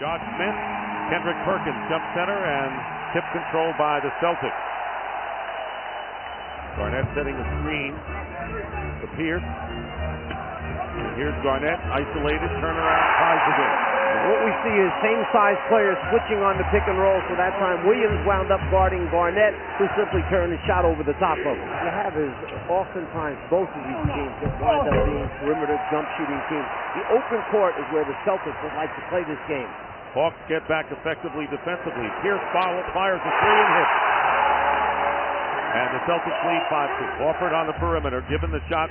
Josh Smith, Kendrick Perkins jump center, and tip controlled by the Celtics. Garnett setting a screen to Pierce. And here's Garnett, isolated, turnaround, ties again. What we see is same-size players switching on the pick and roll, so that time Williams wound up guarding Garnett, who simply turned the shot over the top of him. What you have is oftentimes both of these teams that wind up being perimeter jump shooting teams. The open court is where the Celtics would like to play this game. Hawks get back effectively defensively. Pierce fires a three and hits. And the Celtics lead 5-2. Horford on the perimeter, given the shot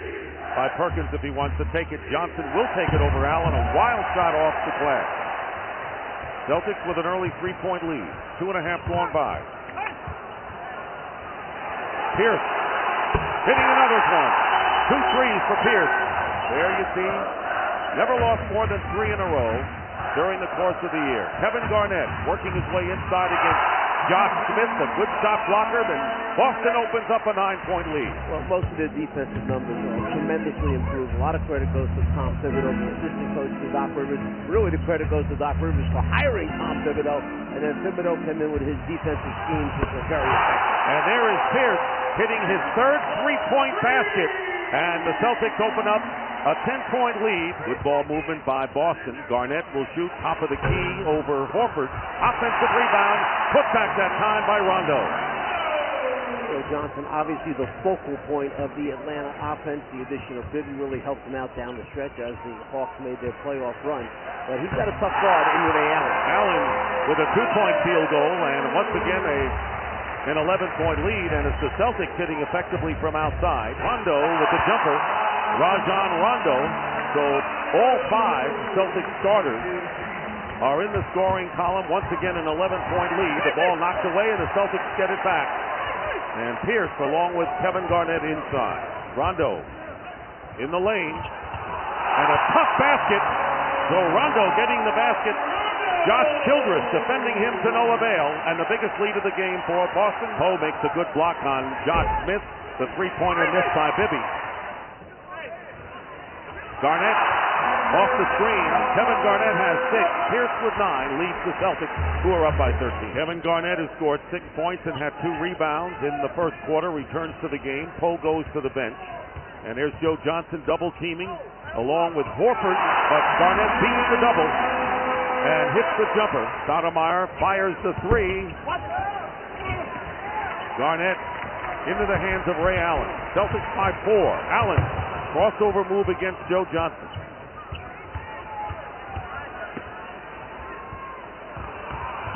by Perkins if he wants to take it. Johnson will take it over Allen. A wild shot off the glass. Celtics with an early 3-point lead. 2.5 gone by. Pierce hitting another one. 2 threes for Pierce. There you see, never lost more than 3 in a row during the course of the year. Kevin Garnett working his way inside against Josh Smith, a good shot blocker, and Boston opens up a 9-point lead. Well, most of their defensive numbers are tremendously improved. A lot of credit goes to Tom Thibodeau, the assistant coach to Doc Rivers. Really, the credit goes to Doc Rivers for hiring Tom Thibodeau, and then Thibodeau came in with his defensive schemes, which are very effective. And there is Pierce hitting his third 3-point basket, and the Celtics open up a 10-point lead. Good ball movement by Boston. Garnett will shoot top of the key over Horford. Offensive rebound, put back that time by Rondo. Joe Johnson, obviously the focal point of the Atlanta offense. The addition of Bibby really helped them out down the stretch as the Hawks made their playoff run. But he's got a tough guard in Ray Allen. Allen with a 2-point field goal, and once again an 11-point lead, and it's the Celtics hitting effectively from outside. Rondo with the jumper. Rajon Rondo. So all 5 Celtics starters are in the scoring column. Once again an 11-point lead. The ball knocked away and the Celtics get it back. And Pierce along with Kevin Garnett inside. Rondo in the lane. And a tough basket. So Rondo getting the basket. Josh Childress defending him to no avail. And the biggest lead of the game for Boston. Poe makes a good block on Josh Smith. The 3-pointer missed by Bibby. Garnett off the screen. Kevin Garnett has 6. Pierce with 9 leads the Celtics, who are up by 13. Kevin Garnett has scored 6 points and had 2 rebounds in the first quarter. Returns to the game. Poe goes to the bench. And there's Joe Johnson double teaming along with Horford. But Garnett beats the double and hits the jumper. Sotomayor fires the 3. Garnett into the hands of Ray Allen. Celtics by 4. Allen. Crossover move against Joe Johnson.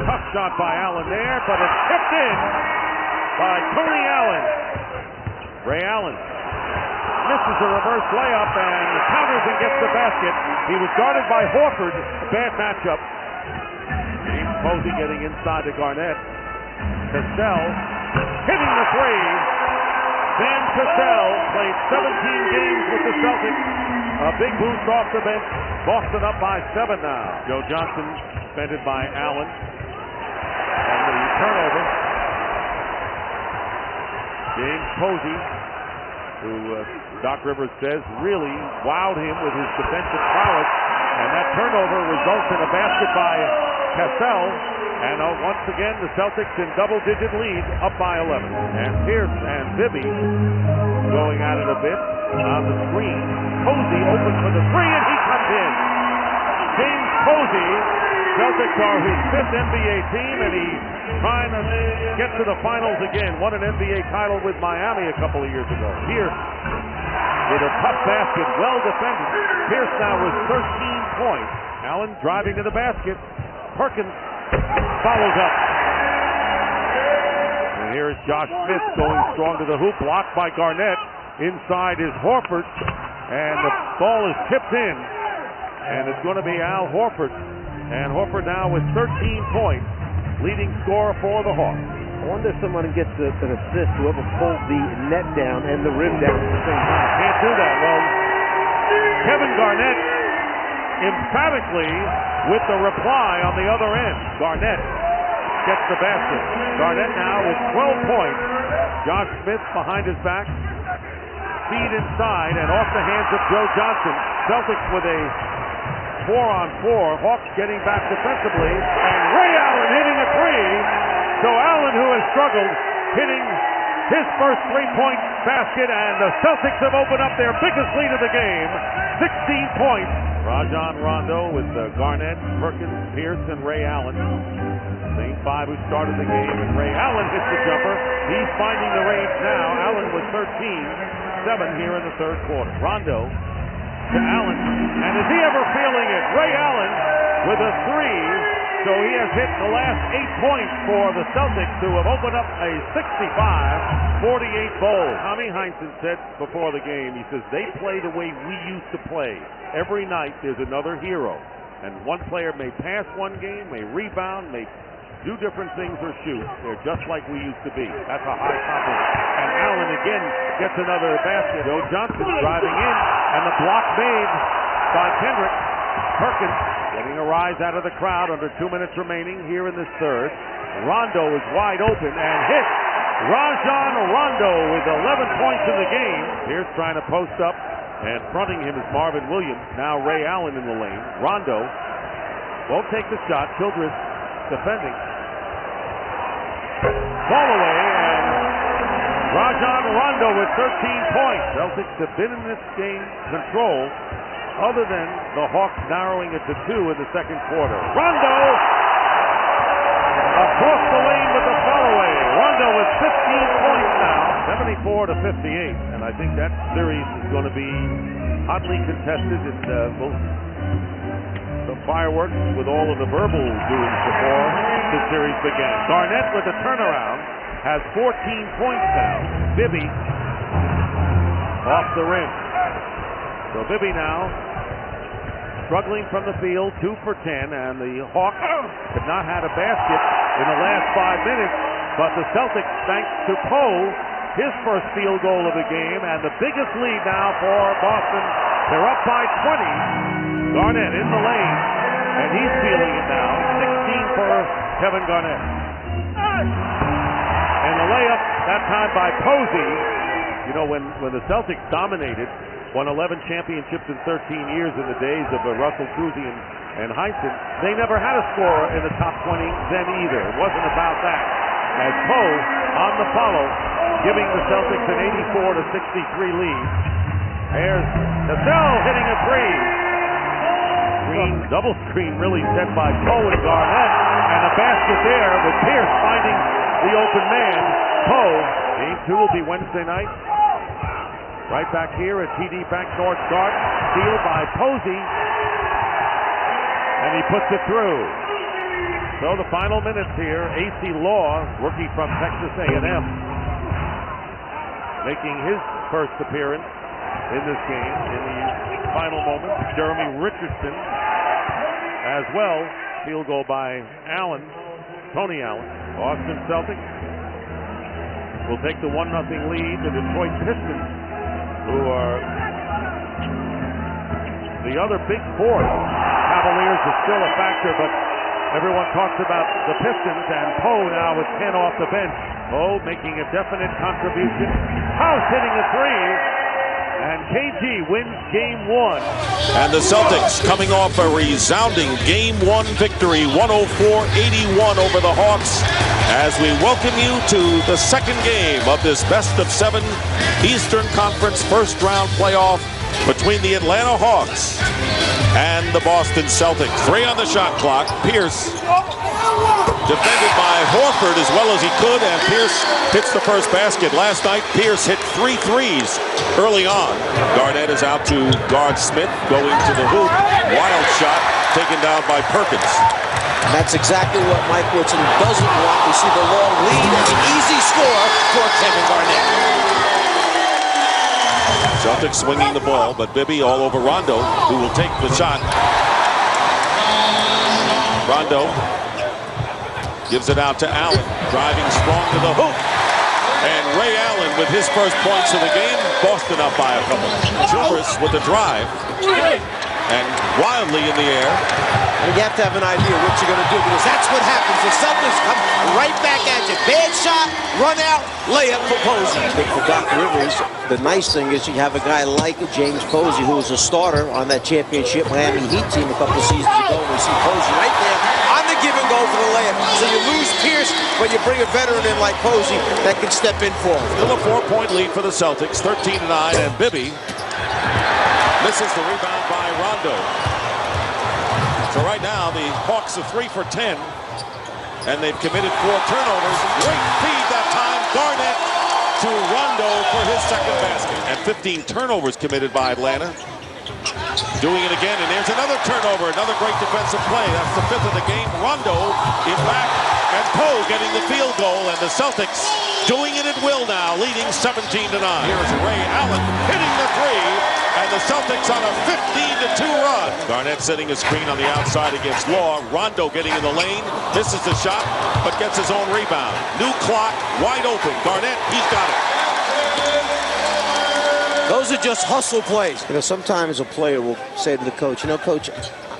Tough shot by Allen there, but it's tipped in by Tony Allen. Ray Allen misses a reverse layup and counters and gets the basket. He was guarded by Horford. Bad matchup. James Posey getting inside to Garnett. Cassell hitting the 3. Van Cassell played 17 games with the Celtics. A big boost off the bench. Boston up by 7 now. Joe Johnson defended by Allen. And the turnover. James Posey, who Doc Rivers says really wowed him with his defensive prowess. And that turnover results in a basket by Cassell. And once again, the Celtics in double-digit lead, up by 11. And Pierce and Bibby going at it a bit on the screen. Posey open for the 3, and he comes in. James Posey, Celtics are his 5th NBA team, and he's trying to get to the finals again. Won an NBA title with Miami a couple of years ago. Pierce with a tough basket, well defended. Pierce now with 13 points. Allen driving to the basket. Perkins follows up. And here is Josh Smith going strong to the hoop, blocked by Garnett. Inside is Horford, and the ball is tipped in. And it's going to be Al Horford. And Horford now with 13 points, leading scorer for the Hawks. I wonder if someone gets an assist, whoever pulls the net down and the rim down at the same time. Can't do that. Well, Kevin Garnett emphatically with the reply on the other end. Garnett gets the basket. Garnett now with 12 points. Josh Smith behind his back. Feed inside and off the hands of Joe Johnson. Celtics with a 4-on-4. Hawks getting back defensively, and Ray Allen hitting a three. So Allen, who has struggled, hitting his first three-point basket, and the Celtics have opened up their biggest lead of the game, 16 points. Rajon Rondo with Garnett, Perkins, Pierce, and Ray Allen. Same five who started the game, and Ray Allen hits the jumper. He's finding the range now. Allen with 13-7 here in the third quarter. Rondo to Allen, and is he ever feeling it? Ray Allen with a three, so he has hit the last 8 points for the Celtics, who have opened up a 65-48 bowl. Tommy Heinsohn said before the game, he says, they play the way we used to play. Every night there's another hero, and one player may pass one game, may rebound, may do different things or shoot. They're just like we used to be. That's a high compliment. And Allen again gets another basket. Joe Johnson driving in, and the block made by Kendrick. Perkins getting a rise out of the crowd under 2 minutes remaining here in this third. Rondo is wide open and hits. Rajon Rondo with 11 points in the game. Pierce trying to post up, and fronting him is Marvin Williams. Now Ray Allen in the lane. Rondo won't take the shot. Childress defending. Ball away, and Rajon Rondo with 13 points. Celtics have been in this game control, other than the Hawks narrowing it to 2 in the second quarter. Rondo across the lane with the foul away. Rondo with 15 points now, 74-58, and I think that series is going to be hotly contested. It's both some fireworks with all of the verbal doings before the series began. Garnett with the turnaround has 14 points now. Bibby off the rim. So Bibby now struggling from the field, 2 for 10, and the Hawks have not had a basket in the last 5 minutes, but the Celtics, thanks to Poe, his first field goal of the game, and the biggest lead now for Boston. They're up by 20. Garnett in the lane, and he's feeling it now. 16 for Kevin Garnett. And the layup, that time by Posey. You know, when the Celtics dominated, won 11 championships in 13 years in the days of Russell Cousy and Heinsohn, they never had a scorer in the top 20 then either. It wasn't about that. As Poe on the follow, giving the Celtics an 84-63 lead. There's Cassell hitting a three. Double screen really set by Poe and Garnett, and a basket there with Pierce finding the open man. Poe, game 2 will be Wednesday night. Right back here at TD Bank North Garden. Steal by Posey, and he puts it through. So the final minutes here, AC Law, rookie from Texas A&M, making his first appearance in this game in the final moments. Jeremy Richardson as well. Field goal by Allen, Tony Allen. Boston Celtics will take the 1-0 lead. The Detroit Pistons, who are the other big force. Cavaliers are still a factor, but everyone talks about the Pistons, and Poe now with 10 off the bench. Poe making a definite contribution. House hitting a three, and KG wins game 1. And the Celtics coming off a resounding game 1 victory, 104-81 over the Hawks, as we welcome you to the second game of this best-of-7 Eastern Conference first-round playoff between the Atlanta Hawks and the Boston Celtics. 3 on the shot clock. Pierce defended by Horford as well as he could, and Pierce hits the first basket. Last night, Pierce hit 3 threes early on. Garnett is out to guard Smith, going to the hoop. Wild shot taken down by Perkins. That's exactly what Mike Woodson doesn't want. We see the long lead and an easy score for Kevin Garnett. Celtics swinging the ball, but Bibby all over Rondo, who will take the shot. Rondo gives it out to Allen, driving strong to the hoop. And Ray Allen with his first points of the game. Boston up by a couple. Childress with the drive. and wildly in the air. And you have to have an idea what you're going to do, because that's what happens. The Celtics come right back at you. Bad shot, run out, layup for Posey. But for Doc Rivers, the nice thing is you have a guy like James Posey, who was a starter on that championship Miami Heat team a couple of seasons ago. We see Posey right there on the give and go for the layup. So you lose Pierce, but you bring a veteran in like Posey that can step in for him. Still a 4-point lead for the Celtics, 13-9, and Bibby misses the rebound by Rondo. So right now, the Hawks are 3 for 10, and they've committed 4 turnovers. Great feed that time. Garnett to Rondo for his second basket. And 15 turnovers committed by Atlanta. Doing it again, and there's another turnover. Another great defensive play. That's the 5th of the game. Rondo in back, and Poe getting the field goal, and the Celtics doing it at will now, leading 17-9. Here's Ray Allen hitting the 3. And the Celtics on a 15-2 run. Garnett setting a screen on the outside against Law. Rondo getting in the lane. Misses the shot, but gets his own rebound. New clock, wide open. Garnett, he's got it. Those are just hustle plays. You know, sometimes a player will say to the coach, you know, Coach,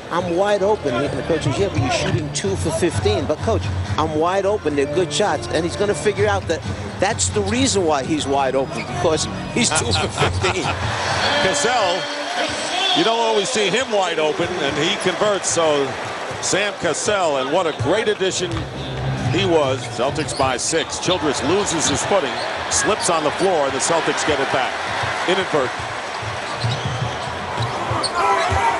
I'm wide open. And the coach says, yeah, but you're shooting 2 for 15. But, Coach, I'm wide open. They're good shots. And he's going to figure out that that's the reason why he's wide open, because he's 2 for 15. Cassell, you don't always see him wide open, and he converts. So Sam Cassell, and what a great addition he was. Celtics by 6. Childress loses his footing, slips on the floor, and the Celtics get it back. Inadvertent.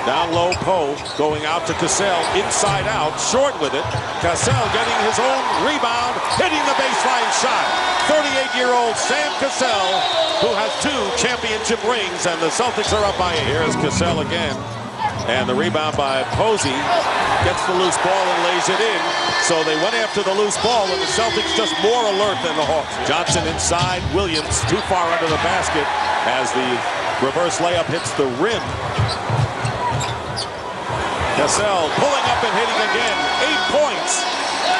Down low, Poe going out to Cassell, inside out, short with it. Cassell getting his own rebound, hitting the baseline shot. 38-year-old Sam Cassell, who has 2 championship rings, and the Celtics are up by 8. Here's Cassell again, and the rebound by Posey. Gets the loose ball and lays it in. So they went after the loose ball, and the Celtics just more alert than the Hawks. Johnson inside, Williams too far under the basket as the reverse layup hits the rim. Cassell pulling up and hitting again. 8 points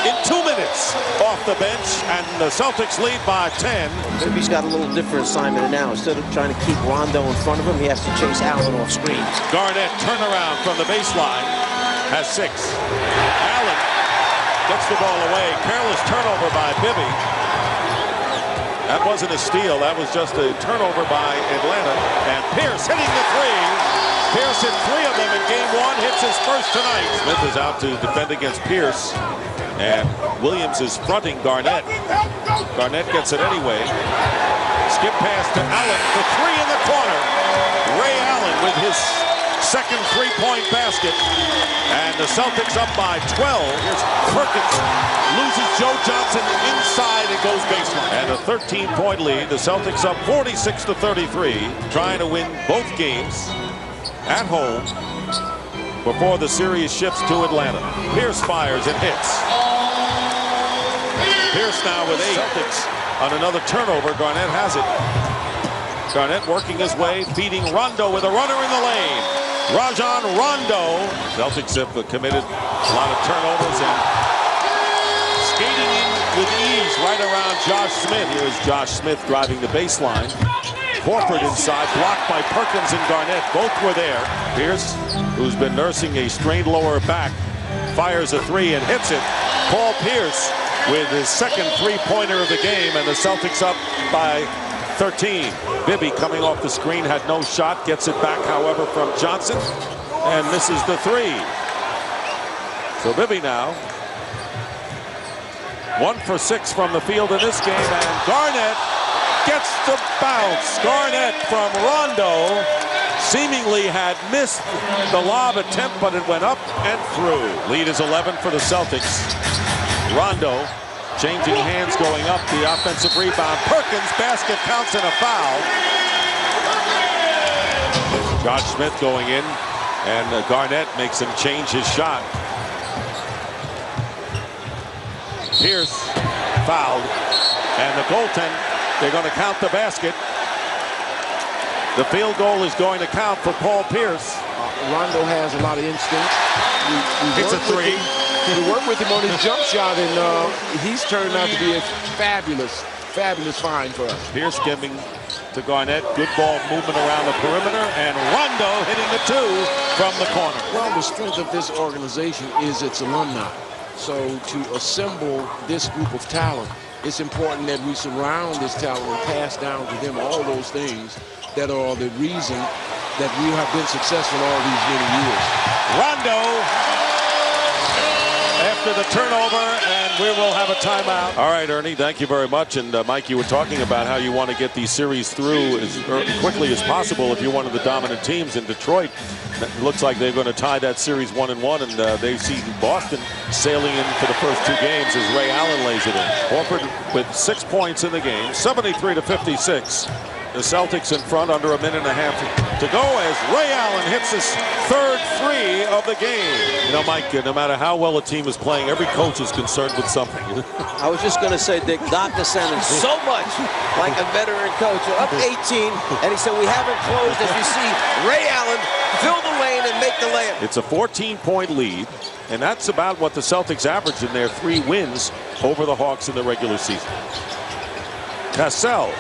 in 2 minutes off the bench, and the Celtics lead by 10. Maybe he's got a little different assignment now. Instead of trying to keep Rondo in front of him, he has to chase Allen off screens. Garnett turnaround from the baseline has 6. Allen gets the ball away. Careless turnover by Bibby. That wasn't a steal. That was just a turnover by Atlanta. And Pierce hitting the 3. Pierce hit 3 of them in game 1, hits his first tonight. Smith is out to defend against Pierce, and Williams is fronting Garnett. Garnett gets it anyway. Skip pass to Allen for 3 in the corner. Ray Allen with his second 3-point basket, and the Celtics up by 12. Here's Perkins, loses Joe Johnson inside and goes baseline. And a 13-point lead. The Celtics up 46-33, trying to win both games at home before the series shifts to Atlanta. Pierce fires and hits. Pierce now with 8. Celtics on another turnover. Garnett has it. Garnett working his way, feeding Rondo with a runner in the lane. Rajon Rondo. Celtics have committed a lot of turnovers and skating in with ease right around Josh Smith. Here is Josh Smith driving the baseline. Horford inside, blocked by Perkins and Garnett. Both were there. Pierce, who's been nursing a strained lower back, fires a 3 and hits it. Paul Pierce with his second 3-pointer of the game, and the Celtics up by 13. Bibby coming off the screen, had no shot, gets it back, however, from Johnson, and misses the 3. So Bibby now 1 for 6 from the field in this game, and Garnett gets the bounce. Garnett from Rondo seemingly had missed the lob attempt, but it went up and through. Lead is 11 for the Celtics. Rondo changing hands, going up, the offensive rebound. Perkins, basket counts and a foul. Josh Smith going in, and Garnett makes him change his shot. Pierce fouled, and the goaltend, they're going to count the basket. The field goal is going to count for Paul Pierce. Rondo has a lot of instinct. It's a 3. We work with him on his jump shot, and he's turned out to be a fabulous fabulous find for us. Pierce giving to Garnett. Good ball movement around the perimeter. And Rondo hitting the two from the corner. Well, the strength of this organization is its alumni. So to assemble this group of talent, it's important that we surround this talent and pass down to them all those things that are the reason that we have been successful all these many years. Rondo after the turnover, and we will have a timeout. All right, Ernie, thank you very much. And Mike, you were talking about how you want to get these series through as quickly as possible if you're one of the dominant teams in Detroit. It looks like they're going to tie that series 1-1, and they see Boston sailing in for the first two games as Ray Allen lays it in. Horford with 6 points in the game, 73-56. The Celtics in front, under a minute and a half to go as Ray Allen hits his third three of the game. You know, Mike, no matter how well a team is playing, every coach is concerned with something. I was just going to say, Dick, Doc is sounding so much like a veteran coach. We're up 18, and he said we haven't closed as you see Ray Allen fill the lane and make the layup. It's a 14-point lead, and that's about what the Celtics averaged in their 3 wins over the Hawks in the regular season. Cassell.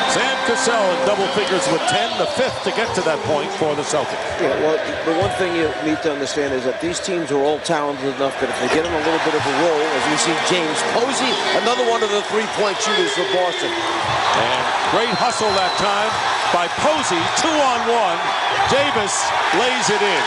Sam Cassell in double figures with 10, the 5th to get to that point for the Celtics. Yeah, well, the one thing you need to understand is that these teams are all talented enough that if they get in a little bit of a roll, as we see James Posey, another one of the three-point shooters for Boston. And great hustle that time by Posey, 2-on-1. Davis lays it in.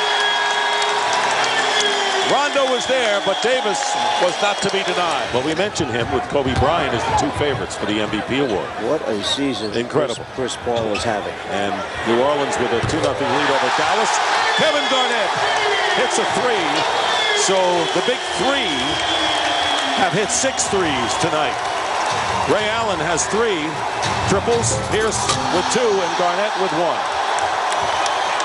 Rondo was there, but Davis was not to be denied. Well, we mentioned him with Kobe Bryant as the 2 favorites for the MVP award. What a season Incredible. Chris Paul is having. And New Orleans with a 2-0 lead over Dallas. Kevin Garnett hits a 3. So the big 3 have hit 6 threes tonight. Ray Allen has 3 triples, Pierce with 2, and Garnett with 1.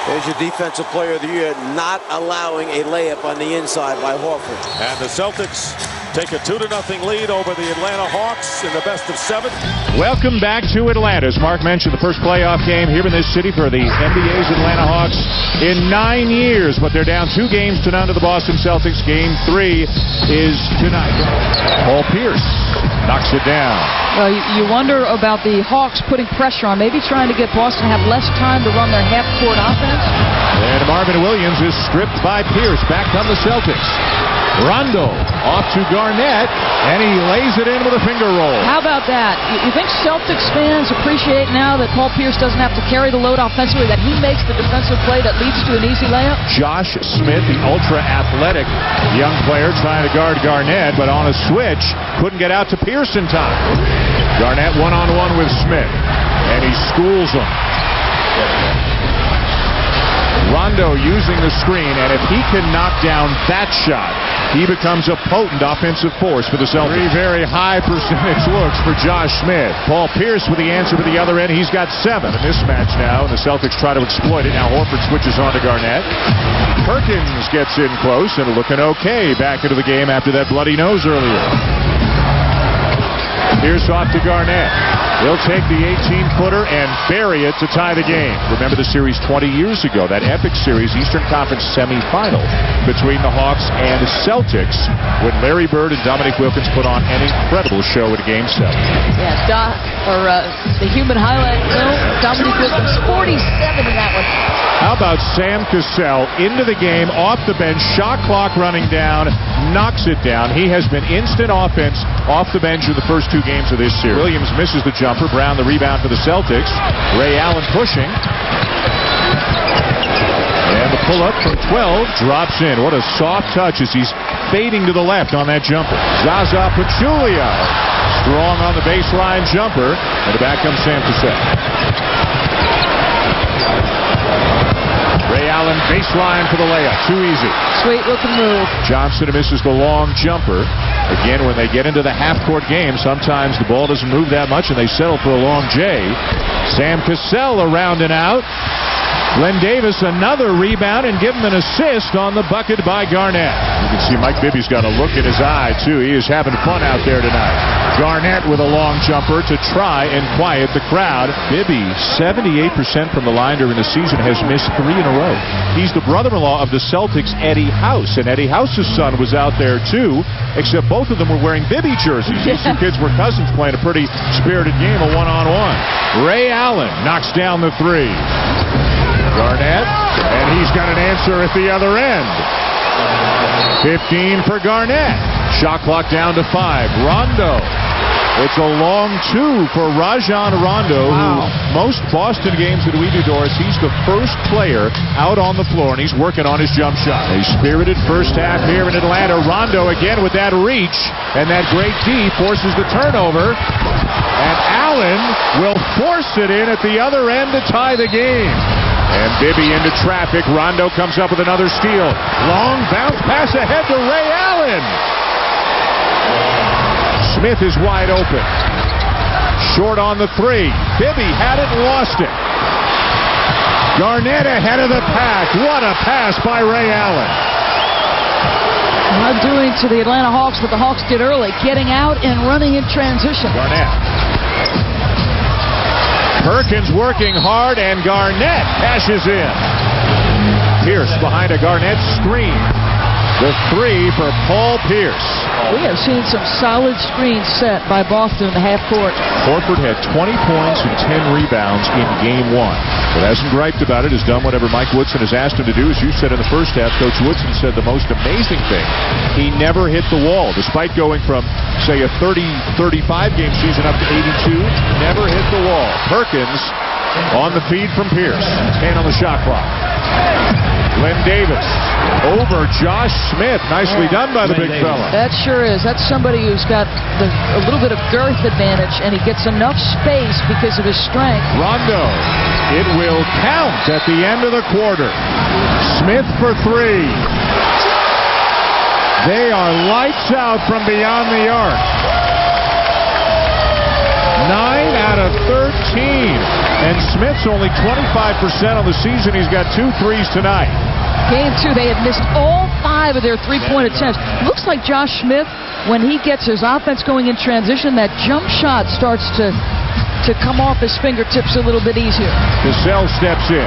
There's your defensive player of the year, not allowing a layup on the inside by Horford. And the Celtics take a 2-0 lead over the Atlanta Hawks in the best of 7. Welcome back to Atlanta. As Mark mentioned, the first playoff game here in this city for the NBA's Atlanta Hawks in 9 years. But they're down 2 games to none to the Boston Celtics. Game 3 is tonight. Paul Pierce knocks it down. Well, you wonder about the Hawks putting pressure on, maybe trying to get Boston to have less time to run their half-court offense. And Marvin Williams is stripped by Pierce. Back come the Celtics. Rondo off to Garnett, and he lays it in with a finger roll. How about that? You think Celtics fans appreciate now that Paul Pierce doesn't have to carry the load offensively, that he makes the defensive play that leads to an easy layup? Josh Smith, the ultra-athletic young player, trying to guard Garnett, but on a switch, couldn't get out to Pierce in time. Garnett one-on-one with Smith, and he schools him. Rondo using the screen, and if he can knock down that shot, he becomes a potent offensive force for the Celtics. 3 very high percentage looks for Josh Smith. Paul Pierce with the answer to the other end. He's got 7 in this match now, and the Celtics try to exploit it. Now Horford switches on to Garnett. Perkins gets in close and looking okay back into the game after that bloody nose earlier. Pierce off to Garnett. He'll take the 18-footer and bury it to tie the game. Remember the series 20 years ago, that epic series, Eastern Conference semifinal between the Hawks and the Celtics, when Larry Bird and Dominique Wilkins put on an incredible show at Game 7. Yeah, the human highlight film, Dominique Wilkins, 47 in that one. How about Sam Cassell into the game, off the bench, shot clock running down, knocks it down. He has been instant offense off the bench in the first 2 games of this series. Williams misses the jumper. Brown the rebound for the Celtics. Ray Allen pushing. And the pull-up from 12 drops in. What a soft touch as he's fading to the left on that jumper. Zaza Pachulia strong on the baseline jumper. And back comes Sam Cassell. Ray Allen baseline for the layup. Too easy. Sweet looking move. Johnson misses the long jumper. Again, when they get into the half-court game, sometimes the ball doesn't move that much and they settle for a long J. Sam Cassell around and out. Len Davis, another rebound, and give him an assist on the bucket by Garnett. You can see Mike Bibby's got a look in his eye, too. He is having fun out there tonight. Garnett with a long jumper to try and quiet the crowd. Bibby, 78% from the line during the season, has missed 3 in a row. He's the brother-in-law of the Celtics, Eddie House, and Eddie House's son was out there, too, except both of them were wearing Bibby jerseys. These two kids were cousins playing a pretty spirited game, a one-on-one. Ray Allen knocks down the 3. Garnett, and he's got an answer at the other end. 15 for Garnett. Shot clock down to 5. Rondo. It's a long 2 for Rajon Rondo, who most Boston games that we do, Doris, he's the first player out on the floor, and he's working on his jump shot. A spirited first half here in Atlanta. Rondo again with that reach, and that great D forces the turnover. And Allen will force it in at the other end to tie the game. And Bibby into traffic. Rondo comes up with another steal. Long bounce pass ahead to Ray Allen. Smith is wide open. Short on the 3. Bibby had it and lost it. Garnett ahead of the pack. What a pass by Ray Allen. Not doing to the Atlanta Hawks what the Hawks did early, getting out and running in transition. Garnett. Perkins working hard, and Garnett cashes in. Pierce behind a Garnett screen. The 3 for Paul Pierce. We have seen some solid screens set by Boston in the half court. Horford had 20 points and 10 rebounds in game 1. But hasn't griped about it, has done whatever Mike Woodson has asked him to do. As you said in the first half, Coach Woodson said the most amazing thing, he never hit the wall. Despite going from, say, a 30-35 game season up to 82, never hit the wall. Perkins on the feed from Pierce. 10 on the shot clock. Len Davis over Josh Smith. Nicely done by the big fella. That sure is. That's somebody who's got a little bit of girth advantage, and he gets enough space because of his strength. Rondo. It will count at the end of the quarter. Smith for 3. They are lights out from beyond the arc. 9 out of 13. And Smith's only 25% on the season. He's got 2 threes tonight. Game 2, they had missed all 5 of their 3-point attempts. Looks like Josh Smith, when he gets his offense going in transition, that jump shot starts to come off his fingertips a little bit easier. Cassell steps in.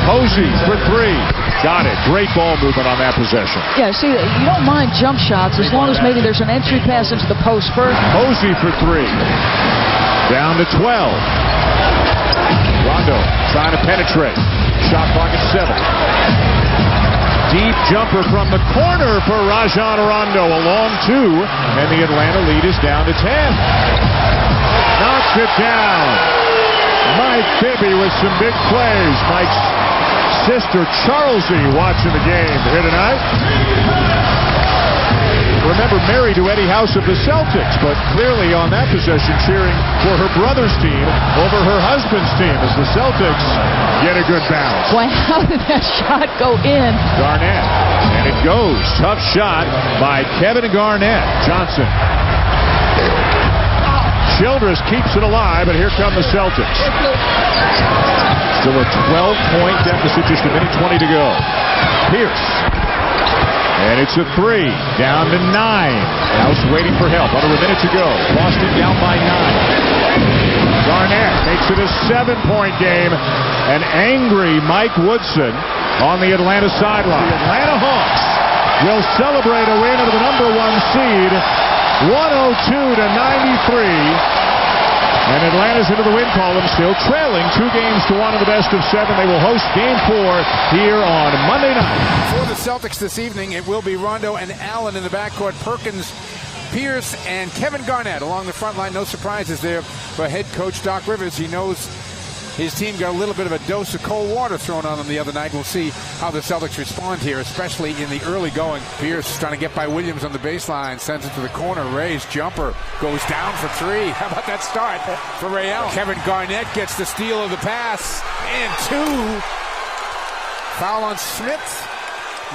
Posey for 3. Got it. Great ball movement on that possession. Yeah, see, you don't mind jump shots as long as maybe there's an entry pass into the post first. Posey for 3. Down to 12. Rondo trying to penetrate. Shot clock at 7. Deep jumper from the corner for Rajon Rondo. A long 2, and the Atlanta lead is down to 10. Knocks it down. Mike Bibby with some big plays. Mike's sister Charlesy watching the game here tonight. Remember, married to Eddie House of the Celtics, but clearly on that possession cheering for her brother's team over her husband's team as the Celtics get a good bounce. Wow, how did that shot go in? Garnett, and it goes. Tough shot by Kevin Garnett. Johnson. Childress keeps it alive, but here come the Celtics. Still a 12-point deficit, just a minute 20 to go. Pierce. And it's a 3, down to 9. House waiting for help. Under a minute to go. Boston down by 9. Garnett makes it a 7-point game. An angry Mike Woodson on the Atlanta sideline. The Atlanta Hawks will celebrate a win over the number 1 seed, 102-93. And Atlanta's into the win column, still trailing 2 games to 1 in the best of 7. They will host Game 4 here on Monday night. For the Celtics this evening, it will be Rondo and Allen in the backcourt. Perkins, Pierce, and Kevin Garnett along the front line. No surprises there for head coach Doc Rivers. He knows his team got a little bit of a dose of cold water thrown on them the other night. We'll see how the Celtics respond here, especially in the early going. Pierce trying to get by Williams on the baseline, sends it to the corner. Ray's jumper goes down for 3. How about that start for Ray Allen? Kevin Garnett gets the steal of the pass, and 2. Foul on Smith.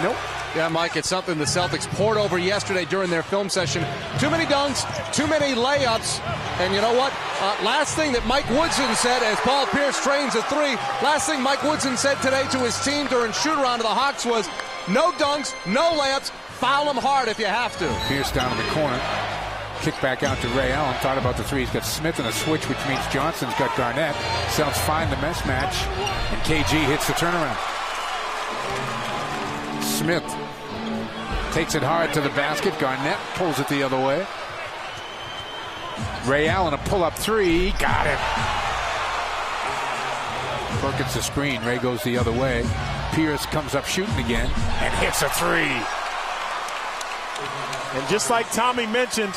Nope. Yeah, Mike, it's something the Celtics poured over yesterday during their film session. Too many dunks, too many layups. And you know what? Last thing that Mike Woodson said as Paul Pierce trains a three, last thing Mike Woodson said today to his team during shoot-around of the Hawks was, no dunks, no layups, foul them hard if you have to. Pierce down in the corner. Kick back out to Ray Allen. Thought about the three. He's got Smith in a switch, which means Johnson's got Garnett. Celtics find the mismatch, and KG hits the turnaround. Smith takes it hard to the basket. Garnett pulls it the other way. Ray Allen, a pull-up three. Got it. Perkins the screen. Ray goes the other way. Pierce comes up shooting again and hits a three. And just like Tommy mentioned,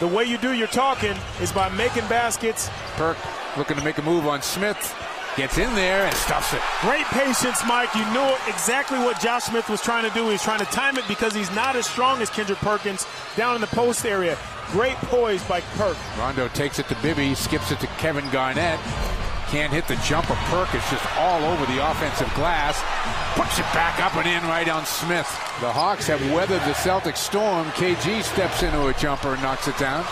the way you do your talking is by making baskets. Perk looking to make a move on Smith. Gets in there and stuffs it. Great patience, Mike. You knew exactly what Josh Smith was trying to do. He was trying to time it because he's not as strong as Kendrick Perkins down in the post area. Great poise by Perk. Rondo takes it to Bibby, skips it to Kevin Garnett. Can't hit the jumper. Perk is just all over the offensive glass. Puts it back up and in right on Smith. The Hawks have weathered the Celtics storm. KG steps into a jumper and knocks it down.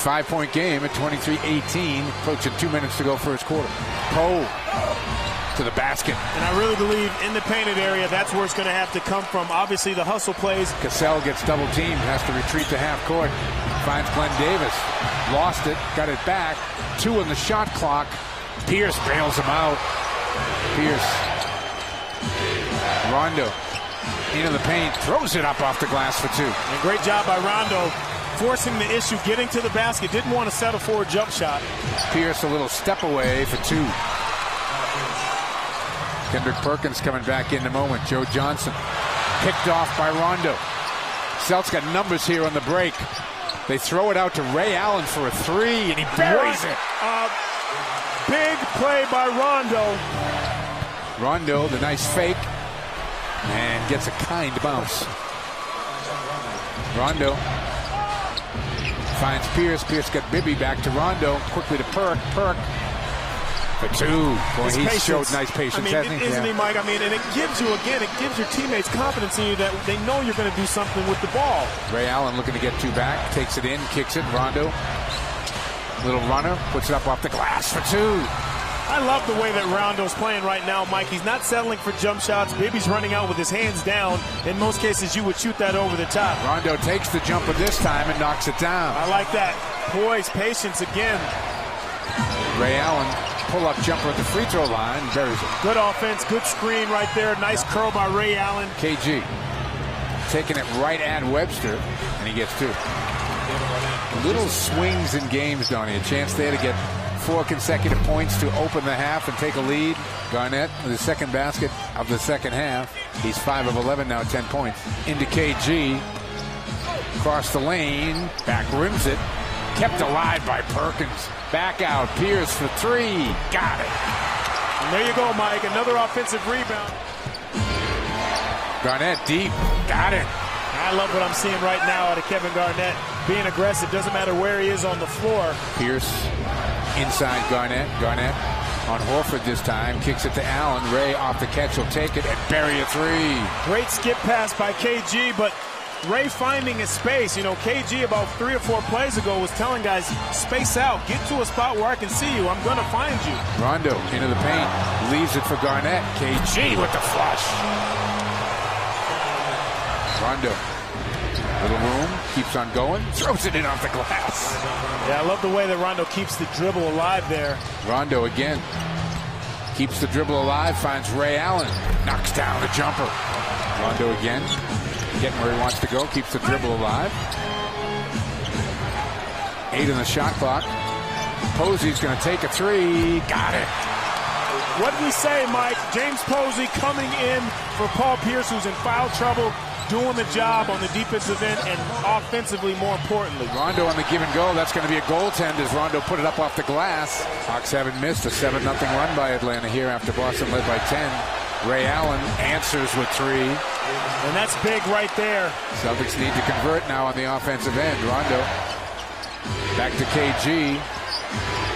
5-point game at 23-18. Approaching 2 minutes to go first quarter. Poe to the basket. And I really believe in the painted area, that's where it's going to have to come from. Obviously, the hustle plays. Cassell gets double teamed, has to retreat to half court. Finds Glenn Davis. Lost it, got it back. 2 on the shot clock. Pierce bails him out. Pierce. Rondo into the paint, throws it up off the glass for 2. And great job by Rondo, forcing the issue, getting to the basket. Didn't want to settle for a jump shot. Pierce a little step away for 2. Kendrick Perkins coming back in a moment. Joe Johnson picked off by Rondo. Celtics got numbers here on the break. They throw it out to Ray Allen for a 3, and he buries it. Big play by Rondo. Rondo, the nice fake, and gets a kind bounce. Rondo finds Pierce. Pierce got Bibby back to Rondo. Quickly to Perk. Perk for 2. Boy, he showed nice patience, hasn't he? Isn't he, Mike? I mean, and it gives you, again, it gives your teammates confidence in you that they know you're going to do something with the ball. Ray Allen looking to get 2 back. Takes it in, kicks it. Rondo, little runner, puts it up off the glass for 2. I love the way that Rondo's playing right now, Mike. He's not settling for jump shots. Bibby's running out with his hands down. In most cases, you would shoot that over the top. Rondo takes the jumper this time and knocks it down. I like that. Poise, patience again. Ray Allen, pull-up jumper at the free throw line, buries it. Good offense, good screen right there. Nice curl by Ray Allen. KG taking it right at Webster, and he gets 2. Little swings in games, Donnie. A chance there to get 4 consecutive points to open the half and take a lead. Garnett with his second basket of the second half. He's 5 of 11 now, 10 points. Into KG. Across the lane. Back rims it. Kept alive by Perkins. Back out. Pierce for 3. Got it. And there you go, Mike. Another offensive rebound. Garnett deep. Got it. I love what I'm seeing right now out of Kevin Garnett. Being aggressive. Doesn't matter where he is on the floor. Pierce inside Garnett. Garnett on Horford this time. Kicks it to Allen. Ray off the catch will take it and bury a 3. Great skip pass by KG, but Ray finding his space. You know, KG about 3 or 4 plays ago was telling guys, space out. Get to a spot where I can see you. I'm going to find you. Rondo into the paint. Leaves it for Garnett. KG with the flush. Rondo. Little room, keeps on going, throws it in off the glass. Yeah, I love the way that Rondo keeps the dribble alive there. Rondo again. Keeps the dribble alive, finds Ray Allen. Knocks down the jumper. Rondo again. Getting where he wants to go, keeps the dribble alive. 8 on the shot clock. Posey's going to take a 3. Got it. What did we say, Mike? James Posey coming in for Paul Pierce, who's in foul trouble. Doing the job on the defensive end and offensively, more importantly. Rondo on the give and go. That's going to be a goaltend as Rondo put it up off the glass. Hawks haven't missed a 7-0 run by Atlanta here after Boston led by 10. Ray Allen answers with 3. And that's big right there. Celtics need to convert now on the offensive end. Rondo back to KG.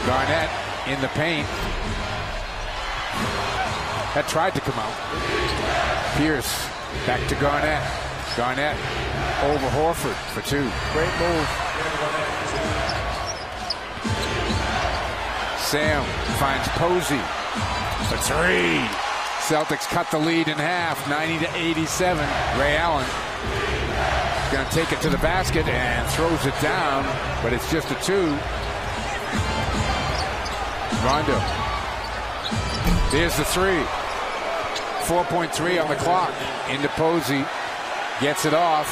Garnett in the paint. That tried to come out. Pierce back to Garnett. Garnett over Horford for 2. Great move. Sam finds Posey for 3. Celtics cut the lead in half, 90-87. Ray Allen is going to take it to the basket and throws it down, but it's just a 2. Rondo. There's the 3. 4.3 on the clock. Into Posey. Gets it off.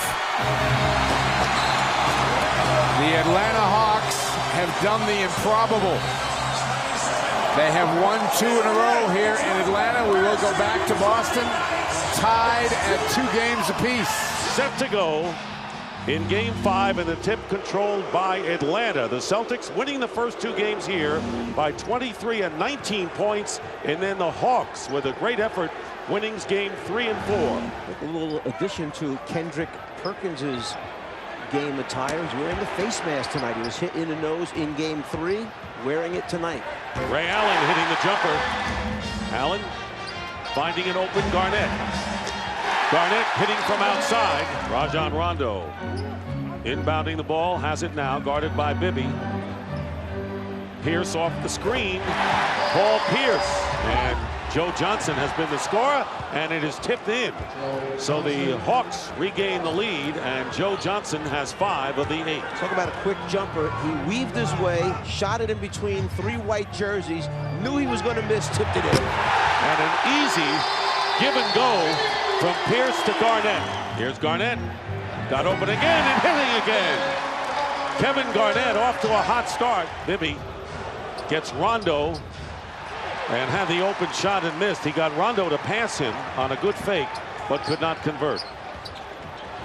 The Atlanta Hawks have done the improbable. They have won 2 in a row here in Atlanta. We will go back to Boston, tied at 2 games apiece. Set to go in Game 5, and the tip controlled by Atlanta. The Celtics winning the first 2 games here by 23 and 19 points, and then the Hawks with a great effort winning Game 3 and 4. A little addition to Kendrick Perkins's game attire. He's wearing the face mask tonight. He was hit in the nose in Game 3, wearing it tonight. Ray Allen hitting the jumper. Allen finding an open Garnett. Garnett hitting from outside. Rajon Rondo inbounding the ball, has it now, guarded by Bibby. Pierce off the screen. Paul Pierce, and Joe Johnson has been the scorer, and it is tipped in. So the Hawks regain the lead, and Joe Johnson has 5 of the 8. Talk about a quick jumper. He weaved his way, shot it in between 3 white jerseys, knew he was going to miss, tipped it in. And an easy give and go from Pierce to Garnett. Here's Garnett. Got open again and hitting again. Kevin Garnett off to a hot start. Bibby gets Rondo and had the open shot and missed. He got Rondo to pass him on a good fake, but could not convert.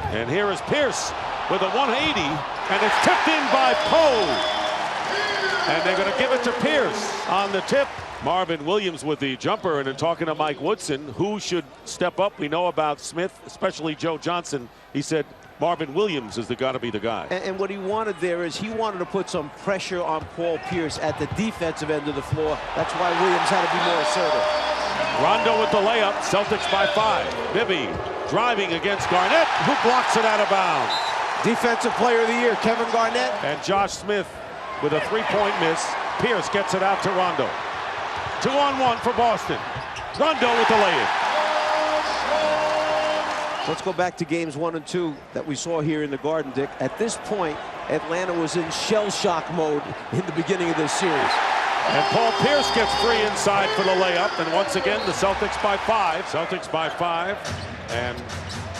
And here is Pierce with a 180, and it's tipped in by Poe. And they're going to give it to Pierce on the tip. Marvin Williams with the jumper, and in talking to Mike Woodson, who should step up? We know about Smith, especially Joe Johnson. He said Marvin Williams is got to be the guy. And what he wanted there is he wanted to put some pressure on Paul Pierce at the defensive end of the floor. That's why Williams had to be more assertive. Rondo with the layup. Celtics by 5. Bibby driving against Garnett, who blocks it out of bounds. Defensive player of the year, Kevin Garnett. And Josh Smith with a 3-point miss. Pierce gets it out to Rondo. 2-on-1 for Boston. Rondo with the lay-in. Let's go back to games 1 and 2 that we saw here in the Garden, Dick. At this point, Atlanta was in shell shock mode in the beginning of this series. And Paul Pierce gets free inside for the layup. And once again, the Celtics by 5. Celtics by 5. And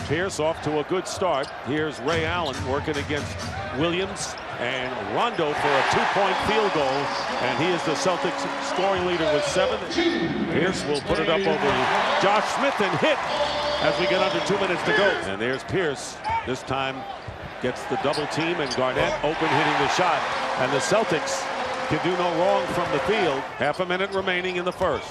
Pierce off to a good start. Here's Ray Allen working against Williams and Rondo for a 2-point field goal. And he is the Celtics scoring leader with 7. Pierce will put it up over Josh Smith and hit as we get under 2 minutes to go. And there's Pierce. This time gets the double team, and Garnett open hitting the shot. And the Celtics can do no wrong from the field. Half a minute remaining in the first.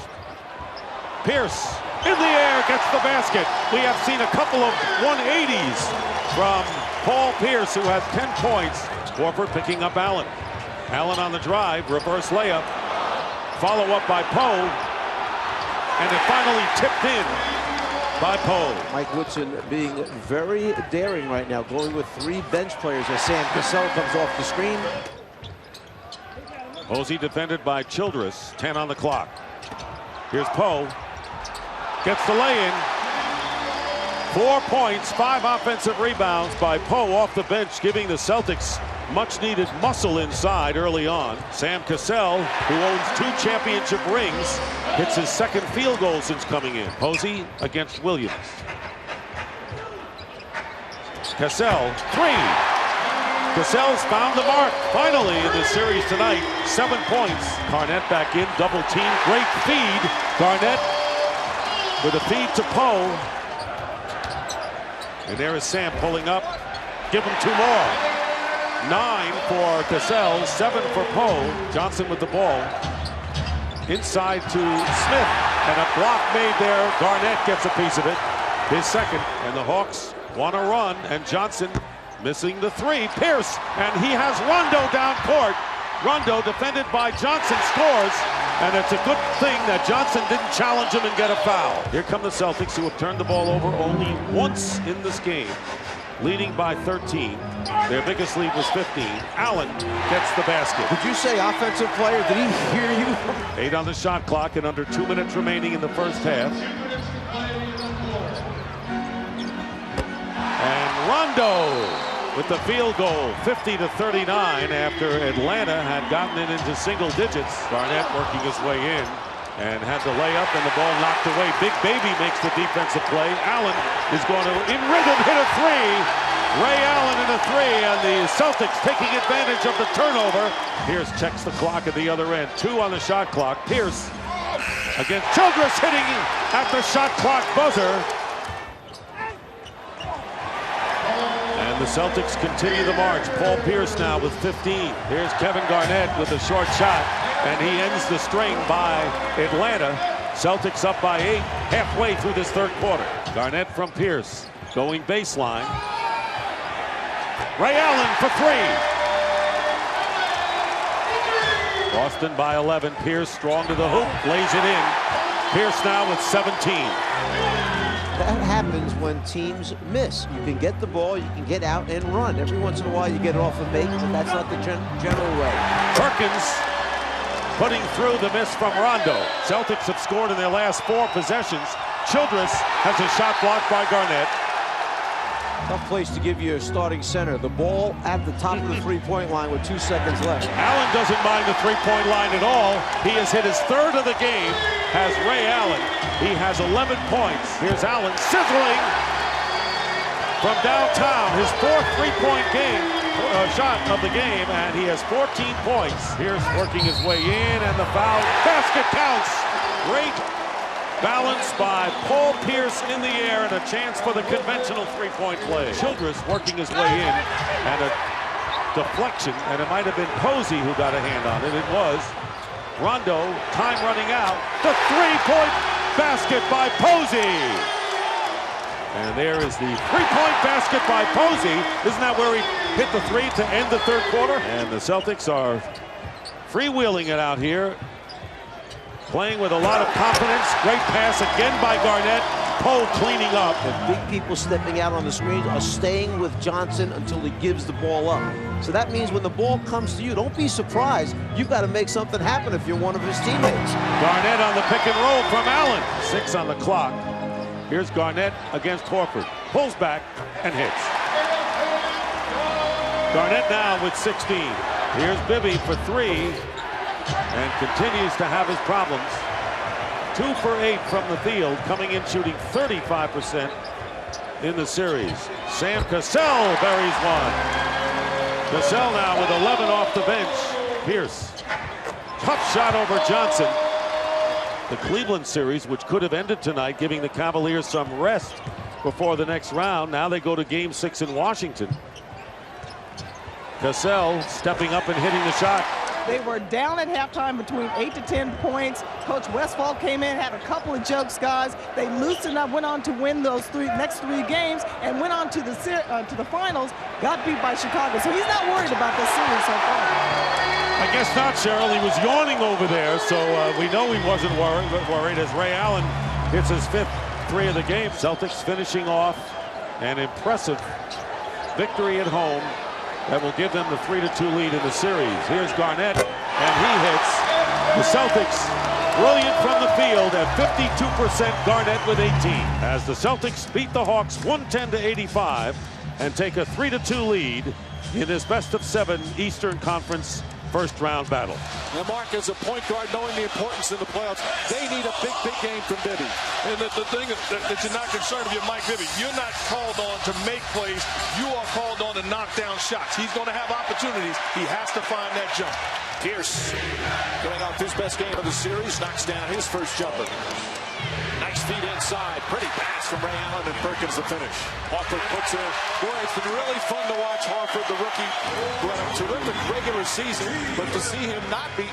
Pierce in the air, gets the basket. We have seen a couple of 180s from Paul Pierce, who has 10 points. Horford picking up Allen. Allen on the drive, reverse layup. Follow up by Poe. And it finally tipped in by Poe. Mike Woodson being very daring right now, going with 3 bench players as Sam Cassell comes off the screen. Posey defended by Childress, 10 on the clock. Here's Poe. Gets the lay-in. 4 points, 5 offensive rebounds by Poe off the bench, giving the Celtics much-needed muscle inside early on. Sam Cassell, who owns 2 championship rings, hits his 2nd field goal since coming in. Posey against Williams. Cassell, 3. Cassell's found the mark finally in this series tonight. 7 points. Garnett back in, double team, great feed. Garnett with a feed to Poe. And there is Sam pulling up. Give him 2 more. 9 for Cassell, 7 for Poe. Johnson with the ball. Inside to Smith. And a block made there. Garnett gets a piece of it. His 2nd. And the Hawks want to run. And Johnson missing the 3. Pierce. And he has Rondo down court. Rondo, defended by Johnson, scores. And it's a good thing that Johnson didn't challenge him and get a foul. Here come the Celtics, who have turned the ball over only once in this game. leading by 13. Their biggest lead was 15. Allen gets the basket. Did you say offensive player? Did he hear you? 8 on the shot clock and under 2 minutes remaining in the first half. And Rondo with the field goal, 50-39, after Atlanta had gotten it into single digits. Garnett working his way in and had the layup and the ball knocked away. Big Baby makes the defensive play. Allen is going to, in rhythm, hit a three. Ray Allen in a three, and the Celtics taking advantage of the turnover. Pierce checks the clock at the other end. 2 on the shot clock. Pierce against Childress, hitting at the shot clock buzzer. And the Celtics continue the march. Paul Pierce now with 15. Here's Kevin Garnett with a short shot, and he ends the string by Atlanta. Celtics up by 8 halfway through this third quarter. Garnett from Pierce going baseline. Ray Allen for 3. Boston by 11. Pierce strong to the hoop, lays it in. Pierce now with 17. That happens when teams miss. You can get the ball, you can get out and run. Every once in a while you get it off a make, but that's not the general way. Perkins putting through the miss from Rondo. Celtics have scored in their last 4 possessions. Childress has a shot blocked by Garnett. Tough place to give you a starting center. The ball at the top of the three-point line with 2 seconds left. Allen doesn't mind the three-point line at all. He has hit his 3rd of the game, has Ray Allen. He has 11 points. Here's Allen sizzling from downtown. His 4th three-point shot of the game, and he has 14 points. Pierce working his way in, and the foul. Basket counts. Great balance by Paul Pierce in the air, and a chance for the conventional three-point play. Childress working his way in, and a deflection, and it might have been Posey who got a hand on it. It was. Rondo, time running out. The three-point basket by Posey. And there is the three-point basket by Posey. Isn't that where he hit the 3 to end the third quarter? And the Celtics are freewheeling it out here, playing with a lot of confidence. Great pass again by Garnett. Poe cleaning up. The big people stepping out on the screens are staying with Johnson until he gives the ball up. So that means when the ball comes to you, don't be surprised. You've got to make something happen if you're one of his teammates. Garnett on the pick and roll from Allen. 6 on the clock. Here's Garnett against Horford. Pulls back and hits. Garnett now with 16. Here's Bibby for 3. And continues to have his problems. 2 for 8 from the field, coming in shooting 35% in the series. Sam Cassell buries one. Cassell now with 11 off the bench. Pierce, tough shot over Johnson. The Cleveland series, which could have ended tonight, giving the Cavaliers some rest before the next round. Now they go to Game 6 in Washington. Cassell stepping up and hitting the shot. They were down at halftime between 8 to 10 points. Coach Westphal came in, had a couple of jokes, guys. They loosened up, went on to win those next three games, and went on to the finals. Got beat by Chicago, so he's not worried about this series so far. I guess not, Cheryl. He was yawning over there, so we know he wasn't worried as Ray Allen hits his 5th 3 of the game. Celtics finishing off an impressive victory at home that will give them the 3-2 lead in the series. Here's Garnett, and he hits. The Celtics brilliant from the field at 52%. Garnett with 18. As the Celtics beat the Hawks 110-85 and take a 3-2 lead in this best-of-7 Eastern Conference first-round battle. Now, Mark, as a point guard, knowing the importance in the playoffs, they need a big, big game from Bibby. And the thing that you're not concerned if you're Mike Bibby, you're not called on to make plays. You are called on to knock down shots. He's going to have opportunities. He has to find that jump. Pierce, going off his best game of the series, knocks down his first jumper. Nice feed inside. Pretty pass from Ray Allen, and Perkins the finish. Horford puts in. Boy, it's been really fun to watch Horford, the rookie, who had a terrific regular season, but to see him not be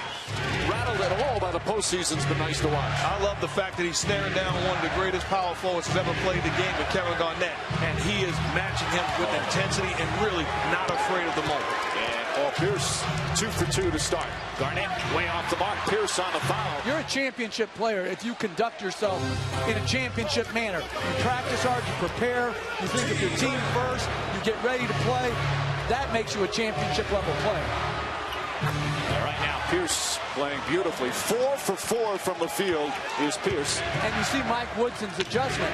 rattled at all by the postseason's been nice to watch. I love the fact that he's staring down one of the greatest power forwards who's ever played the game with Kevin Garnett, and he is matching him with intensity and really not afraid of the moment. And Paul Pierce 2 for 2 to start. Garnett way off the mark. Pierce on the foul. You're a championship player if you conduct yourself in a championship manner. You practice hard, you prepare, you think of your team first, you get ready to play. That makes you a championship level player. All right, now Pierce playing beautifully. 4 for 4 from the field is Pierce. And you see Mike Woodson's adjustment.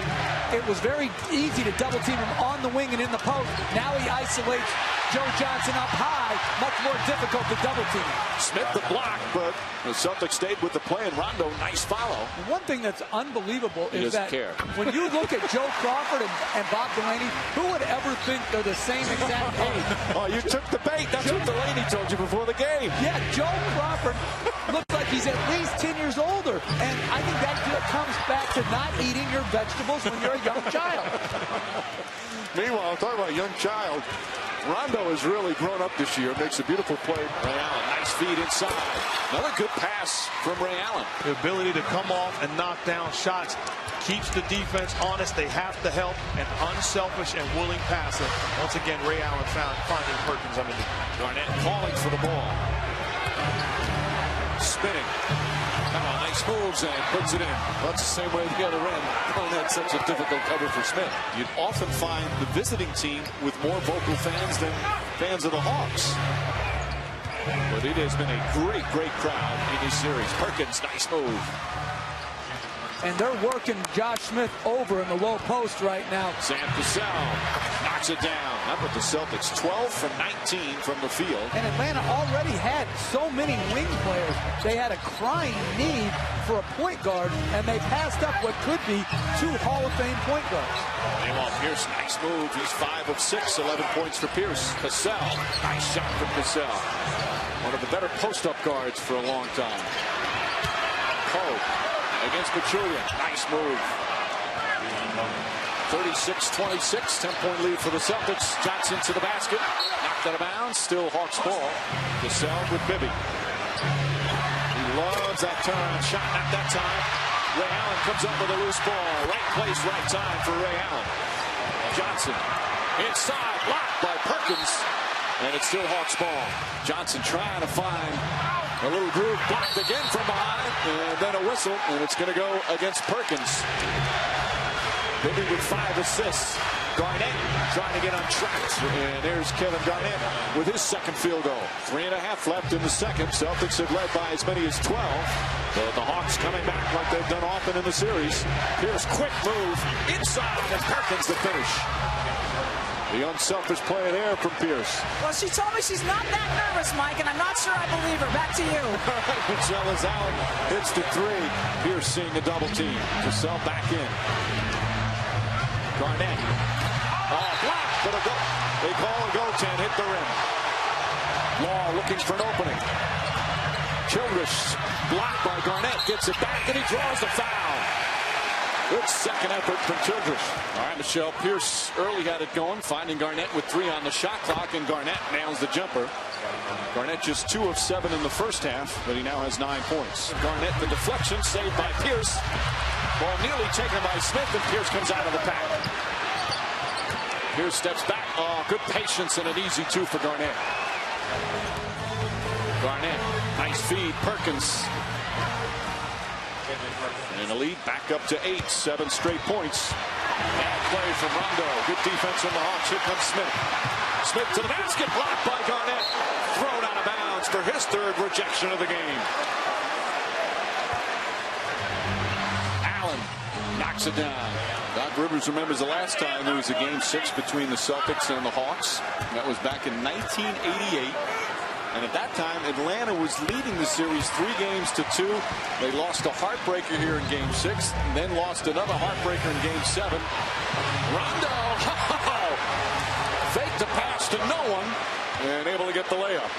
It was very easy to double team him on the wing and in the post. Now he isolates Joe Johnson up high. Much more difficult to double team. Smith the block, but the Celtics stayed with the play, and Rondo, nice follow. One thing that's unbelievable is that when you look at Joe Crawford and Bob Delaney, who would ever think they're the same exact age? Oh, you took the bait. That's what Delaney told you before the game. Yeah, Joe Crawford looks like he's at least 10 years older. And I think that comes back to not eating your vegetables when you're a young child. Meanwhile, talking about a young child, Rondo has really grown up this year. Makes a beautiful play. Ray Allen, nice feed inside. Another good pass from Ray Allen. The ability to come off and knock down shots keeps the defense honest. They have to help an unselfish and willing passer. Once again, Ray Allen finding Perkins underneath. Garnett calling for the ball. Spinning. Nice moves and puts it in. That's the same way the other end. That's such a difficult cover for Smith. You'd often find the visiting team with more vocal fans than fans of the Hawks. But it has been a great, great crowd in this series. Perkins, nice move. And they're working Josh Smith over in the low post right now. Sam Cassell knocks it down. How about the Celtics? 12 from 19 from the field. And Atlanta already had so many wing players. They had a crying need for a point guard, and they passed up what could be 2 Hall of Fame point guards. Meanwhile, Pierce, nice move. He's 5 of 6, 11 points for Pierce. Cassell, nice shot from Cassell. One of the better post-up guards for a long time. Poe against Pachulia. Nice move. 36-26, 10-point lead for the Celtics. Johnson to the basket. Knocked out of bounds. Still Hawks ball. Cassell with Bibby. He loves that turnaround shot. Not that time. Ray Allen comes up with a loose ball. Right place, right time for Ray Allen. Johnson inside. Blocked by Perkins. And it's still Hawks ball. Johnson trying to find a little groove. Blocked again from behind. And then a whistle. And it's going to go against Perkins. Bibby with 5 assists. Garnett trying to get on track. And there's Kevin Garnett with his second field goal. 3.5 left in the second. Celtics have led by as many as 12. But the Hawks coming back like they've done often in the series. Here's quick move inside, and Perkins the finish. The unselfish play there from Pierce. Well, she told me she's not that nervous, Mike, and I'm not sure I believe her. Back to you. All right, Michelle is out. Hits the 3. Pierce seeing a double team. Cassell back in. Garnett. Oh, blocked, but they call a goaltend, hit the rim. Law looking for an opening. Childress blocked by Garnett, gets it back, and he draws the foul. Good second effort from Childress. All right, Michelle, Pierce early had it going, finding Garnett with 3 on the shot clock, and Garnett nails the jumper. Garnett just 2 of 7 in the first half, but he now has 9 points. Garnett, the deflection, saved by Pierce. Ball nearly taken by Smith, and Pierce comes out of the pack. Pierce steps back. Oh, good patience and an easy 2 for Garnett. Garnett, nice feed. Perkins. And the lead back up to 8, 7 straight points. Bad play from Rondo. Good defense from the Hawks. Here comes Smith. Smith to the basket, blocked by Garnett. Thrown out of bounds for his 3rd rejection of the game. Allen knocks it down. Doc Rivers remembers the last time there was a game 6 between the Celtics and the Hawks. That was back in 1988. And at that time, Atlanta was leading the series 3 games to 2. They lost a heartbreaker here in game 6, and then lost another heartbreaker in game 7. Rondo, faked the pass to no one, and able to get the layup.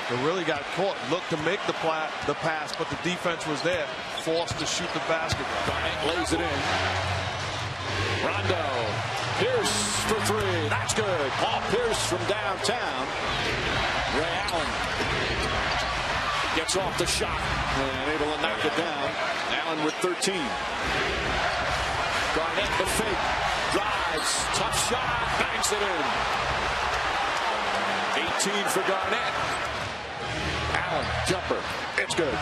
They really got caught. Looked to make the pass, but the defense was there, forced to shoot the basket. Garnett lays it in. Rondo, Pierce for 3. That's good. Paul Pierce from downtown. Ray Allen gets off the shot and able to knock it down. Allen with 13. Garnett the fake. Drives. Tough shot. Banks it in. 13 for Garnett. Allen, jumper. It's good.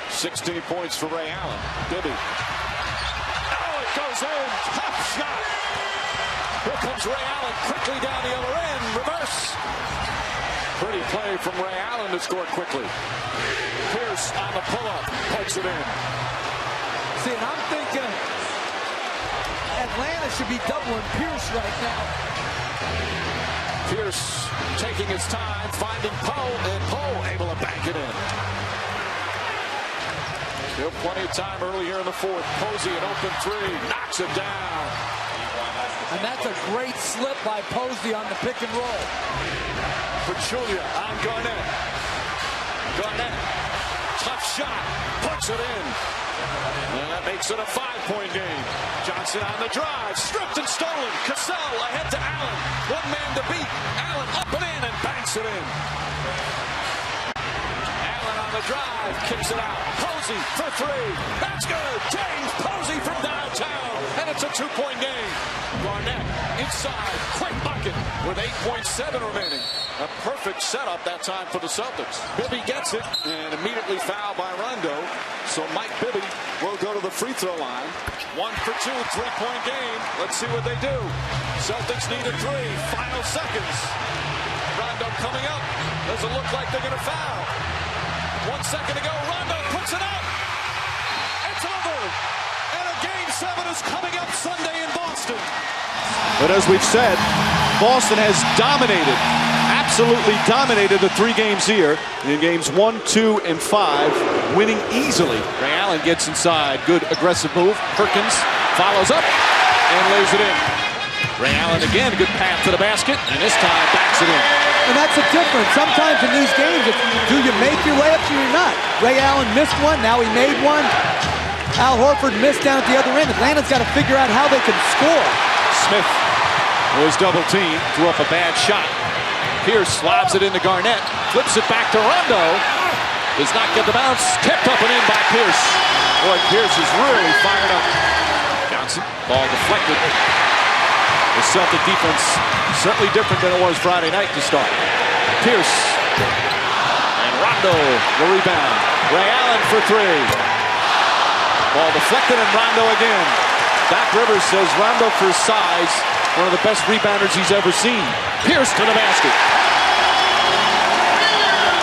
16 points for Ray Allen. Bibby. Oh, it goes in. Tough shot. Here comes Ray Allen quickly down the other end. Reverse. Pretty play from Ray Allen to score quickly. Pierce on the pull-up. Puts it in. See, and I'm thinking Atlanta should be doubling Pierce right now. Pierce taking his time, finding Poe, and Poe able to bank it in. Still plenty of time early here in the fourth. Posey, an open three, knocks it down. And that's a great slip by Posey on the pick and roll. Pachulia on Garnett. Garnett, tough shot, puts it in. And that makes it a 5-point game. Johnson on the drive, stripped and stolen. Cassell ahead to Allen. One man to beat. Allen up and in and banks it in. Allen on the drive, kicks it out. Posey for three. That's good. James Posey from downtown. And it's a 2-point game. Garnett inside, quick bucket with 8.7 remaining. A perfect setup that time for the Celtics. Bibby gets it and immediately fouled by Rondo. So Mike Bibby will go to the free throw line. 1 for 2, 3-point game. Let's see what they do. Celtics need a 3. Final seconds. Rondo coming up. Doesn't look like they're going to foul. 1 second to go. Rondo puts it up. It's over. And a game 7 is coming up Sunday in Boston. But as we've said, Boston has dominated, absolutely dominated the 3 games here. In games 1, 2, and 5, winning easily. Ray Allen gets inside. Good aggressive move. Perkins follows up and lays it in. Ray Allen again, good path to the basket, and this time backs it in. And that's the difference. Sometimes in these games, it's do you make your way up or you're not. Ray Allen missed one, now he made one. Al Horford missed down at the other end. Atlanta's got to figure out how they can score. Smith was double teamed, threw up a bad shot. Pierce slobs it into Garnett, flips it back to Rondo. Does not get the bounce, tipped up and in by Pierce. Boy, Pierce is really fired up. Johnson, ball deflected. The Celtic defense certainly different than it was Friday night to start. Pierce and Rondo the rebound. Ray Allen for 3. Ball deflected and Rondo again. Doc Rivers says Rondo for his size, one of the best rebounders he's ever seen. Pierce to the basket.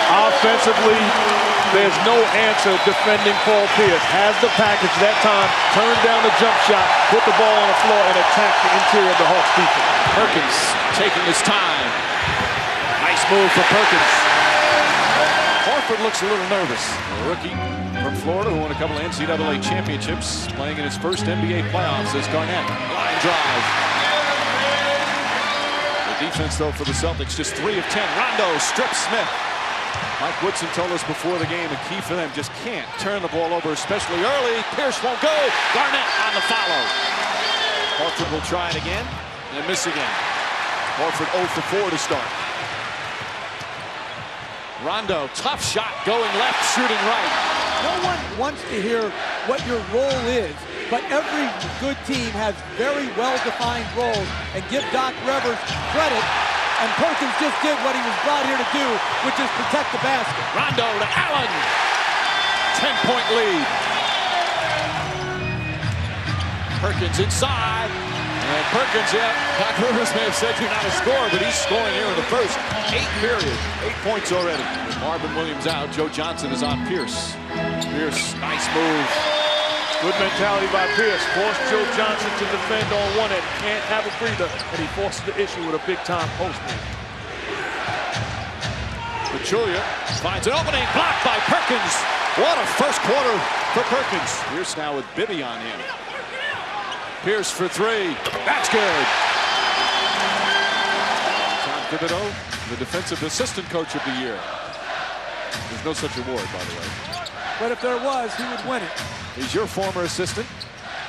Offensively, there's no answer defending Paul Pierce. Has the package that time, turned down the jump shot, put the ball on the floor, and attacked the interior of the Hawks defense. Perkins taking his time. Nice move for Perkins. Horford looks a little nervous. A rookie from Florida who won a couple of NCAA championships, playing in his first NBA playoffs as Garnett. Line drive. The defense, though, for the Celtics, just 3 of 10. Rondo strips Smith. Mike Woodson told us before the game, the key for them, just can't turn the ball over, especially early. Pierce won't go. Garnett on the follow. Horford will try it again and miss again. Horford 0 for 4 to start. Rondo, tough shot, going left, shooting right. No one wants to hear what your role is, but every good team has very well-defined roles, and give Doc Rivers credit. And Perkins just did what he was brought here to do, which is protect the basket. Rondo to Allen. 10-point lead. Perkins inside. And Perkins, yeah, Doc Rivers may have said you're not a scorer, but he's scoring here in the first 8 period. 8 points already. With Marvin Williams out, Joe Johnson is on Pierce. Pierce, nice move. Good mentality by Pierce. Forced Joe Johnson to defend on one end. Can't have a breather, and he forces the issue with a big-time post move. Pachulia finds an opening, blocked by Perkins. What a first quarter for Perkins. Pierce now with Bibby on him. Pierce for 3. That's good. Tom Thibodeau, the defensive assistant coach of the year. There's no such award, by the way. But if there was, he would win it. He's your former assistant.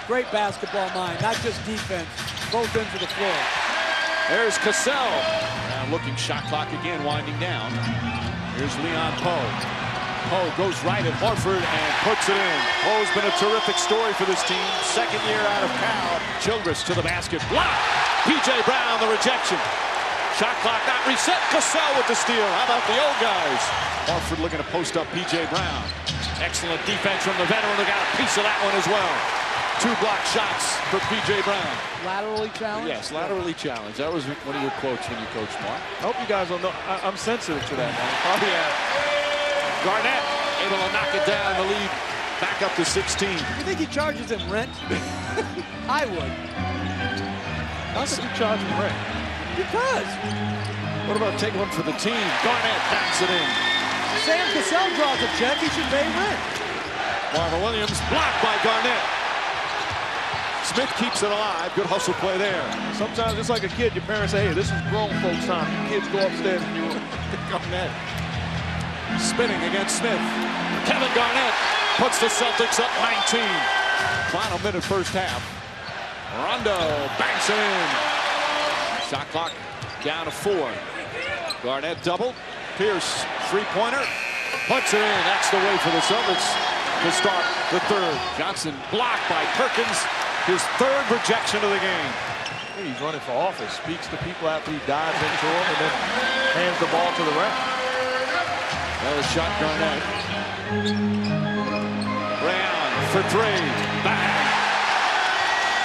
Great basketball mind, not just defense, both ends of the floor. There's Cassell. Now looking, shot clock again, winding down. Here's Leon Poe. Poe goes right at Horford and puts it in. Poe's been a terrific story for this team. Second year out of Cal. Childress to the basket. Block. P.J. Brown, the rejection. Shot clock not reset. Cassell with the steal. How about the old guys? Horford looking to post up P.J. Brown. Excellent defense from the veteran who got a piece of that one as well. 2 block shots for P.J. Brown. Laterally challenged? Yes, laterally challenged. That was one of your quotes when you coached, Mark. I hope you guys don't know. I'm sensitive to that, man. Oh, yeah. Garnett able to knock it down. The lead back up to 16. You think he charges him rent? I would. How could you charge him rent? Because. What about take one for the team? Garnett backs it in. Sam Cassell draws a check. He should pay rent. Marvin Williams blocked by Garnett. Smith keeps it alive. Good hustle play there. Sometimes it's like a kid. Your parents say, hey, this is grown folks' time. You kids go upstairs and you Garnett spinning against Smith. Kevin Garnett puts the Celtics up 19. Final minute first half. Rondo banks it in. Shot clock down to 4. Garnett double. Pierce three-pointer. Puts it in. That's the way for the Celtics to start the third. Johnson blocked by Perkins. His 3rd rejection of the game. He's running for office. Speaks to people after he dives into him and then hands the ball to the ref. Another shot, Garnett. Ray Allen for 3. Bang.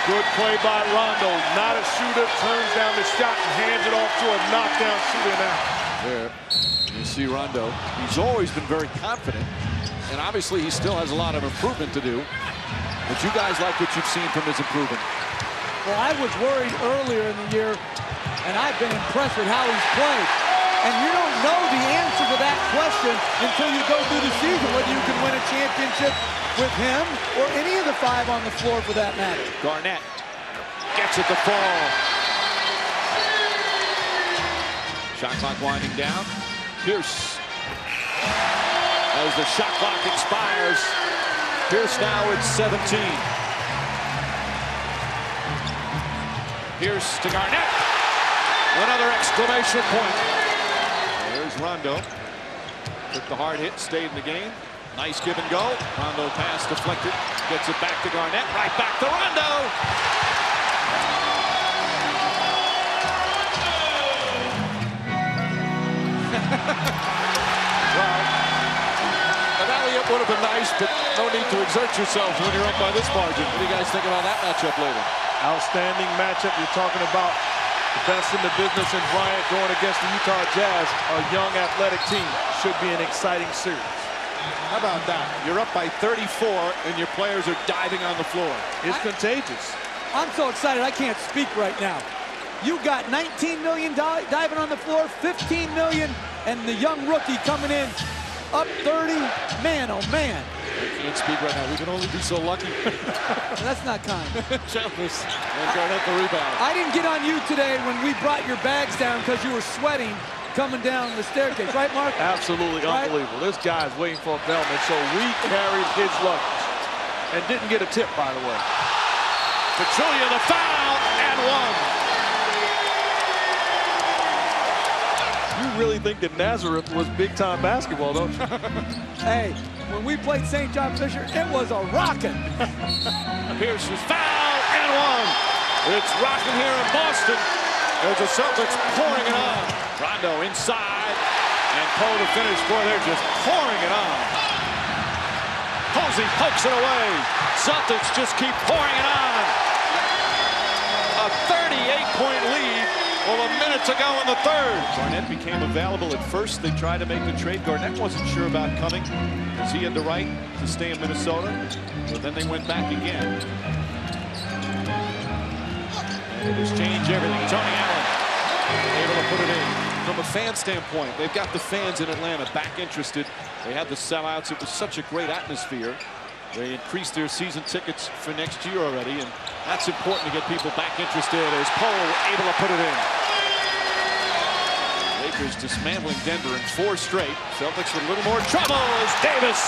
Good play by Rondo. Not a shooter. Turns down the shot and hands it off to a knockdown shooter now. There. You see Rondo. He's always been very confident. And obviously he still has a lot of improvement to do. But you guys like what you've seen from his improvement. Well, I was worried earlier in the year, and I've been impressed with how he's played. And you don't know the answer to that question until you go through the season, whether you can win a championship with him or any of the 5 on the floor for that matter. Garnett gets it to fall. Shot clock winding down. Pierce. As the shot clock expires, Pierce now at 17. Pierce to Garnett. Another exclamation point. There's Rondo. Took the hard hit, stayed in the game. Nice give and go. Rondo pass deflected. Gets it back to Garnett. Right back to Rondo. Well, an alley-oop would have been nice, but no need to exert yourselves when you're up by this margin. What do you guys think about that matchup later? Outstanding matchup. You're talking about the best in the business in Bryant going against the Utah Jazz, a young athletic team. Should be an exciting series. How about that? You're up by 34, and your players are diving on the floor. It's contagious. I'm so excited I can't speak right now. You got $19 million diving on the floor, $15 million, and the young rookie coming in up 30. Man, oh man. I can't speak right now. We can only be so lucky. That's not kind. Jealous. And Garnett the rebound. I didn't get on you today when we brought your bags down because you were sweating coming down the staircase. Right, Mark? Absolutely right? Unbelievable. This guy's waiting for a Bellman, so we carried his luggage. And didn't get a tip, by the way. Pachulia the foul and 1. You really think that Nazareth was big-time basketball, don't you? Hey, when we played St. John Fisher, it was a rockin'. Pierce was fouled and 1. It's rocking here in Boston. There's the Celtics pouring it on. Rondo inside, and Poe to finish. Boy, they're just pouring it on. Posey pokes it away. Celtics just keep pouring it on. A 38-point lead. Well, a minute to go in the third. Garnett became available at first. They tried to make the trade. Garnett wasn't sure about coming because he had the right to stay in Minnesota. But then they went back again. And it has changed everything. Tony Allen able to put it in. From a fan standpoint, they've got the fans in Atlanta back interested. They had the sellouts. It was such a great atmosphere. They increased their season tickets for next year already, and that's important to get people back interested as Poe able to put it in. Lakers dismantling Denver in 4 straight. Celtics with a little more trouble as Davis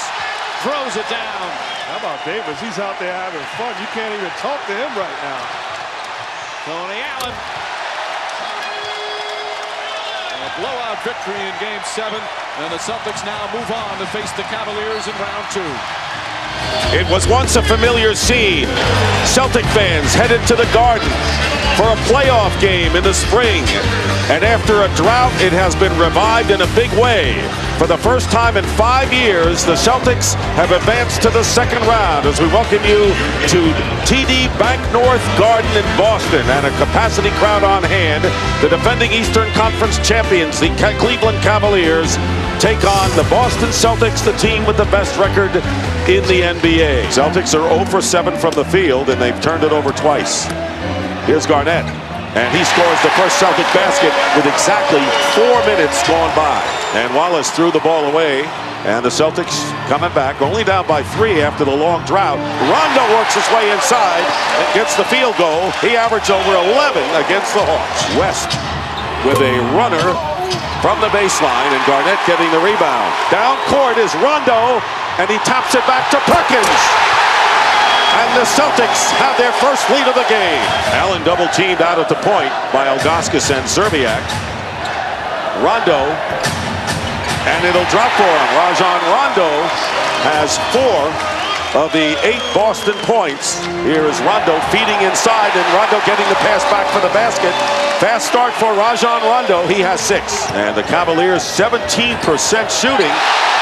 throws it down. How about Davis? He's out there having fun. You can't even talk to him right now. Tony Allen. A blowout victory in Game 7, and the Celtics now move on to face the Cavaliers in round 2. It was once a familiar scene. Celtic fans headed to the Garden for a playoff game in the spring. And after a drought, it has been revived in a big way. For the first time in 5 years, the Celtics have advanced to the second round as we welcome you to TD Bank North Garden in Boston and a capacity crowd on hand. The defending Eastern Conference champions, the Cleveland Cavaliers, take on the Boston Celtics, the team with the best record in the NBA. Celtics are 0 for 7 from the field, and they've turned it over twice. Here's Garnett, and he scores the first Celtic basket with exactly 4 minutes gone by. And Wallace threw the ball away, and the Celtics coming back, only down by 3 after the long drought. Rondo works his way inside and gets the field goal. He averaged over 11 against the Hawks. West with a runner from the baseline, and Garnett getting the rebound. Down court is Rondo, and he taps it back to Perkins. And the Celtics have their first lead of the game. Allen double teamed out at the point by Ilgauskas and Zerbiak. Rondo, and it'll drop for him. Rajon Rondo has 4 of the 8 Boston points. Here is Rondo feeding inside, and Rondo getting the pass back for the basket. Fast start for Rajon Rondo. He has 6. And the Cavaliers 17% shooting.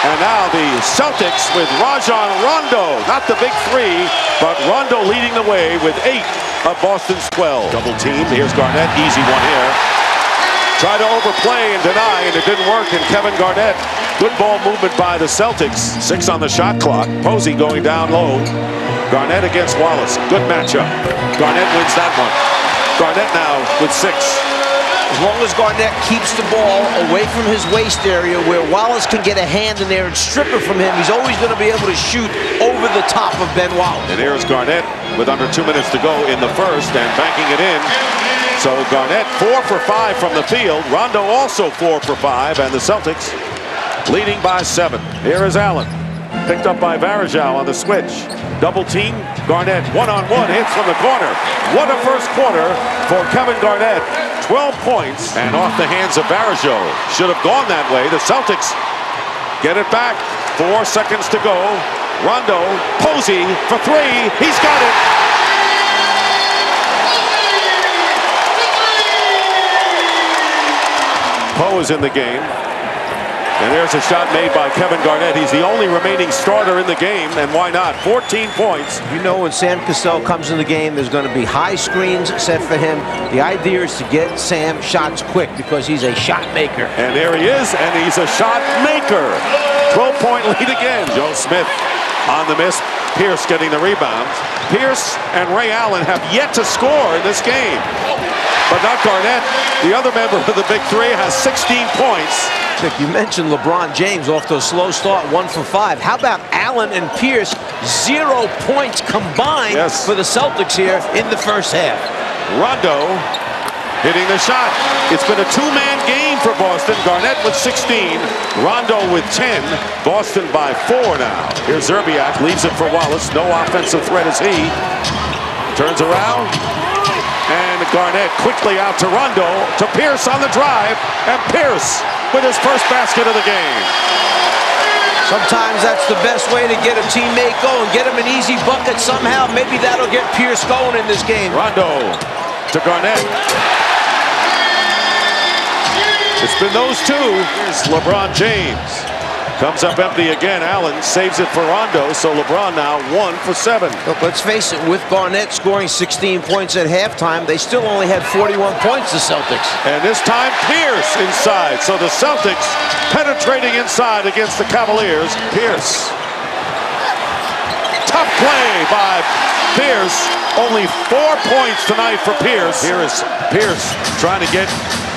And now the Celtics with Rajon Rondo, not the big 3, but Rondo leading the way with 8 of Boston's 12. Double team. Here's Garnett. Easy one here. Tried to overplay and deny, and it didn't work. And Kevin Garnett, good ball movement by the Celtics. 6 on the shot clock. Posey going down low. Garnett against Wallace. Good matchup. Garnett wins that one. Garnett now with 6. As long as Garnett keeps the ball away from his waist area where Wallace can get a hand in there and strip it from him, he's always going to be able to shoot over the top of Ben Wallace. And here's Garnett with under 2 minutes to go in the first and banking it in. So Garnett 4 for 5 from the field. Rondo also 4 for 5, and the Celtics leading by 7. Here is Allen. Picked up by Varejao on the switch. Double team. Garnett one-on-one hits from the corner. What a first quarter for Kevin Garnett. 12 points and off the hands of Varejao. Should have gone that way. The Celtics get it back. 4 seconds to go. Rondo, Posey for 3. He's got it. Poe is in the game. And there's a shot made by Kevin Garnett. He's the only remaining starter in the game, and why not? 14 points. You know, when Sam Cassell comes in the game, there's going to be high screens set for him. The idea is to get Sam shots quick because he's a shot maker. And there he is, and he's a shot maker. 12-point lead again. Joe Smith on the miss. Pierce getting the rebound. Pierce and Ray Allen have yet to score in this game. But not Garnett. The other member of the Big 3 has 16 points. You mentioned LeBron James off to a slow start, 1 for 5. How about Allen and Pierce? 0 points combined for the Celtics here in the first half. Rondo hitting the shot. It's been a 2-man game for Boston. Garnett with 16, Rondo with 10. Boston by 4 now. Here's Zerbiak, leaves it for Wallace. No offensive threat is he. Turns around. And Garnett quickly out to Rondo, to Pierce on the drive, and Pierce with his first basket of the game. Sometimes that's the best way to get a teammate going, get him an easy bucket somehow. Maybe that'll get Pierce going in this game. Rondo to Garnett. It's been those 2. Here's LeBron James. Comes up empty again. Allen saves it for Rondo, so LeBron now 1 for 7. Look, let's face it, with Garnett scoring 16 points at halftime, they still only had 41 points, the Celtics. And this time, Pierce inside. So the Celtics penetrating inside against the Cavaliers. Pierce. Tough play by Pierce. Only 4 points tonight for Pierce. Here is Pierce trying to get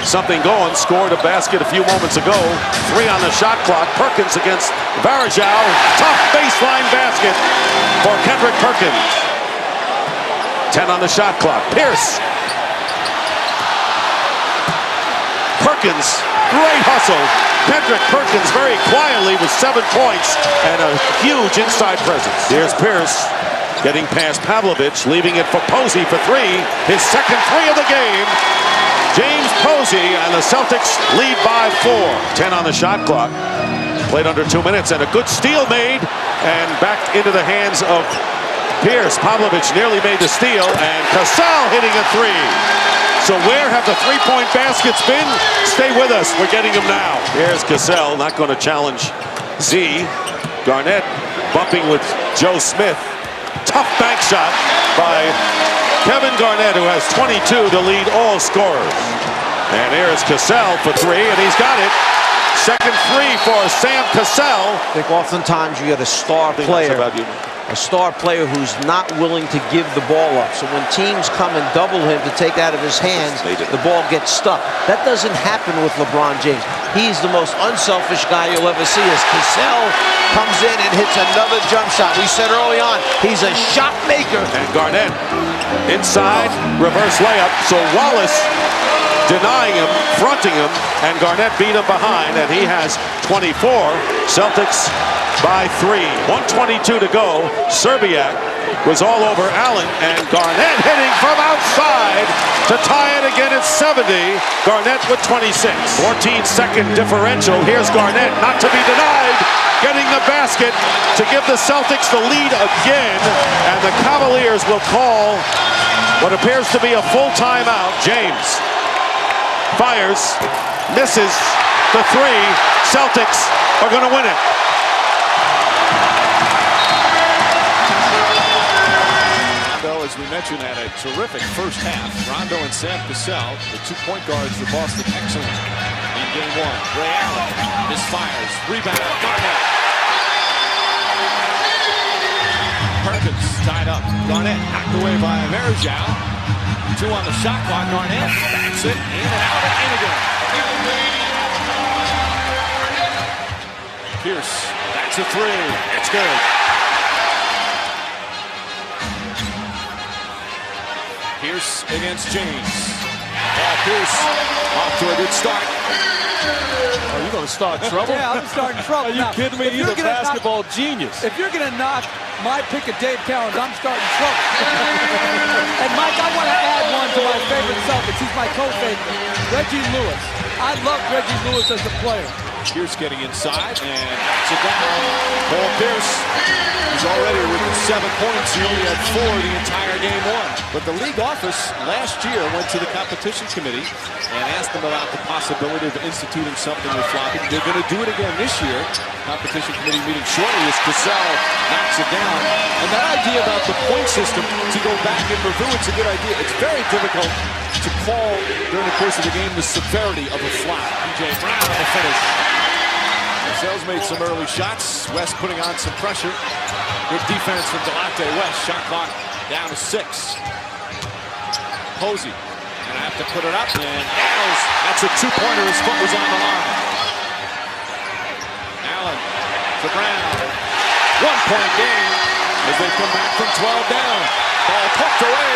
something going. Scored a basket a few moments ago. 3 on the shot clock. Perkins against Varejao. Tough baseline basket for Kendrick Perkins. 10 on the shot clock. Pierce. Perkins. Great hustle. Kendrick Perkins very quietly with 7 points and a huge inside presence. Here's Pierce getting past Pavlovich, leaving it for Posey for 3. His second 3 of the game. James Posey, and the Celtics lead by 4. 10 on the shot clock. Played under 2 minutes, and a good steal made and back into the hands of Pierce. Pavlovich nearly made the steal, and Cassell hitting a three. So where have the three-point baskets been? Stay with us. We're getting them now. Here's Cassell, not going to challenge Z. Garnett bumping with Joe Smith. Tough bank shot by Kevin Garnett, who has 22 to lead all scorers. And here's Cassell for three, and he's got it. Second three for Sam Cassell. I think oftentimes you get a star player. A star player who's not willing to give the ball up. So when teams come and double him to take out of his hands, the ball gets stuck. That doesn't happen with LeBron James. He's the most unselfish guy you'll ever see as Cassell comes in and hits another jump shot. We said early on, he's a shot maker. And Garnett inside, reverse layup. So Wallace denying him, fronting him, and Garnett beat him behind, and he has 24. Celtics by 3. 1:22 to go. Serbiak was all over Allen, and Garnett hitting from outside to tie it again at 70. Garnett with 26. 14-second differential. Here's Garnett, not to be denied, getting the basket to give the Celtics the lead again, and the Cavaliers will call what appears to be a full timeout. James fires, misses the three. Celtics are going to win it. As we mentioned, had a terrific first half. Rondo and Sam Cassell, the 2-point guards for Boston, excellent in game one. Ray Allen misfires, rebound, Garnett. Perkins tied up. Garnett knocked away by Verjao. 2 on the shot clock. Garnett backs it in and out and in again. Pierce, that's a three. It's good. Pierce against James. Pierce off to a good start. Are you going to start trouble? Yeah, I'm starting trouble. Are you kidding me? He's a basketball genius. If you're going to knock my pick of Dave Cowens, I'm starting trouble. And Mike, I want to add one to my favorite Celtics. He's my co-favorite, Reggie Lewis. I love Reggie Lewis as a player. Pierce getting inside and knocks it down. Paul Pierce is already with 7 points. He only had 4 the entire game one. But the league office last year went to the competition committee and asked them about the possibility of instituting something with flopping. They're going to do it again this year. Competition committee meeting shortly as Cassell knocks it down. And that idea about the point system to go back and review, it's a good idea. It's very difficult to call during the course of the game the severity of a flop. P.J. Brown on the finish. Cassell's made some early shots. West putting on some pressure. Good defense from Delonte West. Shot clock down to 6. Posey gonna have to put it up and nails. That's a 2-pointer. His foot was on the line. Allen to Brown. 1-point game as they come back from 12 down. Ball poked away.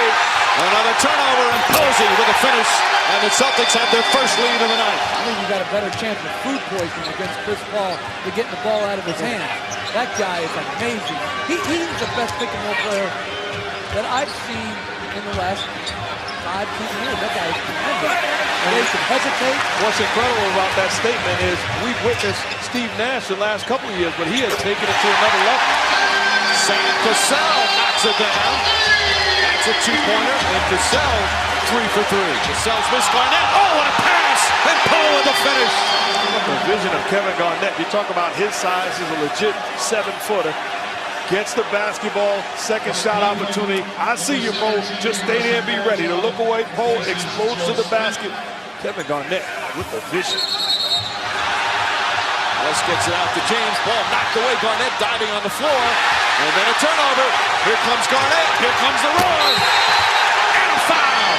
Another turnover and Posey with a finish. And the Celtics have their first lead of the night. I think you got a better chance of food poisoning against Chris Paul than getting the ball out of his hands. That guy is amazing. He's the best pick-and-roll player that I've seen in the last 5-10 years. That guy is tremendous. And they can hesitate. What's incredible about that statement is we've witnessed Steve Nash the last couple of years, but he has taken it to another level. Sam Cassell knocks it down. That's a 2-pointer, and Cassell 3 for 3. Cassell's missed Garnett. Oh, what a pass! And Poe with the finish. The vision of Kevin Garnett. You talk about his size. He's a legit 7-footer. Gets the basketball, second shot opportunity. I see you, Poe. Just stay there and be ready to look away. Poe explodes to the basket. Kevin Garnett with the vision. West gets it out to James. Ball knocked away. Garnett diving on the floor. And then a turnover. Here comes Garnett. Here comes the roar. And a foul.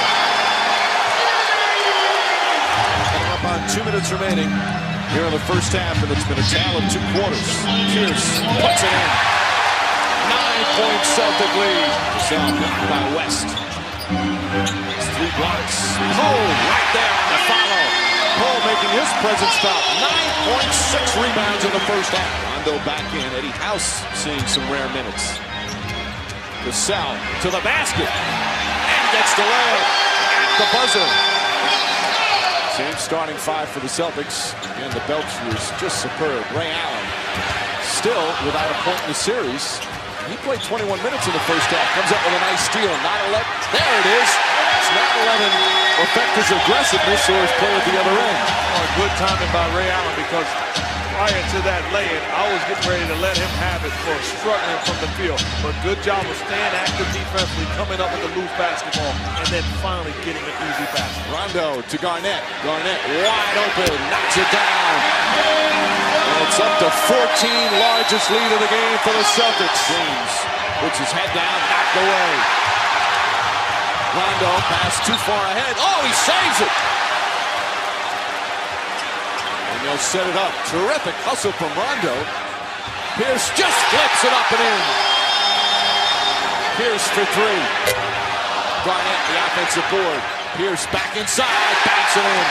Coming up on 2 minutes remaining here in the first half, and it's been a tale of 2 quarters. Pierce puts it in. 9-point Celtic lead. Cassell blocked by West. It's 3 blocks. Cole right there on the follow. Cole making his presence felt. 9 points, 6 rebounds in the first half. Rondo back in. Eddie House seeing some rare minutes. Cassell to the basket. And gets the lay at the buzzer. Same starting 5 for the Celtics. Again, the bench was just superb. Ray Allen still without a point in the series. He played 21 minutes in the first half. Comes up with a nice steal. Not 11. There it is. It's not 11. Affect his aggressiveness or his play at the other end. Oh, good timing by Ray Allen, because prior to that lay-in, I was getting ready to let him have it for struggling from the field. But good job of staying active defensively, coming up with a loose basketball, and then finally getting an easy basket. Rondo to Garnett. Garnett wide open. Knocks it down. And it's up to 14, largest lead of the game for the Celtics. James puts his head down, knocked away. Rondo pass too far ahead. Oh, he saves it. And they'll set it up. Terrific hustle from Rondo. Pierce just flips it up and in. Pierce for three. Garnett, the offensive board. Pierce back inside, banks it in.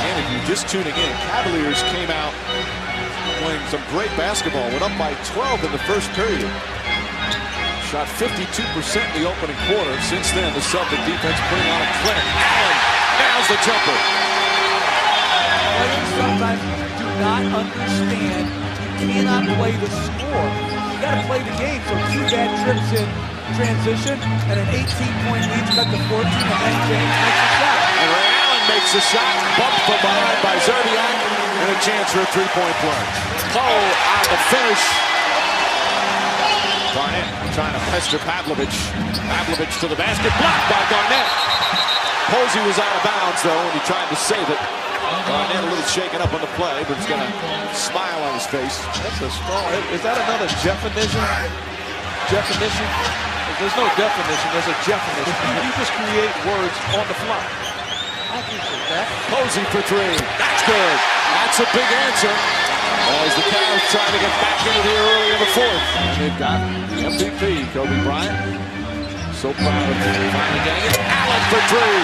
And if you're just tuning in, Cavaliers came out playing some great basketball. Went up by 12 in the first period. Shot 52% in the opening quarter. Since then, the Celtic defense putting on a clinic. Allen, now's the jumper. Players sometimes do not understand you cannot play the score. You got to play the game. So 2 bad trips in transition and an 18-point lead cut to 14, and then James makes a shot. And Ray Allen makes a shot, bumped from behind by Zerbiak, and a chance for a three-point play. Poe on the finish. Garnett trying to pester Pavlovich. Pavlovich to the basket, blocked by Garnett. Posey was out of bounds, though, and he tried to save it. Garnett a little shaken up on the play, but he's got a smile on his face. That's a strong. Is that another definition? Definition? There's no definition. There's a definition. You just create words on the fly. I appreciate that. Posey for three. That's good. That's a big answer. As the Cavs trying to get back into here early in the fourth. And they've got the MVP, Kobe Bryant. So proud of him finally getting it. Allen for three.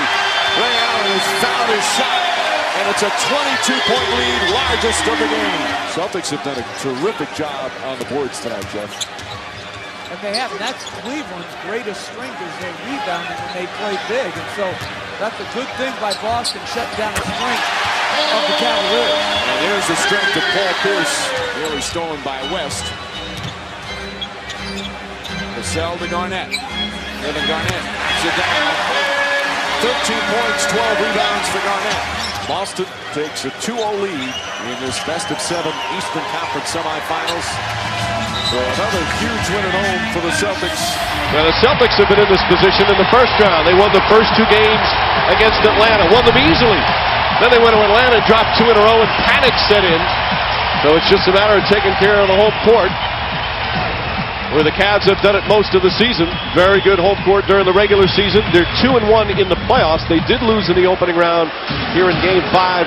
Ray Allen has found his shot. And it's a 22-point lead, largest of the game. Celtics have done a terrific job on the boards tonight, Jeff. And they have. And that's Cleveland's greatest strength is their rebounding when they play big. And so that's a good thing by Boston, shutting down the strength of the Cavaliers. And there's the strength of Paul Pierce, nearly stolen by West. Cassell to Garnett. Kevin Garnett sit down. 13 points, 12 rebounds for Garnett. Boston takes a 2-0 lead in this best-of-7 Eastern Conference semifinals. So another huge win at home for the Celtics. Well, the Celtics have been in this position in the first round. They won the first 2 games against Atlanta, won them easily. Then they went to Atlanta, dropped 2 in a row, and panic set in. So it's just a matter of taking care of the home court, where the Cavs have done it most of the season. Very good home court during the regular season. They're 2-1 in the playoffs. They did lose in the opening round here in Game 5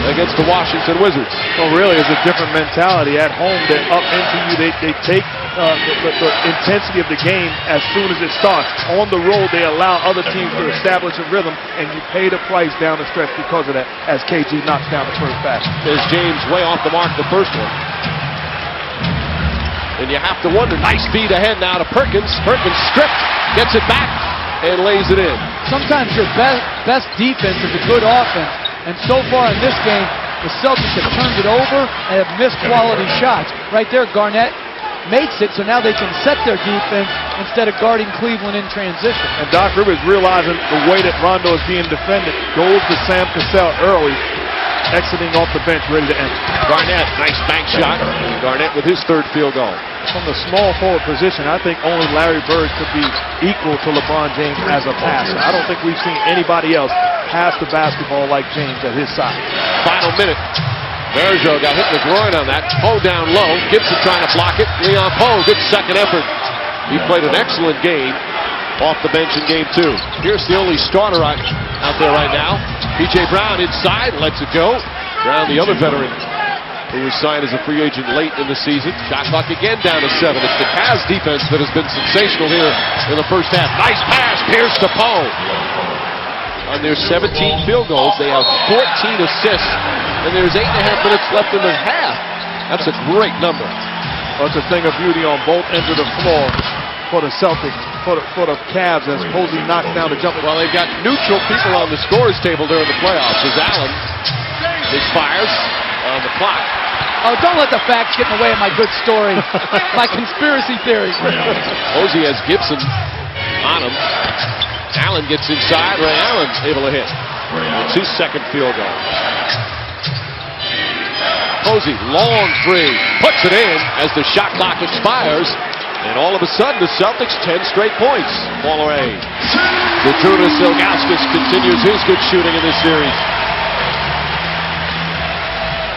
against the Washington Wizards. Well, really, it's a different mentality. At home, they're up into you. They take the intensity of the game as soon as it starts. On the road, they allow other teams to establish a rhythm, and you pay the price down the stretch because of that, as KG knocks down the first basket. There's James way off the mark the first one. And you have to wonder, nice feed ahead now to Perkins. Perkins stripped, gets it back, and lays it in. Sometimes your best defense is a good offense. And so far in this game, the Celtics have turned it over and have missed quality shots. Right there, Garnett makes it, so now they can set their defense instead of guarding Cleveland in transition. And Doc Rivers, realizing the way that Rondo is being defended, goes to Sam Cassell early, exiting off the bench, ready to enter. Garnett, nice bank shot. Garnett with his 3rd field goal. From the small forward position, I think only Larry Bird could be equal to LeBron James as a passer. I don't think we've seen anybody else pass the basketball like James at his size. Final minute. Bergeau got hit in the groin on that. Poe down low. Gibson trying to block it. Leon Poe, good second effort. He played an excellent game off the bench in Game 2. Pierce the only starter out there right now. P.J. Brown inside, lets it go. Brown, the other veteran, who was signed as a free agent late in the season. Shot clock again down to 7. It's the Cavs defense that has been sensational here in the first half. Nice pass, Pierce to Poe. On their 17 field goals, they have 14 assists, and there's 8.5 minutes left in the half. That's a great number. Well, it's a thing of beauty on both ends of the floor for the Celtics, for the Cavs, as Posey knocks down the jumper. Well, they've got neutral people on the scorers table during the playoffs. As Allen fires on the clock. Oh, don't let the facts get in the way of my good story. My conspiracy theory. Posey has Gibson on him. Allen gets inside. Ray Allen able to hit. It's his second field goal. Posey, long three, puts it in as the shot clock expires. And all of a sudden, the Celtics 10 straight points. Baller A. Vitrunas Ilgauskas continues his good shooting in this series.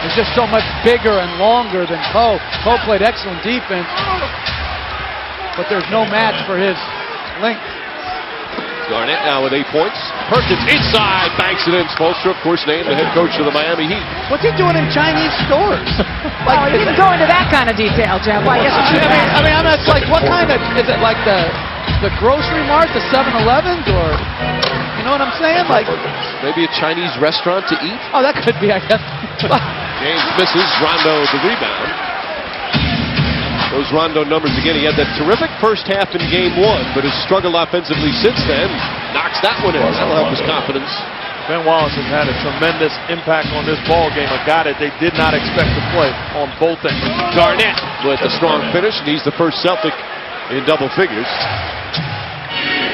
He's just so much bigger and longer than Poe. Poe played excellent defense, but there's no match for his length. Garnett now with 8 points. Perkins inside, banks it in. Spoelstra, of course, named the head coach of the Miami Heat. What's he doing in Chinese stores? Like, he didn't go into that kind of detail, Jeff. Well, I guess you should I mean, I'm not like, what kind of, is it like the grocery mart, the 7-Elevens, or, you know what I'm saying? Like, maybe a Chinese restaurant to eat? Oh, that could be, I guess. James misses. Rondo the rebound. Those Rondo numbers again. He had that terrific first half in game 1, but has struggled offensively since then. Knocks that one in. That'll help his confidence. Ben Wallace has had a tremendous impact on this ball game. A guy that they did not expect to play on both ends. Garnett with a strong finish, and he's the first Celtic in double figures.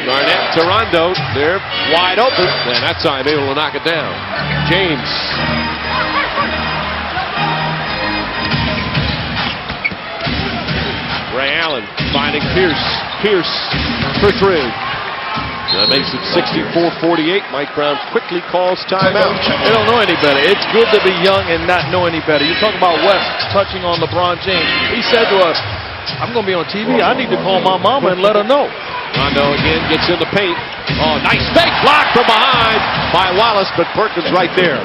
Garnett to Rondo. They're wide open, and that time able to knock it down. James. Ray Allen finding Pierce. Pierce for 3. That makes it 64-48. Mike Brown quickly calls timeout. They don't know any better. It's good to be young and not know any better. You talk about West touching on LeBron James. He said to us, I'm going to be on TV. I need to call my mama and let her know. Rondo again gets in the paint. Oh, nice fake block from behind by Wallace, but Perkins right there.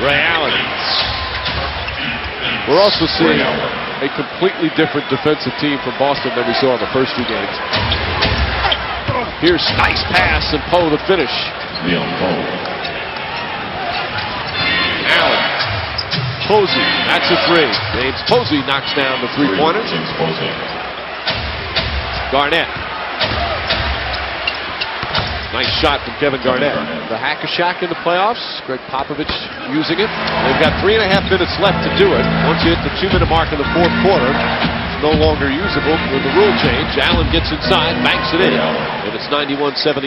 Ray Allen. We're also seeing a completely different defensive team from Boston than we saw in the first 2 games. Here's nice pass and Poe the finish. Allen. Posey. That's a 3. James Posey knocks down the 3-pointer. Garnett. Nice shot from Kevin Garnett. The Hack-a-Shack in the playoffs. Greg Popovich using it. They've got 3.5 minutes left to do it. Once you hit the 2-minute mark in the 4th quarter, it's no longer usable with the rule change. Allen gets inside, banks it in, and it's 91-76.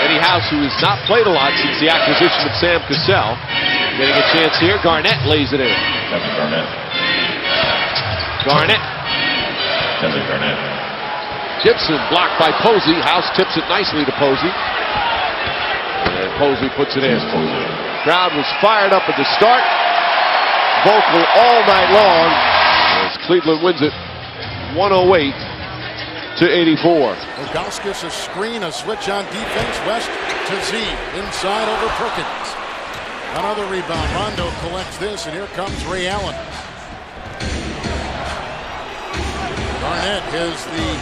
Eddie House, who has not played a lot since the acquisition of Sam Cassell, getting a chance here. Garnett lays it in. Garnett. Gibson blocked by Posey. House tips it nicely to Posey. And Posey puts it in. Crowd was fired up at the start. Vocal all night long. As Cleveland wins it 108-84. Ilgauskas a screen, a switch on defense. West to Z. Inside over Perkins. Another rebound. Rondo collects this, and here comes Ray Allen. Garnett is the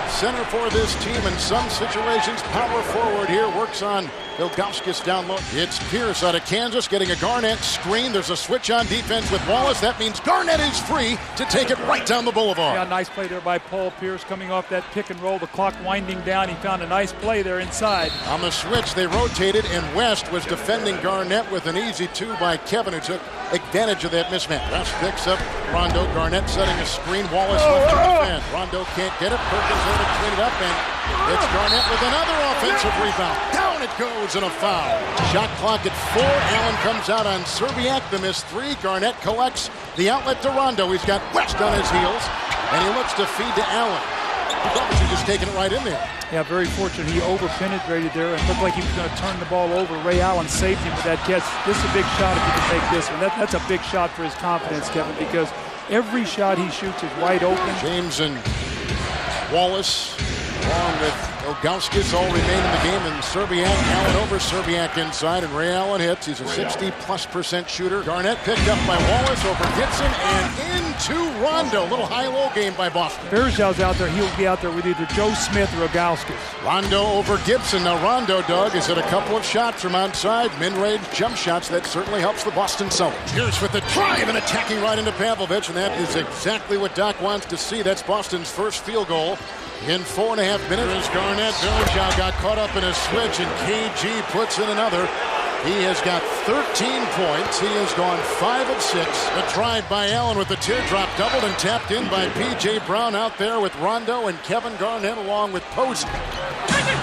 center for this team in some situations. Power forward here, works on Ilgauskas down low. It's Pierce out of Kansas getting a Garnett screen. There's a switch on defense with Wallace. That means Garnett is free to take it right down the boulevard. Yeah, nice play there by Paul Pierce coming off that pick and roll. The clock winding down. He found a nice play there inside. On the switch, they rotated, and West was defending Garnett with an easy 2 by Kevin, who took advantage of that mismatch. West picks up Rondo. Garnett setting a screen. Wallace left to defend. Rondo can't get it. Perkins there to clean it up, and it's Garnett with another offensive rebound. Down it goes, and a foul. Shot clock at 4. Allen comes out on Serbiak. The missed 3. Garnett collects the outlet to Rondo. He's got West on his heels, and he looks to feed to Allen. He thought he was just taking it right in there. Yeah, very fortunate. He over-penetrated there and looked like he was going to turn the ball over. Ray Allen saved him with that catch. This is a big shot if he can make this one. That's a big shot for his confidence, Kevin, because every shot he shoots is wide open. James and Wallace, along with Ilgauskas, all remain in the game, and Serbiak, Allen over Serbiak inside, and Ray Allen hits. He's a 60+% shooter. Garnett picked up by Wallace over Gibson, and into Rondo. Little high-low game by Boston. Bergeau's out there. He'll be out there with either Joe Smith or Ilgauskas. Rondo over Gibson. Now Rondo, Doug, has hit a couple of shots from outside. Mid-range jump shots. That certainly helps the Boston Celtics. Pierce with the drive and attacking right into Pavlovich, and that is exactly what Doc wants to see. That's Boston's first field goal in 4.5 minutes. Garnett. Bergeau got caught up in a switch, and KG puts in another. He has got 13 points. He has gone 5 of 6. A drive by Allen with the teardrop doubled and tapped in by P.J. Brown out there with Rondo and Kevin Garnett along with Posey.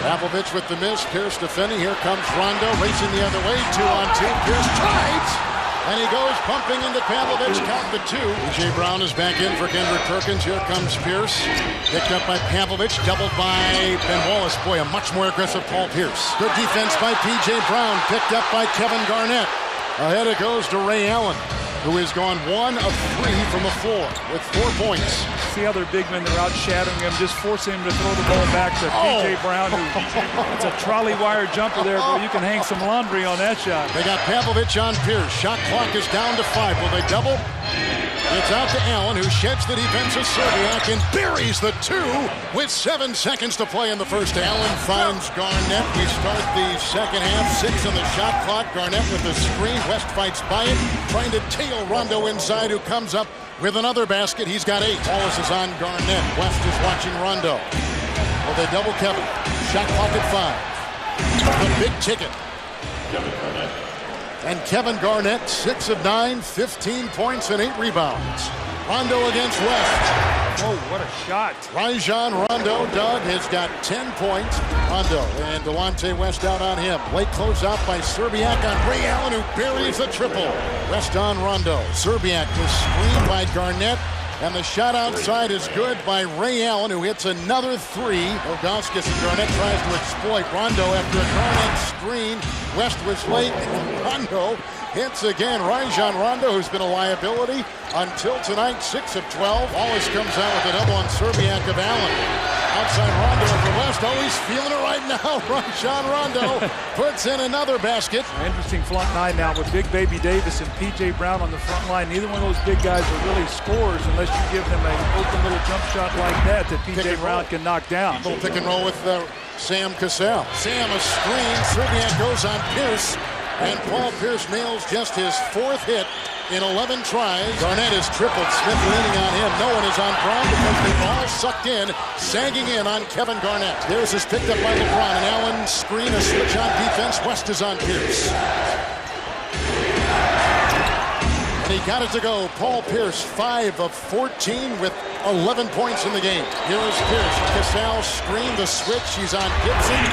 Pavlovich with the miss. Pierce defending. Here comes Rondo racing the other way. 2-on-2. Pierce drives. And he goes pumping into Pavlovich. Count the 2. P.J. Brown is back in for Kendrick Perkins. Here comes Pierce. Picked up by Pavlovich. Doubled by Ben Wallace. Boy, a much more aggressive Paul Pierce. Good defense by P.J. Brown. Picked up by Kevin Garnett. Ahead it goes to Ray Allen, who has gone 1 of 3 from the floor with 4 points. See other big men, they're out shadowing him, just forcing him to throw the ball back to P.J. Brown. It's a trolley wire jumper there, but you can hang some laundry on that shot. They got Pavlovich on Pierce. Shot clock is down to 5. Will they double? It's out to Allen, who sheds the defense of Serbiak and buries the 2 with 7 seconds to play in the first half. Allen finds Garnett. We start the second half. 6 on the shot clock. Garnett with the screen. West fights by it, trying to tail Rondo inside, who comes up with another basket. He's got 8. Wallace is on Garnett. West is watching Rondo. Well, they double Kevin. Shot clock at 5. The big ticket. And Kevin Garnett, 6 of 9, 15 points and 8 rebounds. Rondo against West. Oh, what a shot. Rajon Rondo, Doug, has got 10 points. Rondo and Delonte West out on him. Late closeout by Serbiak on Ray Allen, who buries the triple. West on Rondo. Serbiak was screened by Garnett. And the shot outside is good by Ray Allen, who hits another 3. Ilgauskas and Garnett tries to exploit Rondo after a Garnett screen. West was late, and Rondo hits again. Rajon Rondo, who's been a liability until tonight, 6 of 12. Wallace comes out with a double on Serbiak of Allen. Outside Rondo for West. Oh, he's feeling it right now. Rajon Rondo puts in another basket. Interesting front 9 now with Big Baby Davis and P.J. Brown on the front line. Neither one of those big guys are really scorers unless you give them an open little jump shot like that P.J. Brown can knock down. Little pick and roll with Sam Cassell. Sam a screen. Serbiak goes on Pierce. And Paul Pierce nails just his 4th hit in 11 tries. Garnett is tripled. Smith leaning on him. No one is on Brown because they've all sucked in, sagging in on Kevin Garnett. Pierce is picked up by LeBron, and Allen screen, a switch on defense. West is on Pierce. And he got it to go. Paul Pierce, 5 of 14 with 11 points in the game. Here is Pierce. Cassell screen, the switch. He's on Gibson.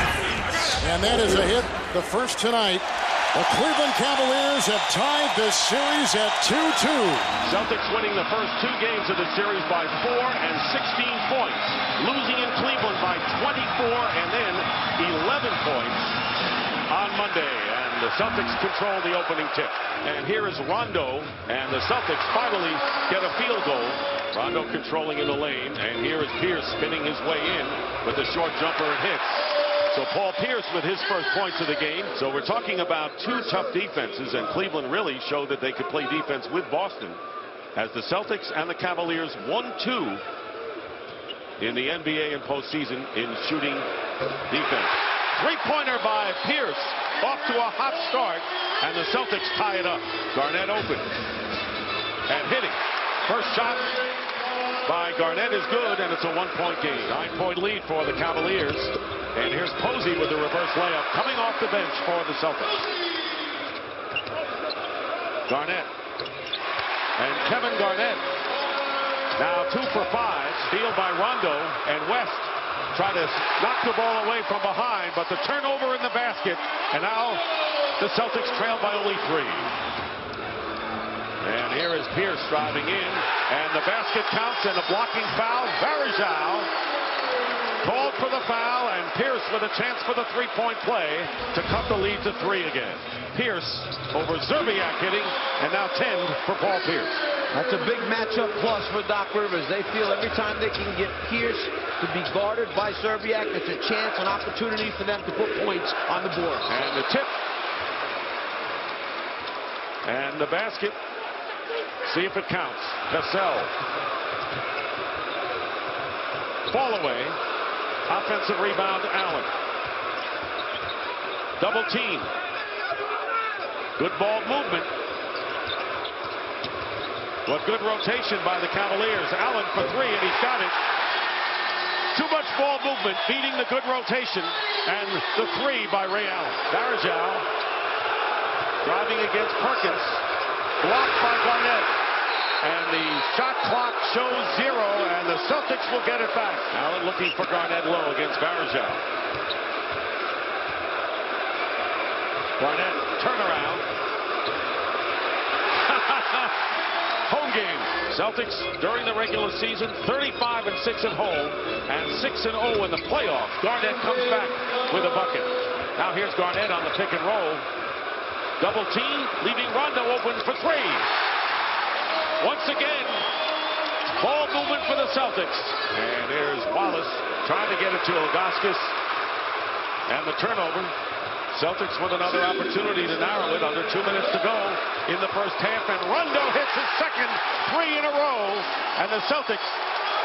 And that is a hit, the first tonight. The Cleveland Cavaliers have tied this series at 2-2. Celtics winning the first 2 games of the series by 4 and 16 points. Losing in Cleveland by 24 and then 11 points on Monday. And the Celtics control the opening tip. And here is Rondo, and the Celtics finally get a field goal. Rondo controlling in the lane, and here is Pierce spinning his way in with a short jumper and hits. So Paul Pierce with his first points of the game. So we're talking about 2 tough defenses, and Cleveland really showed that they could play defense with Boston as the Celtics and the Cavaliers 1-2 in the NBA and postseason in shooting defense. 3-pointer by Pierce, off to a hot start, and the Celtics tie it up. Garnett open and hitting. First shot by Garnett is good, and it's a 1-point game. 9-point lead for the Cavaliers. And here's Posey with the reverse layup coming off the bench for the Celtics. Garnett. And Kevin Garnett. Now 2 for 5. Steal by Rondo, and West try to knock the ball away from behind, but the turnover in the basket. And now the Celtics trail by only 3. And here is Pierce driving in, and the basket counts, and a blocking foul. Varejao called for the foul, and Pierce with a chance for the 3-point play to cut the lead to 3 again. Pierce over Zerbiak hitting, and now 10 for Paul Pierce. That's a big matchup plus for Doc Rivers. They feel every time they can get Pierce to be guarded by Zerbiak, it's a chance, an opportunity for them to put points on the board. And the tip. And the basket. See if it counts. Cassell. Fall away. Offensive rebound, Allen. Double team. Good ball movement. But good rotation by the Cavaliers. Allen for 3, and he's got it. Too much ball movement, beating the good rotation. And the 3 by Ray Allen. Varejao driving against Perkins. Blocked by Garnett. And the shot clock shows 0, and the Celtics will get it back. Allen looking for Garnett low against Varejao. Garnett, turnaround. Home game. Celtics during the regular season, 35-6 at home and 6-0 in the playoffs. Garnett comes back with a bucket. Now here's Garnett on the pick and roll. Double team, leaving Rondo open for 3. Once again, ball movement for the Celtics. And there's Wallace trying to get it to Ilgauskas. And the turnover. Celtics with another opportunity to narrow it. Under 2 minutes to go in the first half. And Rondo hits his second 3 in a row. And the Celtics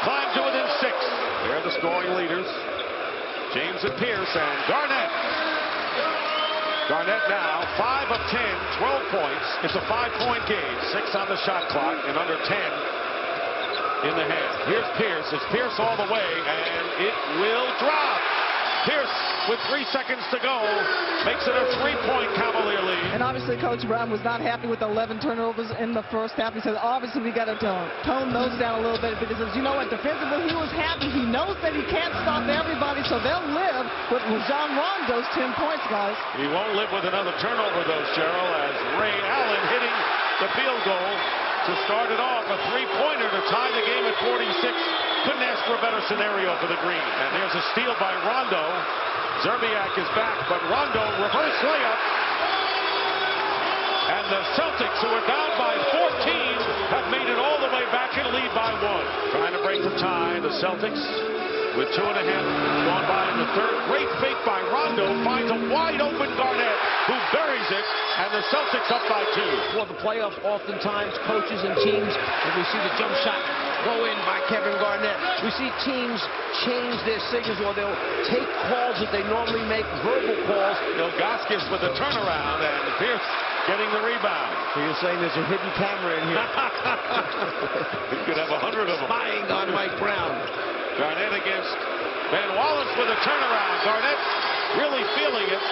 climb to within 6. They're the scoring leaders. James and Pierce and Garnett. Garnett now 5 of 10, 12 points. It's a 5-point game. 6 on the shot clock and under 10 in the half. Here's Pierce. It's Pierce all the way, and it will drop. Pierce, with 3 seconds to go, makes it a 3-point Cavalier lead. And obviously, Coach Brown was not happy with 11 turnovers in the first half. He said, obviously, we got to tone those down a little bit because, you know what, defensively, he was happy. He knows that he can't stop everybody, so they'll live with Rajon Rondo's 10 points, guys. He won't live with another turnover, though, Cheryl, as Ray Allen hitting the field goal to start it off. A 3-pointer to tie the game at 46. Couldn't ask for a better scenario for the Green. And there's a steal by Rondo. Zerbiak is back, but Rondo reverse layup. And the Celtics, who are down by 14, have made it all the way back and lead by 1. Trying to break the tie, the Celtics with 2.5 gone by in the third. Great fake by Rondo, finds a wide open Garnett, who buries it, and the Celtics up by 2. For the playoffs, oftentimes coaches and teams, and we see the jump shot go in by Kevin Garnett. We see teams change their signals, or they'll take calls that they normally make, verbal calls. Ilgauskas with a turnaround, and Pierce getting the rebound. So you're saying there's a hidden camera in here? We could have 100 of them. Spying on Mike Brown. Garnett against Van Wallace with a turnaround. Garnett really feeling it.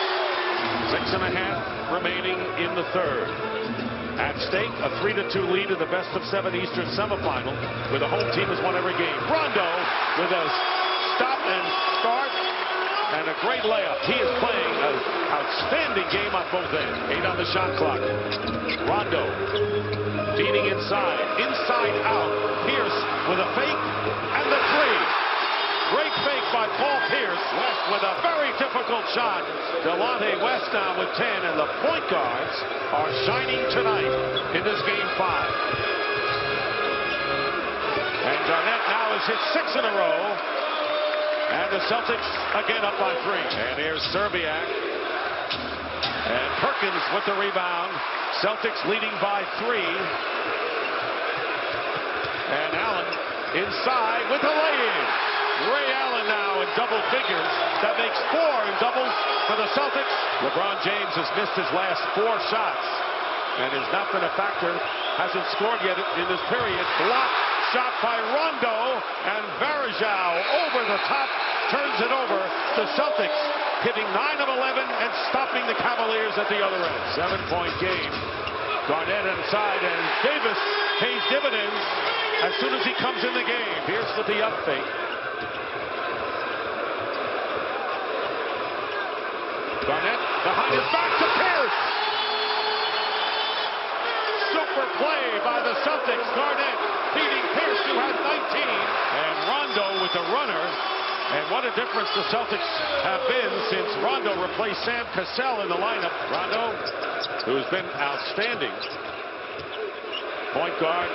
6.5 remaining in the third. At stake, a 3-2 lead in the best-of-7 Eastern semifinal, where the home team has won every game. Rondo with a stop and start and a great layup. He is playing an outstanding game on both ends. 8 on the shot clock. Rondo feeding inside out. Pierce with a fake and the 3. Great fake by Paul Pierce. West with a very difficult shot. Delonte West now with 10, and the point guards are shining tonight in this game 5. And Garnett now has hit 6 in a row. And the Celtics again up by 3. And here's Zerbiak. And Perkins with the rebound. Celtics leading by 3. And Allen inside with the lay-in. Ray Allen now in double figures. That makes 4 in doubles for the Celtics. LeBron James has missed his last 4 shots and has not been a factor. Hasn't scored yet in this period. Blocked shot by Rondo, and Varejao over the top turns it over. The Celtics hitting 9 of 11 and stopping the Cavaliers at the other end. 7-point game. Garnett inside, and Davis pays dividends as soon as he comes in the game. Pierce with the up fake. Garnett behind his back to Pierce. Super play by the Celtics. Garnett beating Pierce, who has 19. And Rondo with the runner. And what a difference the Celtics have been since Rondo replaced Sam Cassell in the lineup. Rondo, who's been outstanding. Point guard.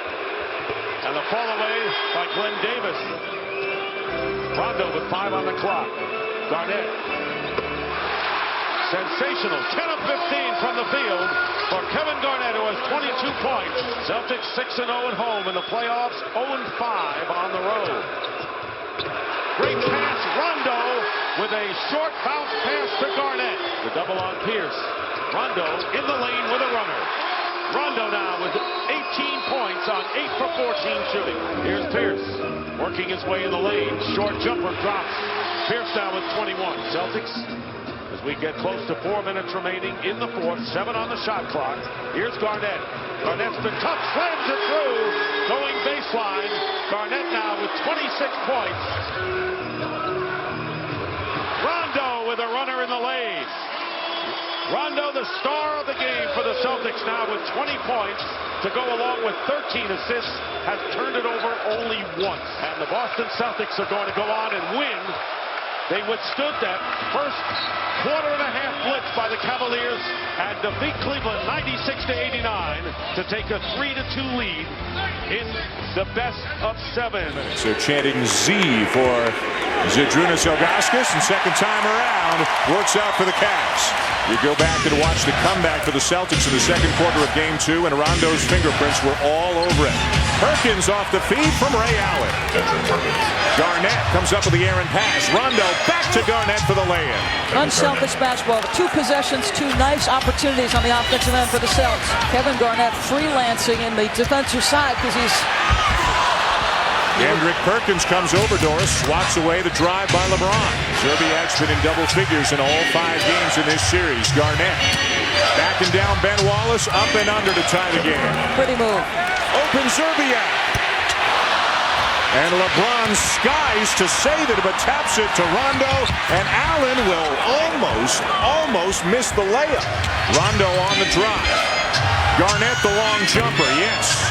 And the fall away by Glenn Davis. Rondo with 5 on the clock. Garnett. Sensational. 10 of 15 from the field for Kevin Garnett, who has 22 points. Celtics 6-0 at home in the playoffs, 0-5 on the road. Great pass, Rondo with a short bounce pass to Garnett. The double on Pierce. Rondo in the lane with a runner. Rondo now with 18 points on 8 for 14 shooting. Here's Pierce working his way in the lane. Short jumper drops. Pierce now with 21. Celtics as we get close to 4 minutes remaining in the fourth. 7 on the shot clock. Here's Garnett. Garnett's the tough, slams it through, going baseline. Garnett now with 26 points. Rondo with a runner in the lane. Rondo, the star of the game for the Celtics, now with 20 points to go along with 13 assists, has turned it over only once. And the Boston Celtics are going to go on and win. They withstood that first quarter-and-a-half blitz by the Cavaliers and defeat Cleveland 96-89 to take a 3-2 lead in the best of 7. So chanting Z for Zydrunas Ilgauskas, and second time around works out for the Cavs. You go back and watch the comeback for the Celtics in the second quarter of Game 2, and Rondo's fingerprints were all over it. Perkins off the feed from Ray Allen. Garnett comes up with the errant pass. Rondo back to Garnett for the lay-in. Celtics basketball. 2 possessions, 2 nice opportunities on the offensive end for the Celtics. Kevin Garnett freelancing in the defensive side because he's... Kendrick Perkins comes over, Doris, swats away the drive by LeBron. Zerbiak's been in double figures in all 5 games in this series. Garnett backing down Ben Wallace, up and under to tie the game. Pretty move. Open Zerbiak. And LeBron skies to save it, but taps it to Rondo, and Allen will almost miss the layup. Rondo on the drive. Garnett the long jumper, yes.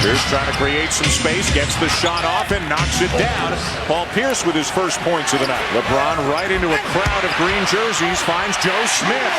Pierce trying to create some space, gets the shot off and knocks it down. Paul Pierce with his first points of the night. LeBron right into a crowd of green jerseys, finds Joe Smith.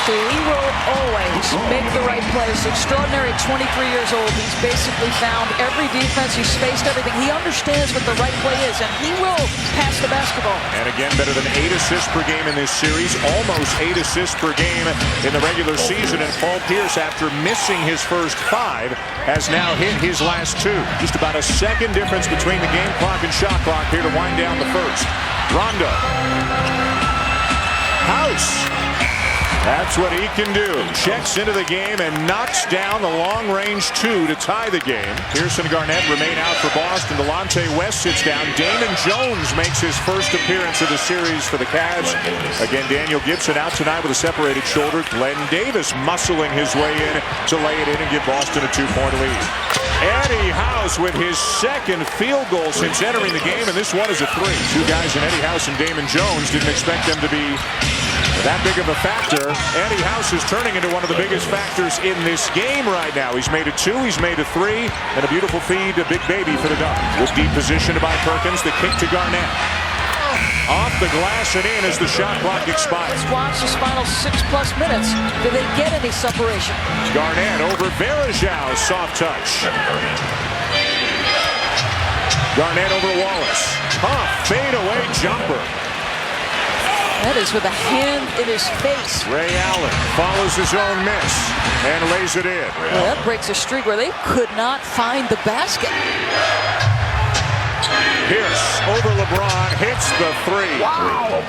He will always make the right plays. Extraordinary at 23 years old. He's basically found every defense. He's spaced everything. He understands what the right play is, and he will pass the basketball. And again, better than 8 assists per game in this series. Almost 8 assists per game in the regular season. And Paul Pierce, after missing his first 5, has now hit his last 2. Just about a second difference between the game clock and shot clock here to wind down the first. Rondo. House. That's what he can do. Checks into the game and knocks down the long-range 2 to tie the game. Pierce and Garnett remain out for Boston. Delonte West sits down. Damon Jones makes his first appearance of the series for the Cavs. Again, Daniel Gibson out tonight with a separated shoulder. Glenn Davis muscling his way in to lay it in and give Boston a 2-point lead. Eddie House with his second field goal since entering the game, and this one is a 3. 2 guys in Eddie House and Damon Jones. Didn't expect them to be that big of a factor. Eddie House is turning into one of the biggest factors in this game right now. He's made a 2, he's made a 3, and a beautiful feed to Big Baby for the dunk. With deep position by Perkins, the kick to Garnett. Off the glass and in as the shot clock expires. Let's watch this final 6+ minutes. Do they get any separation? Garnett over Varejao, soft touch. Garnett over Wallace. Tough fadeaway jumper. That is with a hand in his face. Ray Allen follows his own miss and lays it in. Well, that breaks a streak where they could not find the basket. Pierce over LeBron, hits the 3. Wow.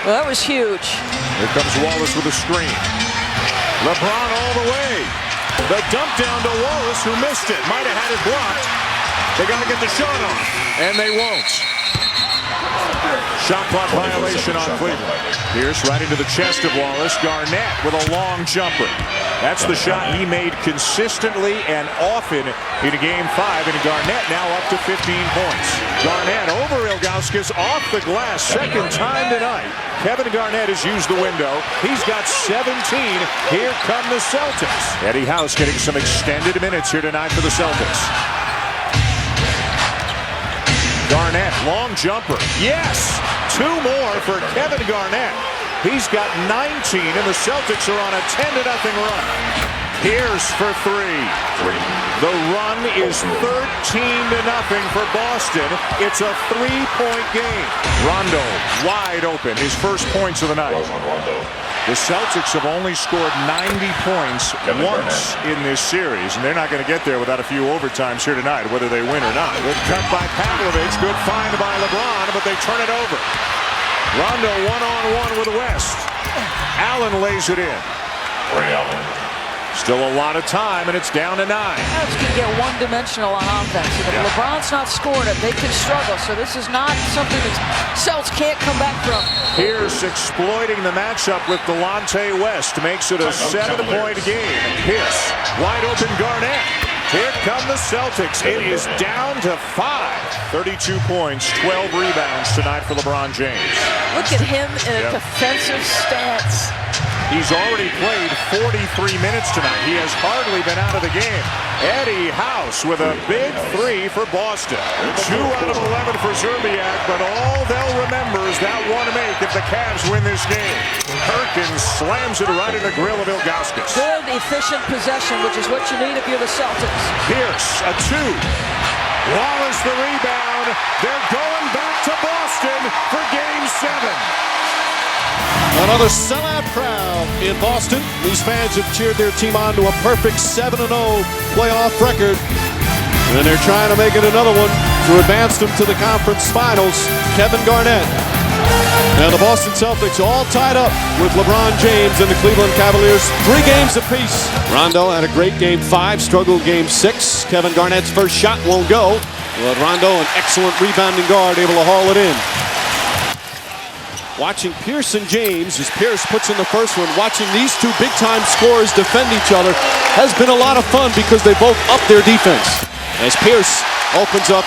Well, that was huge. Here comes Wallace with a screen. LeBron all the way. The dump down to Wallace, who missed it. Might have had it blocked. They got to get the shot off, and they won't. Shot clock violation on Cleveland. Pierce right into the chest of Wallace. Garnett with a long jumper. That's the shot he made consistently and often in Game 5. And Garnett now up to 15 points. Garnett over Ilgauskas off the glass. Second time tonight. Kevin Garnett has used the window. He's got 17. Here come the Celtics. Eddie House getting some extended minutes here tonight for the Celtics. Garnett, long jumper. Yes! 2 more for Kevin Garnett. He's got 19, and the Celtics are on a 10-0 run. Pierce for 3. The run is 13-0 for Boston. It's a 3-point game. Rondo wide open, his first points of the night. The Celtics have only scored 90 points once in this series, and they're not going to get there without a few overtimes here tonight, whether they win or not. Good cut by Pavlovich, good find by LeBron, but they turn it over. Rondo one-on-one with West. Allen lays it in. Still a lot of time, and it's down to 9. Cavs can get one-dimensional on offense. If LeBron's not scoring it, they can struggle. So this is not something that Celtics can't come back from. Pierce exploiting the matchup with Delonte West makes it a 7-point game. Pierce, wide open Garnett. Here come the Celtics. It is down to 5. 32 points, 12 rebounds tonight for LeBron James. Look at him in a defensive stance. He's already played 43 minutes tonight. He has hardly been out of the game. Eddie House with a big 3 for Boston. 2 out of 11 for Zerbiak, but all they'll remember is that one make if the Cavs win this game. Perkins slams it right in the grill of Ilgauskas. Good, efficient possession, which is what you need if you're the Celtics. Pierce, a 2. Wallace the rebound. They're going back to Boston for Game 7. Another sellout crowd in Boston. These fans have cheered their team on to a perfect 7-0 playoff record. And they're trying to make it another one to advance them to the conference finals. Kevin Garnett. Now the Boston Celtics all tied up with LeBron James and the Cleveland Cavaliers. 3 games apiece. Rondo had a great Game 5, struggled Game 6. Kevin Garnett's first shot won't go. But Rondo, an excellent rebounding guard, able to haul it in. Watching Pierce and James as Pierce puts in the first one, watching these 2 big-time scorers defend each other has been a lot of fun because they both up their defense. As Pierce opens up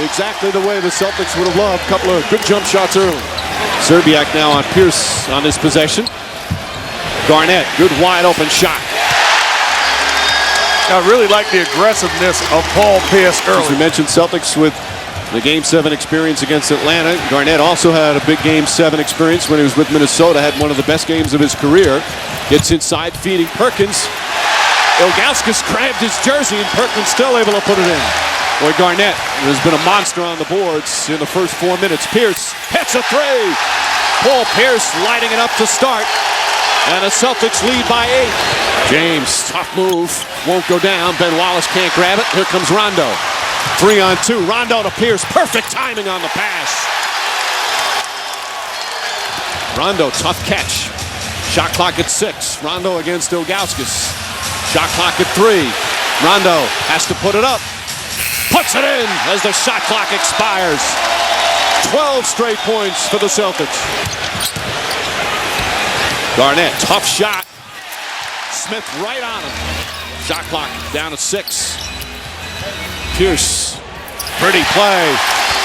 exactly the way the Celtics would have loved. A couple of good jump shots early. Zerbiak now on Pierce on this possession. Garnett, good wide open shot. I really like the aggressiveness of Paul Pierce early. As we mentioned, Celtics with the Game 7 experience against Atlanta. Garnett also had a big Game 7 experience when he was with Minnesota. Had one of the best games of his career. Gets inside, feeding Perkins. Ilgauskas grabbed his jersey, and Perkins still able to put it in. Boy, Garnett has been a monster on the boards in the first 4 minutes. Pierce hits a 3. Paul Pierce lighting it up to start. And the Celtics lead by 8. James, tough move. Won't go down. Ben Wallace can't grab it. Here comes Rondo. 3-on-2. Rondo to Pierce. Perfect timing on the pass. Rondo, tough catch. Shot clock at 6. Rondo against Ilgauskas. Shot clock at 3. Rondo has to put it up. Puts it in as the shot clock expires. 12 straight points for the Celtics. Garnett, tough shot. Smith right on him. Shot clock down to 6. Pierce, pretty play.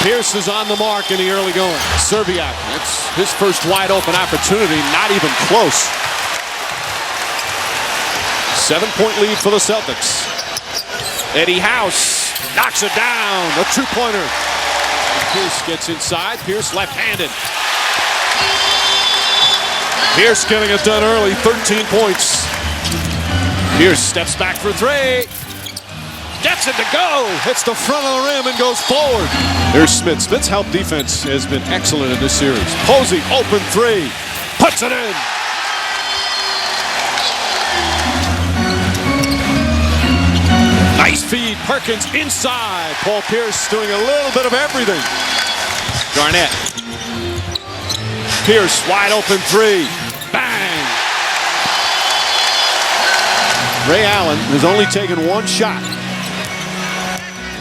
Pierce is on the mark in the early going. Zerbiak, that's his first wide open opportunity, not even close. 7-point lead for the Celtics. Eddie House knocks it down, a 2-pointer. Pierce gets inside, Pierce left-handed. Pierce getting it done early, 13 points. Pierce steps back for 3. Gets it to go. Hits the front of the rim and goes forward. There's Smith. Smith's help defense has been excellent in this series. Posey, open 3. Puts it in. Nice feed. Perkins inside. Paul Pierce doing a little bit of everything. Garnett. Pierce, wide open 3. Bang. Ray Allen has only taken 1 shot.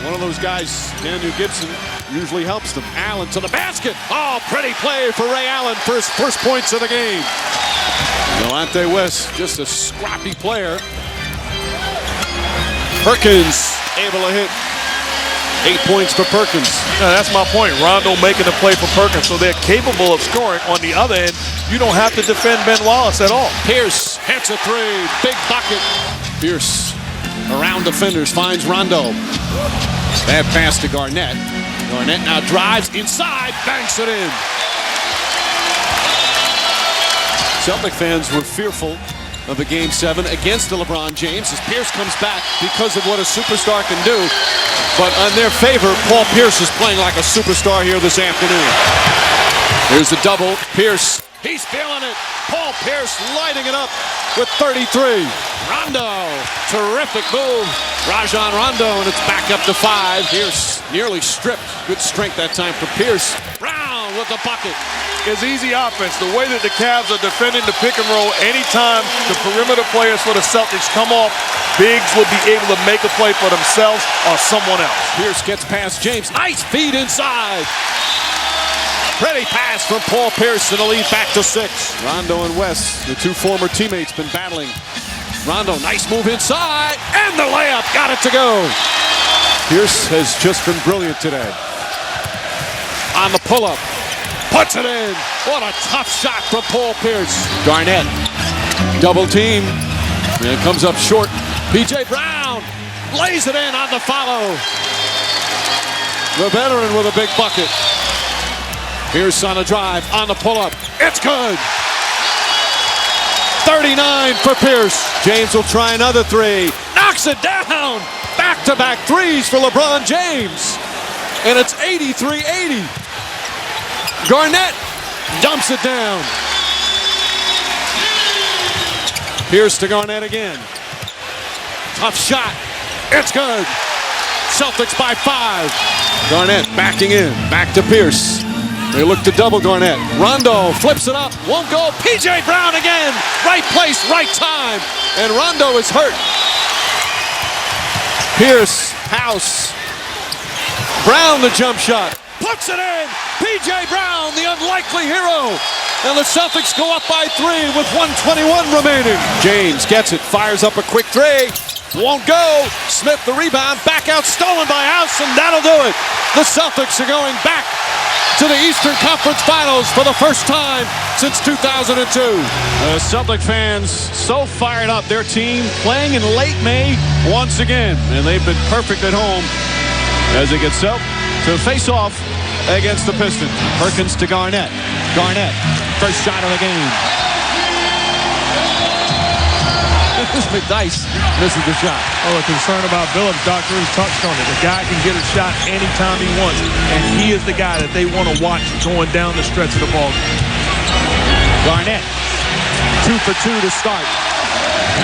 One of those guys, Daniel Gibson, usually helps them. Allen to the basket. Oh, pretty play for Ray Allen for his first points of the game. Delonte West, just a scrappy player. Perkins able to hit. 8 points for Perkins. No, that's my point. Rondo making the play for Perkins, so they're capable of scoring. On the other end, you don't have to defend Ben Wallace at all. Pierce hits a 3. Big bucket. Pierce around defenders, finds Rondo. Bad pass to Garnett. Garnett now drives inside, banks it in. Celtic fans were fearful of the Game 7 against the LeBron James as Pierce comes back because of what a superstar can do. But in their favor, Paul Pierce is playing like a superstar here this afternoon. Here's the double. Pierce, he's feeling it. Paul Pierce lighting it up with 33. Rondo, terrific move. Rajon Rondo, and it's back up to 5. Pierce nearly stripped. Good strength that time for Pierce. Brown with the bucket. It's easy offense. The way that the Cavs are defending the pick and roll, anytime the perimeter players for the Celtics come off, bigs will be able to make a play for themselves or someone else. Pierce gets past James. Nice feed inside. Pretty pass from Paul Pierce, and a lead back to 6. Rondo and West, the two former teammates, been battling. Rondo, nice move inside, and the layup got it to go. Pierce has just been brilliant today. On the pull-up, puts it in. What a tough shot from Paul Pierce. Garnett, double team, and it comes up short. P.J. Brown lays it in on the follow. The veteran with a big bucket. Pierce on a drive, on the pull-up. It's good. 39 for Pierce. James will try another three. Knocks it down. Back-to-back threes for LeBron James. And it's 83-80. Garnett dumps it down. Pierce to Garnett again. Tough shot. It's good. Celtics by 5. Garnett backing in. Back to Pierce. They look to double Garnett. Rondo flips it up. Won't go. P.J. Brown again. Right place, right time. And Rondo is hurt. Pierce, house. Brown the jump shot. Puts it in. P.J. Brown, the unlikely hero. And the Celtics go up by 3 with 1:21 remaining. James gets it. Fires up a quick three. Won't go. Smith the rebound. Back out stolen by House, and that'll do it. The Celtics are going back to the Eastern Conference Finals for the first time since 2002. Celtic fans so fired up. Their team playing in late May once again. And they've been perfect at home as they get set to face off against the Pistons. Perkins to Garnett. Garnett, first shot of the game. McDyess misses the shot. Oh, a concern about Billups. Doc Rivers touched on it. The guy can get a shot anytime he wants, and he is the guy that they want to watch going down the stretch of the ball. Garnett, 2 for 2 to start.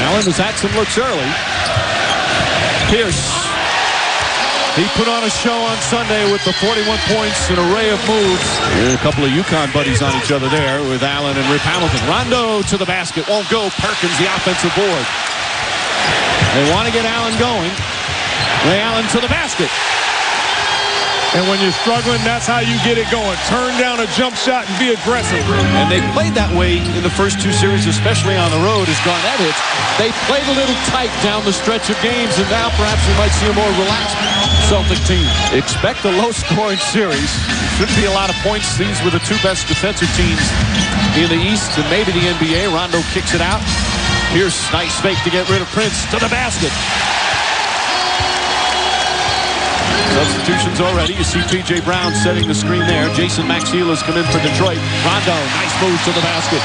Allen has had some looks early. Pierce. He put on a show on Sunday with the 41 points, an array of moves. A couple of UConn buddies on each other there with Allen and Rip Hamilton. Rondo to the basket. Won't go. Perkins, the offensive board. They want to get Allen going. Ray Allen to the basket. And when you're struggling, that's how you get it going. Turn down a jump shot and be aggressive. And they played that way in the first 2 series, especially on the road as Garnett hits. They played a little tight down the stretch of games, and now perhaps we might see a more relaxed Celtic team. Expect a low-scoring series. Shouldn't be a lot of points. These were the 2 best defensive teams in the East and maybe the NBA. Rondo kicks it out. Pierce, nice fake to get rid of Prince to the basket. Substitutions already. You see P.J. Brown setting the screen there. Jason Maxiel has come in for Detroit. Rondo, nice move to the basket.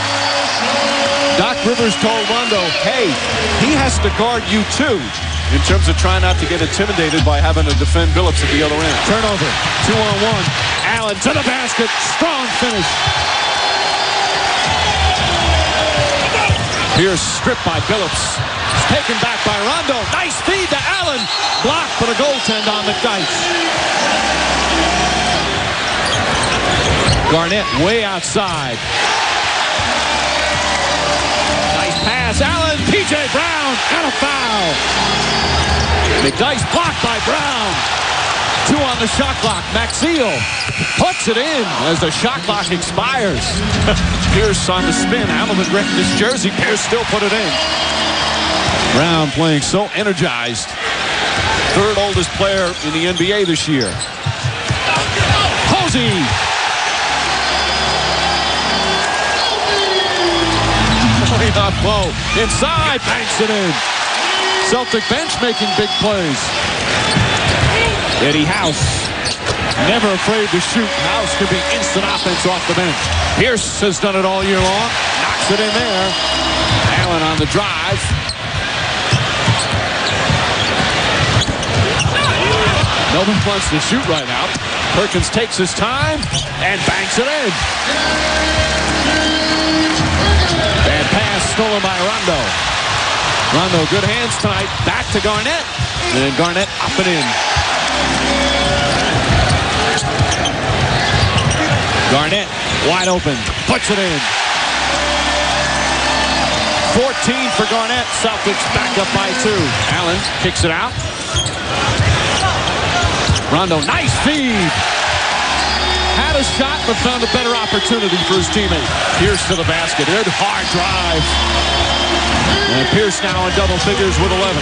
Doc Rivers told Rondo, hey, he has to guard you too, in terms of trying not to get intimidated by having to defend Billups at the other end. Turnover, 2-on-1. Allen to the basket. Strong finish. Pierce stripped by Billups. Taken back by Rondo. Nice feed to Allen. Blocked for the goaltend on McDyess. Garnett way outside. Nice pass. Allen, P.J. Brown, and a foul. McDyess blocked by Brown. 2 on the shot clock. Maxiel puts it in as the shot clock expires. Pierce on the spin. Hamilton wrecked his jersey. Pierce still put it in. Brown playing so energized. 3rd oldest player in the NBA this year. Posey. Up low. Inside. Banks it in. Celtic bench making big plays. Eddie House. Never afraid to shoot. House could be instant offense off the bench. Pierce has done it all year long. Knocks it in there. Allen on the drive. Nobody wants to shoot right now. Perkins takes his time and banks it in. Bad pass stolen by Rondo. Rondo, good hands tonight. Back to Garnett. And then Garnett up and in. Garnett, wide open, puts it in. 14 for Garnett. Celtics back up by 2. Allen kicks it out. Rondo, nice feed. Had a shot, but found a better opportunity for his teammate. Pierce to the basket. Good hard drive. And Pierce now in double figures with 11.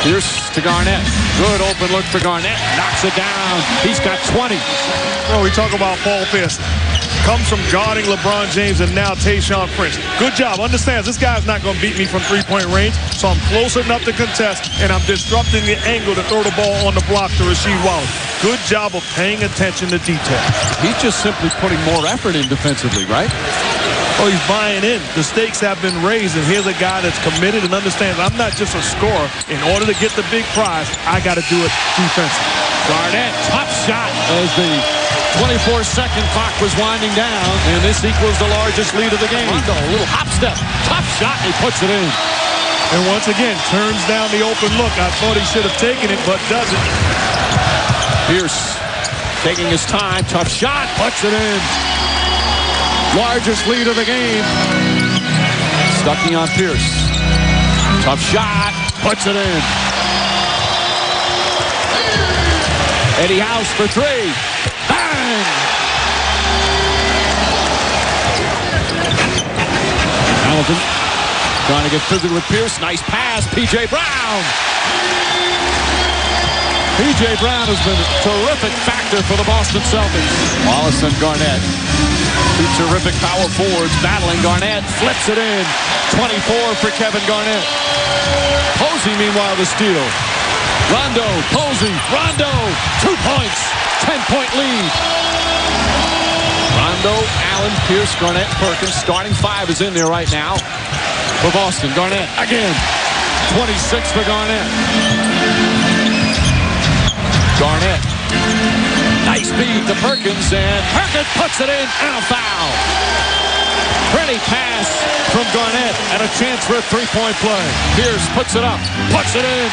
Pierce to Garnett. Good open look for Garnett. Knocks it down. He's got 20. Well, we talk about Paul Pierce. Comes from guarding LeBron James and now Tayshaun Prince. Good job. Understands this guy's not going to beat me from three-point range, so I'm close enough to contest, and I'm disrupting the angle to throw the ball on the block to Rasheed Wallace. Good job of paying attention to detail. He's just simply putting more effort in defensively, right? Oh, he's buying in. The stakes have been raised, and here's a guy that's committed and understands I'm not just a scorer. In order to get the big prize, I got to do it defensively. Garnett, tough shot as the 24-second clock was winding down, and this equals the largest lead of the game. Rondo, a little hop step, tough shot, and he puts it in. And once again, turns down the open look. I thought he should have taken it, but doesn't. Pierce taking his time, tough shot, puts it in. Largest lead of the game. Stuckey on Pierce. Tough shot, puts it in. Eddie House for 3. Bang! Hamilton trying to get physical with Pierce. Nice pass. P.J. Brown. P.J. Brown has been a terrific factor for the Boston Celtics. Wallace and Garnett. 2 terrific power forwards battling. Garnett flips it in. 24 for Kevin Garnett. Posey, meanwhile, the steal. Rondo, Posey, Rondo, 2 points, 10-point lead. Rondo, Allen, Pierce, Garnett, Perkins. Starting 5 is in there right now for Boston. Garnett again, 26 for Garnett. Garnett, nice feed to Perkins, and Perkins puts it in, and a foul. Pretty pass from Garnett, and a chance for a 3-point play. Pierce puts it up, puts it in.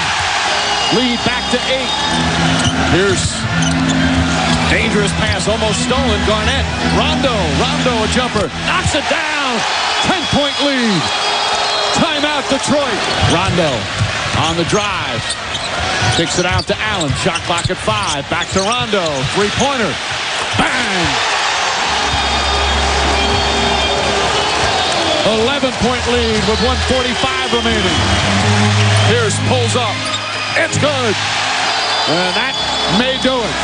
Lead back to 8. Pierce. Dangerous pass, almost stolen. Garnett. Rondo a jumper. Knocks it down. 10-point lead. Timeout Detroit. Rondo on the drive. Kicks it out to Allen. Shot clock at 5. Back to Rondo. 3-pointer. Bang! 11-point lead with 1:45 remaining. Pierce pulls up. It's good. And that may do it.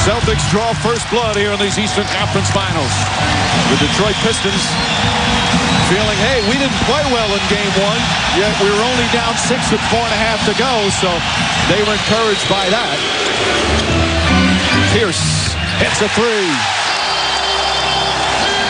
Celtics draw first blood here in these Eastern Conference Finals. The Detroit Pistons feeling, hey, we didn't play well in Game 1, yet we were only down 6 with 4.5 to go, so they were encouraged by that. Pierce hits a 3.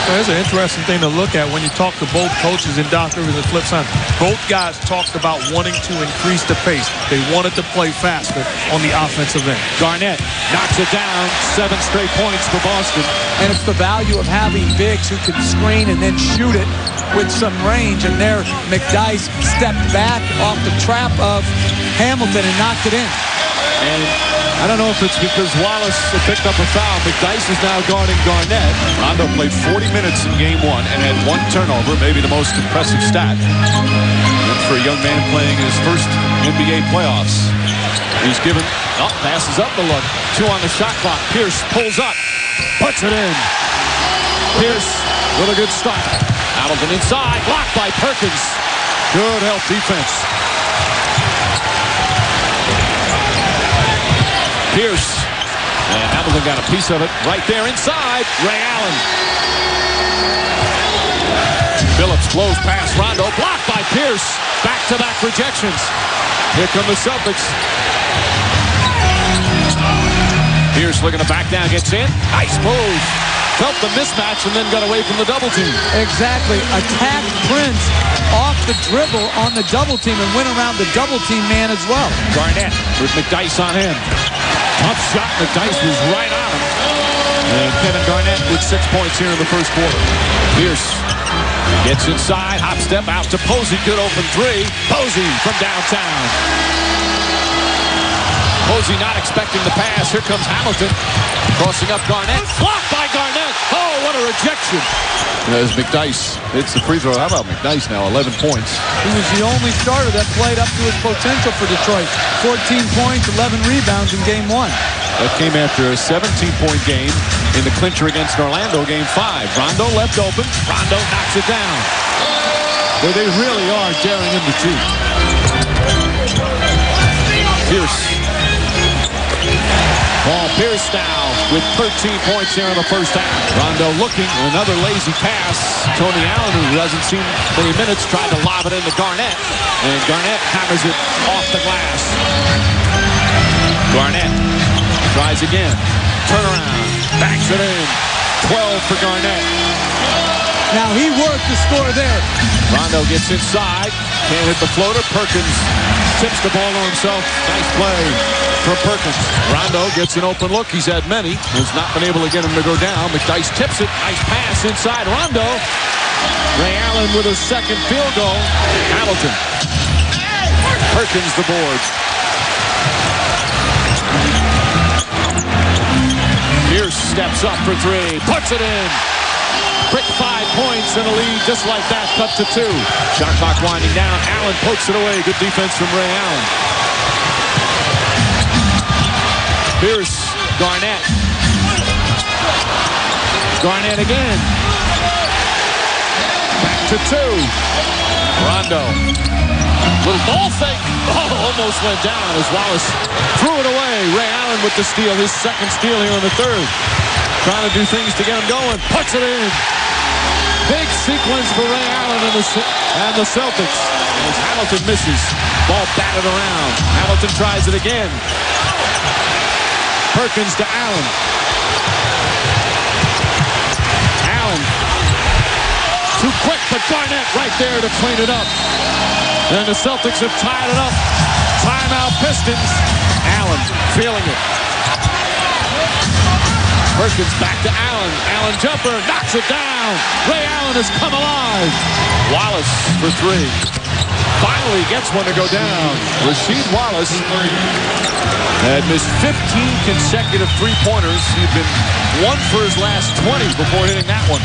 That's an interesting thing to look at when you talk to both coaches and Doc Rivers and flip side. Both guys talked about wanting to increase the pace. They wanted to play faster on the offensive end. Garnett knocks it down. 7 straight points for Boston. And it's the value of having bigs who can screen and then shoot it with some range. And there, McDyess stepped back off the trap of Hamilton and knocked it in. And I don't know if it's because Wallace picked up a foul. McDyess is now guarding Garnett. Rondo played 40 minutes in Game 1 and had 1 turnover, maybe the most impressive stat. And for a young man playing his first NBA playoffs. He's given, passes up the look. 2 on the shot clock. Pierce pulls up, puts it in. Pierce with a good start. Hamilton inside, blocked by Perkins. Good help defense. Pierce, and Hamilton got a piece of it right there inside. Ray Allen. Phillips blows past Rondo, blocked by Pierce. Back-to-back rejections. Here come the Celtics. Pierce looking to back down, gets in. Nice move. Felt the mismatch and then got away from the double team. Exactly. Attack Prince off the dribble on the double team and went around the double team man as well. Garnett with McDyess on him. Tough shot. McDyess was right on him. And Kevin Garnett with 6 points here in the first quarter. Pierce gets inside. Hop step out to Posey. Good open 3. Posey from downtown. Posey not expecting the pass. Here comes Hamilton. Crossing up Garnett. Blocked by Garnett. Oh, what a rejection. As McDyess hits the free throw. How about McDyess now? 11 points. He was the only starter that played up to his potential for Detroit. 14 points, 11 rebounds in game 1. That came after a 17-point game in the clincher against Orlando, game 5. Rondo left open. Rondo knocks it down. Where they really are daring him to cheat. Pierce. Paul Pierce now with 13 points here in the first half. Rondo looking, another lazy pass. Tony Allen, who hasn't seen many minutes, tried to lob it into Garnett. And Garnett hammers it off the glass. Garnett tries again. Turnaround. Backs it in. 12 for Garnett. Now he worked the score there. Rondo gets inside. Can't hit the floater. Perkins tips the ball to himself. Nice play for Perkins. Rondo gets an open look. He's had many. Has not been able to get him to go down. McDyess tips it. Nice pass inside. Rondo. Ray Allen with a second field goal. Hamilton. Perkins the board. Pierce steps up for 3. Puts it in. Quick 5 points and a lead just like that, cut to 2. Shot clock winding down. Allen pokes it away. Good defense from Ray Allen. Pierce, Garnett. Garnett again. Back to 2. Rondo. Little ball fake. Oh, almost went down as Wallace threw it away. Ray Allen with the steal, his second steal here in the third. Trying to do things to get him going. Puts it in. Big sequence for Ray Allen and the Celtics. As Hamilton misses. Ball batted around. Hamilton tries it again. Perkins to Allen. Allen. Too quick, but Garnett right there to clean it up. And the Celtics have tied it up. Timeout Pistons. Allen feeling it. Perkins back to Allen. Allen jumper, knocks it down. Ray Allen has come alive. Wallace for 3. Finally gets one to go down. Rasheed Wallace had missed 15 consecutive three-pointers. He'd been 1 for his last 20 before hitting that one.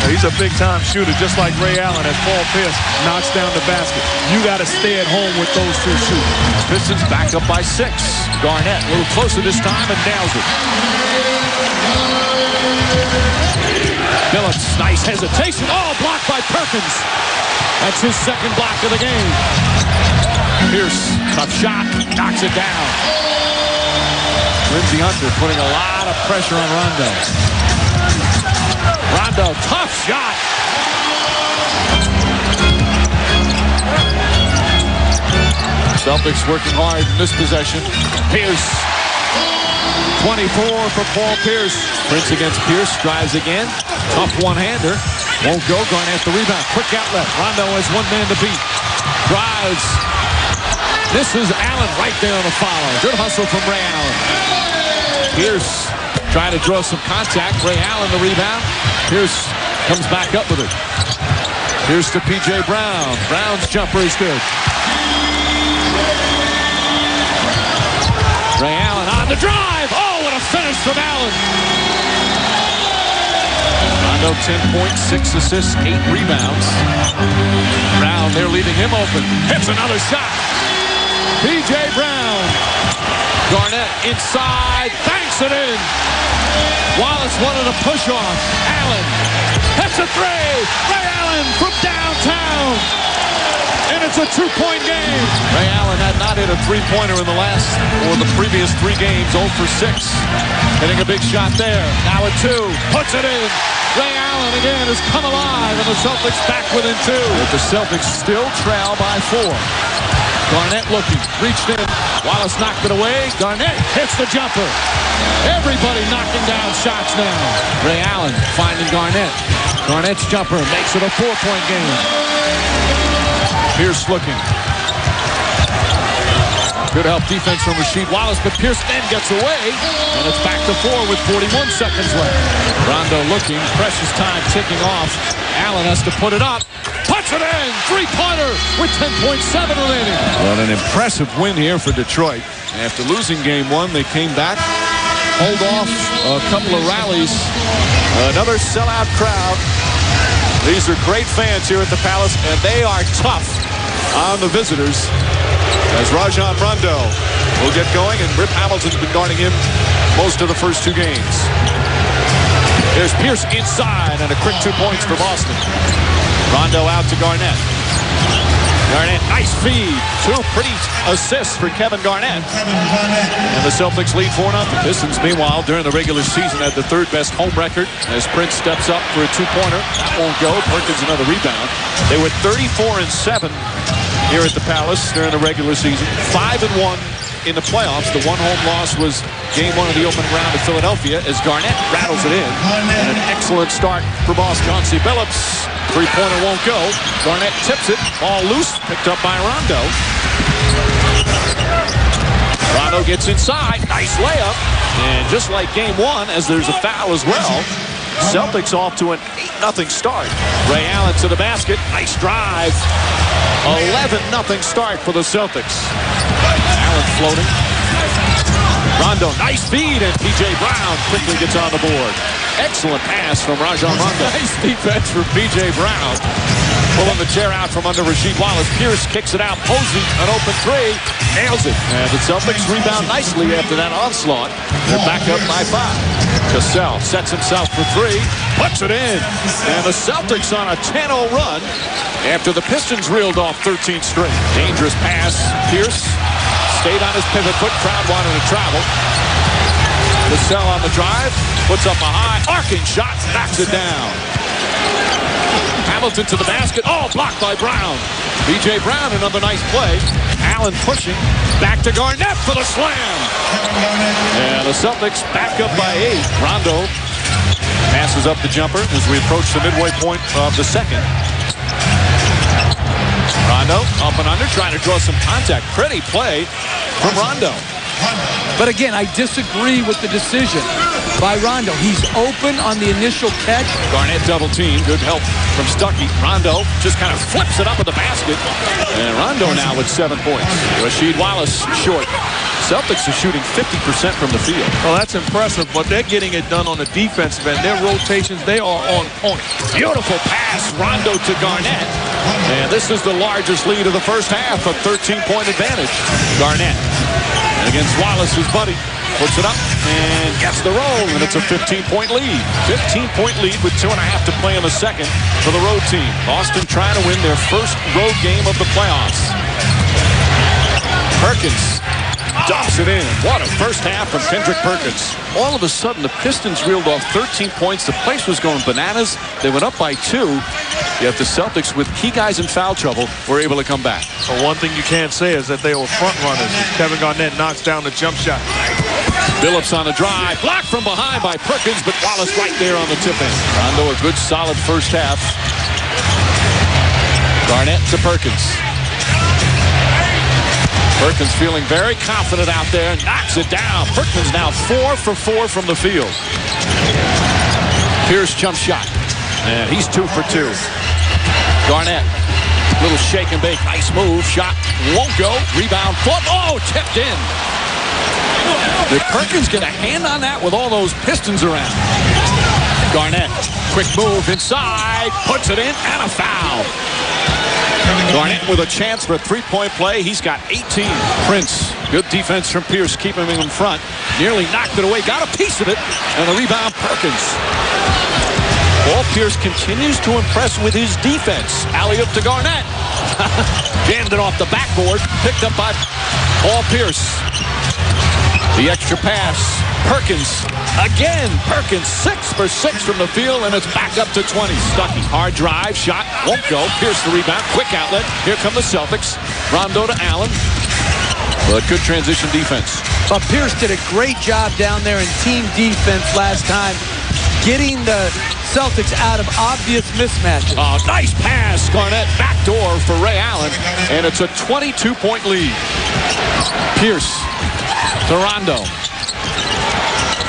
He's a big-time shooter, just like Ray Allen as Paul Pierce knocks down the basket. You got to stay at home with those 2 shooters. Pistons back up by 6. Garnett a little closer this time and nails it. Phillips, nice hesitation. Oh, blocked by Perkins. That's his second block of the game. Pierce, tough shot, knocks it down. Lindsey Hunter putting a lot of pressure on Rondo. Rondo, tough shot. Celtics working hard in this possession. Pierce. 24 for Paul Pierce. Prince against Pierce, drives again. Tough one-hander. Won't go. Garnett the rebound. Quick outlet. Rondo has 1 man to beat. Drives. This is Allen right there on the follow. Good hustle from Ray Allen. Pierce trying to draw some contact. Ray Allen the rebound. Pierce comes back up with it. Pierce to P.J. Brown. Brown's jumper is good. Ray Allen on the drive. Oh, what a finish from Allen. Rondo 10 points, 6 assists, 8 rebounds. Brown, they're leaving him open. Hits another shot. P.J. Brown. Garnett inside. Banks it in. Wallace wanted a push off. Allen. Hits a 3. Ray Allen from downtown. And it's a 2-point game. Ray Allen had not hit a 3-pointer in the last or the previous 3 games. 0 for 6. Hitting a big shot there. Now a 2. Puts it in. Ray Allen again has come alive, and the Celtics back within 2. But the Celtics still trail by 4. Garnett looking, reached in. Wallace knocked it away. Garnett hits the jumper. Everybody knocking down shots now. Ray Allen finding Garnett. Garnett's jumper makes it a 4-point game. Pierce looking. Good help defense from Rasheed Wallace, but Pierce then gets away, and it's back to 4 with 41 seconds left. Rondo looking, precious time ticking off. Allen has to put it up. Puts it in! 3-pointer with 10.7 remaining. Well, an impressive win here for Detroit. After losing game 1, they came back hold off a couple of rallies. Another sellout crowd. These are great fans here at the Palace, and they are tough on the visitors. As Rajon Rondo will get going, and Rip Hamilton's been guarding him most of the first 2 games. There's Pierce inside, and a quick 2 points for Boston. Rondo out to Garnett. Garnett, nice feed. 2 pretty assists for Kevin Garnett. And the Celtics lead 4-0. Pistons, meanwhile, during the regular season, had the 3rd best home record as Prince steps up for a 2-pointer. That won't go. Perkins another rebound. They were 34-7 here at the Palace during the regular season. 5-1 in the playoffs. The 1 home loss was game 1 of the opening round of Philadelphia as Garnett rattles it in. And an excellent start for Boston. Chauncey Billups. 3-pointer won't go. Garnett tips it. Ball loose. Picked up by Rondo. Rondo gets inside. Nice layup. And just like game 1, as there's a foul as well, Celtics off to an 8-0 start. Ray Allen to the basket. Nice drive. 11-0 start for the Celtics. Allen floating. Rondo, nice feed, and P.J. Brown quickly gets on the board. Excellent pass from Rajon Rondo. Nice defense for P.J. Brown. Pulling the chair out from under Rasheed Wallace. Pierce kicks it out. Posey, an open 3. Nails it. And the Celtics rebound nicely after that onslaught. They're back up by 5. Cassell sets himself for 3. Puts it in. And the Celtics on a 10-0 run after the Pistons reeled off 13 straight. Dangerous pass. Pierce stayed on his pivot foot. Crowd wanted to travel. Cassell on the drive. Puts up a high. Arcing shot. Knocks it down. Hamilton to the basket. Oh, blocked by Brown. B.J. Brown, another nice play. Allen pushing. Back to Garnett for the slam. And the Celtics back up by 8. Rondo passes up the jumper as we approach the midway point of the second. Rondo up and under, trying to draw some contact. Pretty play from Rondo. But again, I disagree with the decision by Rondo. He's open on the initial catch. Garnett double team. Good help from Stuckey. Rondo just kind of flips it up at the basket. And Rondo now with 7 points. Rasheed Wallace short. Celtics are shooting 50% from the field. Well, that's impressive, but they're getting it done on the defensive end. Their rotations, they are on point. Beautiful pass. Rondo to Garnett. And this is the largest lead of the first half, a 13-point advantage. Garnett against Wallace's buddy. Puts it up and gets the roll, and it's a 15-point lead. 15-point lead with 2.5 to play in the second for the road team. Boston trying to win their first road game of the playoffs. Perkins dumps it in. What a first half from Kendrick Perkins. All of a sudden, the Pistons reeled off 13 points. The place was going bananas. They went up by 2. Yet the Celtics, with key guys in foul trouble, were able to come back. Well, one thing you can't say is that they were front runners. Kevin Garnett knocks down the jump shot. Billups on the drive. Blocked from behind by Perkins, but Wallace right there on the tip end. Rondo, a good solid first half. Garnett to Perkins. Perkins feeling very confident out there. Knocks it down. Perkins now 4 for 4 from the field. Pierce jump shot. And he's 2 for 2. Garnett. Little shake and bake. Nice move. Shot won't go. Rebound. Foot. Oh, tipped in. Did Perkins get a hand on that with all those Pistons around? Garnett. Quick move inside. Puts it in. And a foul. Garnett with a chance for a 3-point play. He's got 18. Prince. Good defense from Pierce, keeping him in front. Nearly knocked it away. Got a piece of it. And the rebound, Perkins. Paul Pierce continues to impress with his defense. Alley-oop to Garnett. Jammed it off the backboard. Picked up by Paul Pierce. The extra pass. Perkins. Again, Perkins 6 for 6 from the field, and it's back up to 20. Stuckey. Hard drive. Shot. Won't go. Pierce the rebound. Quick outlet. Here come the Celtics. Rondo to Allen. But good transition defense. But Pierce did a great job down there in team defense last time, getting the Celtics out of obvious mismatches. Oh, nice pass. Garnett backdoor for Ray Allen, and it's a 22-point lead. Pierce to Rondo.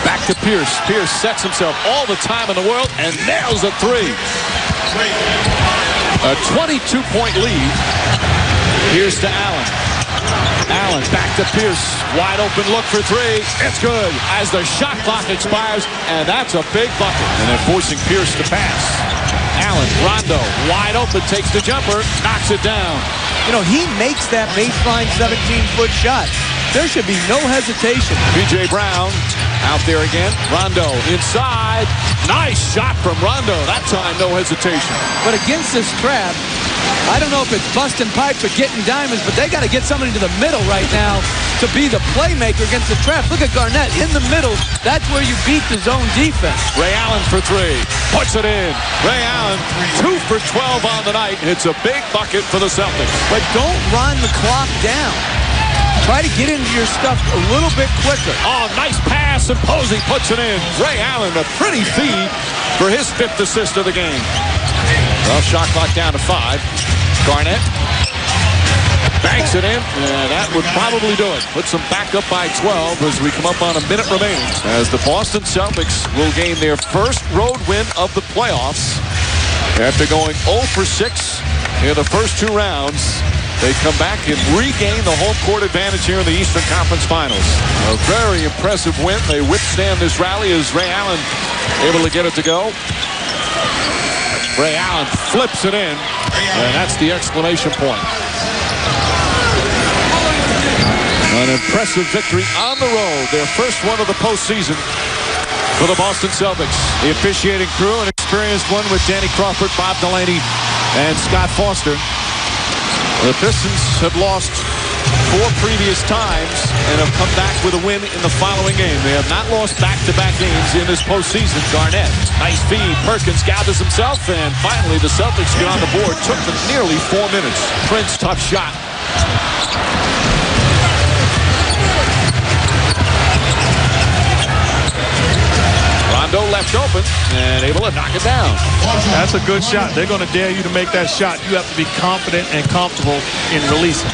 Back to Pierce. Pierce sets himself all the time in the world and nails a 3. A 22-point lead. Here's to Allen. Allen back to Pierce. Wide open look for three. It's good as the shot clock expires, and that's a big bucket. And they're forcing Pierce to pass. Allen, Rondo, wide open, takes the jumper, knocks it down. You know, he makes that baseline 17-foot shot. There should be no hesitation. B.J. Brown out there again. Rondo inside. Nice shot from Rondo. That time, no hesitation. But against this trap, I don't know if it's busting pipes or getting diamonds, but they got to get somebody to the middle right now to be the playmaker against the trap. Look at Garnett in the middle. That's where you beat the zone defense. Ray Allen for three. Puts it in. Ray Allen, 2 for 12 on the night. It's a big bucket for the Celtics. But don't run the clock down. Try to get into your stuff a little bit quicker. Oh, nice pass, and Posey puts it in. Ray Allen, a pretty feed for his 5th assist of the game. Well, shot clock down to 5. Garnett banks it in, and that would probably do it. Puts them back up by 12 as we come up on a minute remaining. As the Boston Celtics will gain their first road win of the playoffs after going 0 for 6 in the first 2 rounds. They come back and regain the home court advantage here in the Eastern Conference Finals. A very impressive win. They withstand this rally as Ray Allen able to get it to go. Ray Allen flips it in, and that's the exclamation point. An impressive victory on the road, their first one of the postseason for the Boston Celtics. The officiating crew, an experienced one with Danny Crawford, Bob Delaney, and Scott Foster. The Pistons have lost 4 previous times and have come back with a win in the following game. They have not lost back-to-back games in this postseason. Garnett, nice feed. Perkins gathers himself, and finally the Celtics get on the board. Took them nearly 4 minutes. Prince, tough shot. Rondo left open and able to knock it down. That's a good shot. They're going to dare you to make that shot. You have to be confident and comfortable in releasing.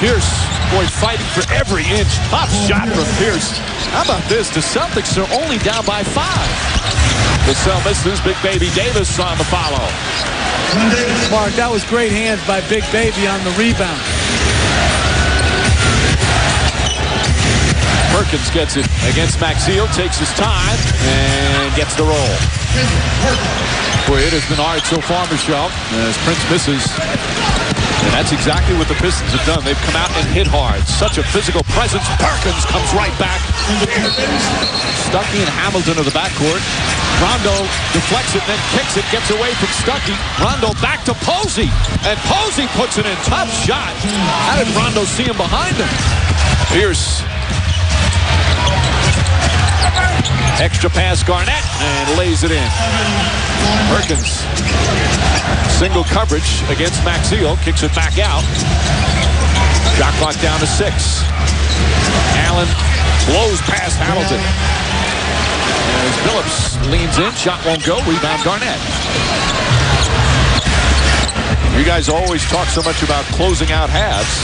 Pierce, boy, fighting for every inch. Top shot from Pierce. How about this? The Celtics are only down by 5. The Celtics, Big Baby Davis on the follow. Mark, that was great hands by Big Baby on the rebound. Perkins gets it against Maxiel, takes his time, and gets the roll. Boy, it has been hard so far, Michelle, as Prince misses. And that's exactly what the Pistons have done. They've come out and hit hard. Such a physical presence. Perkins comes right back. Stuckey and Hamilton of the backcourt. Rondo deflects it, then kicks it, gets away from Stuckey. Rondo back to Posey, and Posey puts it in. Tough shot. How did Rondo see him behind him? Pierce. Extra pass, Garnett, and lays it in. Perkins, single coverage against Maxiel, kicks it back out. Shot clock down to 6. Allen blows past Hamilton. As Phillips leans in, shot won't go, rebound Garnett. You guys always talk so much about closing out halves.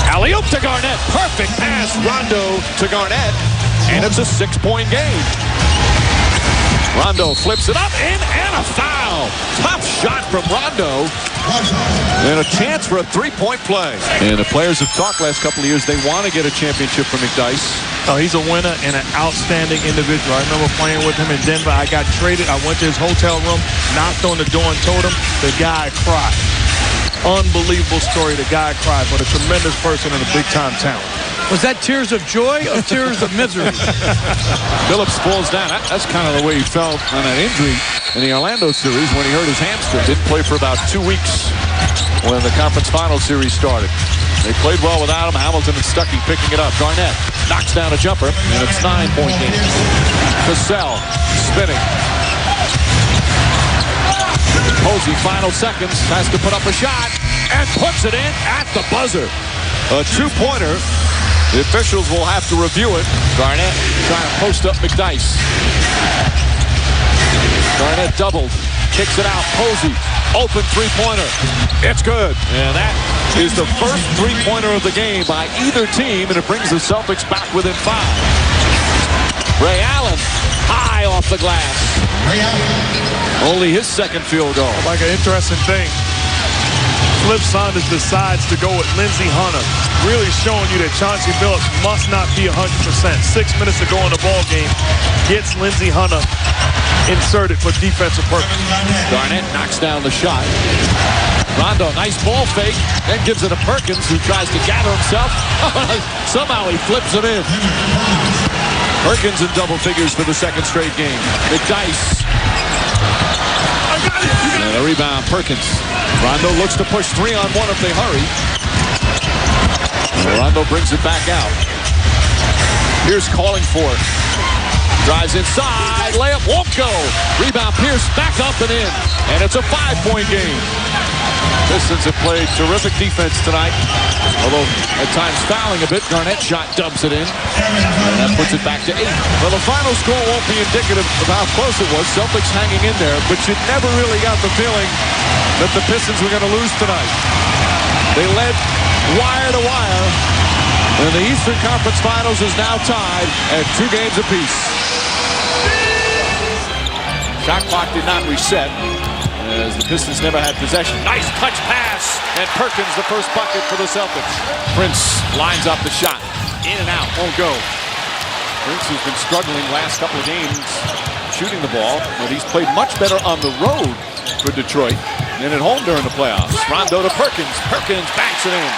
Alley-oop to Garnett, perfect pass, Rondo to Garnett. And it's a 6-point game. Rondo flips it up, in, and a foul. Top shot from Rondo. And a chance for a 3-point play. And the players have talked last couple of years, they want to get a championship from McDyess. Oh, he's a winner and an outstanding individual. I remember playing with him in Denver. I got traded. I went to his hotel room, knocked on the door and told him the guy cried. Unbelievable story. The guy cried, but a tremendous person and a big-time talent. Was that tears of joy or tears of misery? Phillips falls down. That's kind of the way he felt on that injury in the Orlando series when he hurt his hamstring. Didn't play for about 2 weeks when the conference final series started. They played well without him. Hamilton and Stuckey picking it up. Garnett knocks down a jumper, and it's 9-point game. Cassell spinning. Posey, final seconds, has to put up a shot and puts it in at the buzzer. A 2-pointer. The officials will have to review it. Garnett trying to post up McDyess. Garnett doubled. Kicks it out. Posey. Open 3-pointer. It's good. And that is the first 3-pointer of the game by either team, and it brings the Celtics back within 5. Ray Allen. High off the glass. Only his second field goal. Like an interesting thing. Cliff Saunders decides to go with Lindsey Hunter, really showing you that Chauncey Billups must not be 100%. 6 minutes to go in the ball game, gets Lindsey Hunter inserted for defensive purpose. Garnett knocks down the shot. Rondo, nice ball fake, then gives it to Perkins, who tries to gather himself. Somehow he flips it in. Perkins in double figures for the second straight game. McDyess. And a rebound, Perkins. Rondo looks to push 3-on-1 if they hurry. Rondo brings it back out. Pierce calling for it. Drives inside, layup won't go. Rebound, Pierce back up and in. And it's a 5-point game. Pistons have played terrific defense tonight. Although at times fouling a bit, Garnett shot dubs it in. And that puts it back to 8. Well, the final score won't be indicative of how close it was. Celtics hanging in there, but you never really got the feeling that the Pistons were going to lose tonight. They led wire to wire. And the Eastern Conference Finals is now tied at 2 games apiece. Shot clock did not reset as the Pistons never had possession. Nice touch pass, and Perkins the first bucket for the Celtics. Prince lines up the shot. In and out, won't go. Prince, who's been struggling last couple of games shooting the ball, but he's played much better on the road for Detroit than at home during the playoffs. Rondo to Perkins. Perkins banks it in.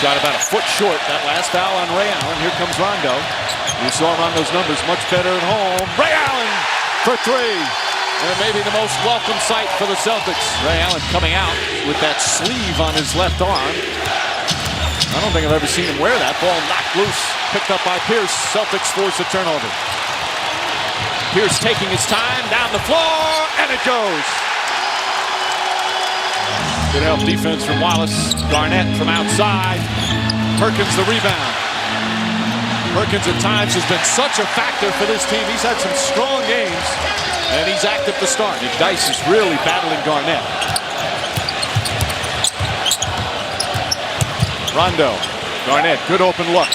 Shot about a foot short. That last foul on Ray Allen. Here comes Rondo. You saw Rondo's numbers much better at home. Ray Allen for 3. And maybe the most welcome sight for the Celtics. Ray Allen coming out with that sleeve on his left arm. I don't think I've ever seen him wear that. Ball knocked loose. Picked up by Pierce. Celtics force a turnover. Pierce taking his time down the floor. And it goes. Good help defense from Wallace. Garnett from outside. Perkins the rebound. Perkins at times has been such a factor for this team. He's had some strong games, and he's active to start. McDyess is really battling Garnett. Rondo. Garnett, good open look.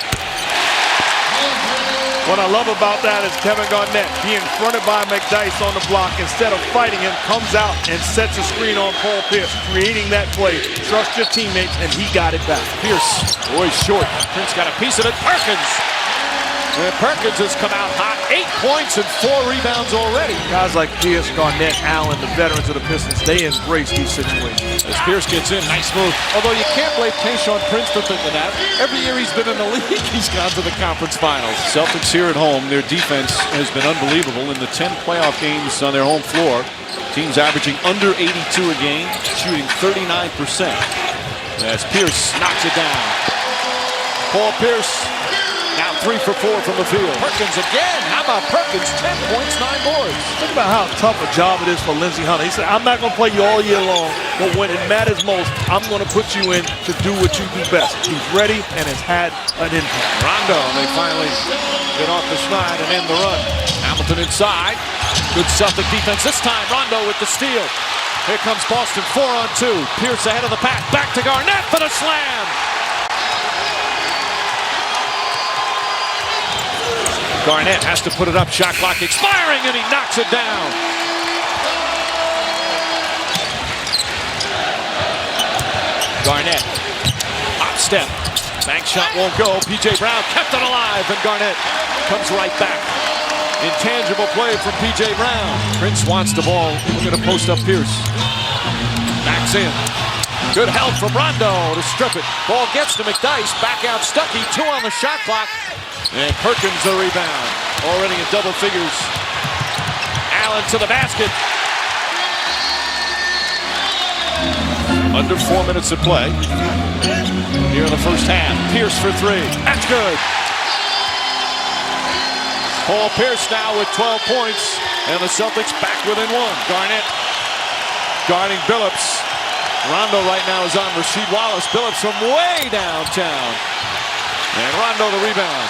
What I love about that is Kevin Garnett being fronted by McDyess on the block. Instead of fighting him, comes out and sets a screen on Paul Pierce, creating that play. Trust your teammates, and he got it back. Pierce, boy, short. Prince got a piece of it. Perkins. And Perkins has come out hot. 8 points and 4 rebounds already. Guys like Pierce, Garnett, Allen, the veterans of the Pistons, they embrace these situations. As Pierce gets in, nice move. Although you can't blame Tayshaun Prince for thinking that. Every year he's been in the league, he's gone to the conference finals. Celtics here at home, their defense has been unbelievable. In the 10 playoff games on their home floor, teams averaging under 82 a game, shooting 39%. As Pierce knocks it down. Paul Pierce. Now 3 for 4 from the field. Perkins again. How about Perkins? 10 points, 9 boards. Think about how tough a job it is for Lindsey Hunter. He said, I'm not going to play you all year long, but when it matters most, I'm going to put you in to do what you do best. He's ready and has had an impact. Rondo, they finally get off the schneid and end the run. Hamilton inside. Good Celtic defense this time. Rondo with the steal. Here comes Boston, 4-on-2. Pierce ahead of the pack. Back to Garnett for the slam. Garnett has to put it up. Shot clock expiring, and he knocks it down. Garnett, hot step. Bank shot won't go. P.J. Brown kept it alive, and Garnett comes right back. Intangible play from P.J. Brown. Prince wants the ball. We're going to post up Pierce. Backs in. Good help from Rondo to strip it. Ball gets to McDyess. Back out Stuckey. 2 on the shot clock. And Perkins the rebound. Already in double figures. Allen to the basket. Under 4 minutes of play. Here in the first half. Pierce for 3. That's good. Paul Pierce now with 12 points. And the Celtics back within 1. Garnett guarding Billups. Rondo right now is on Rasheed Wallace. Billups from way downtown. And Rondo the rebound.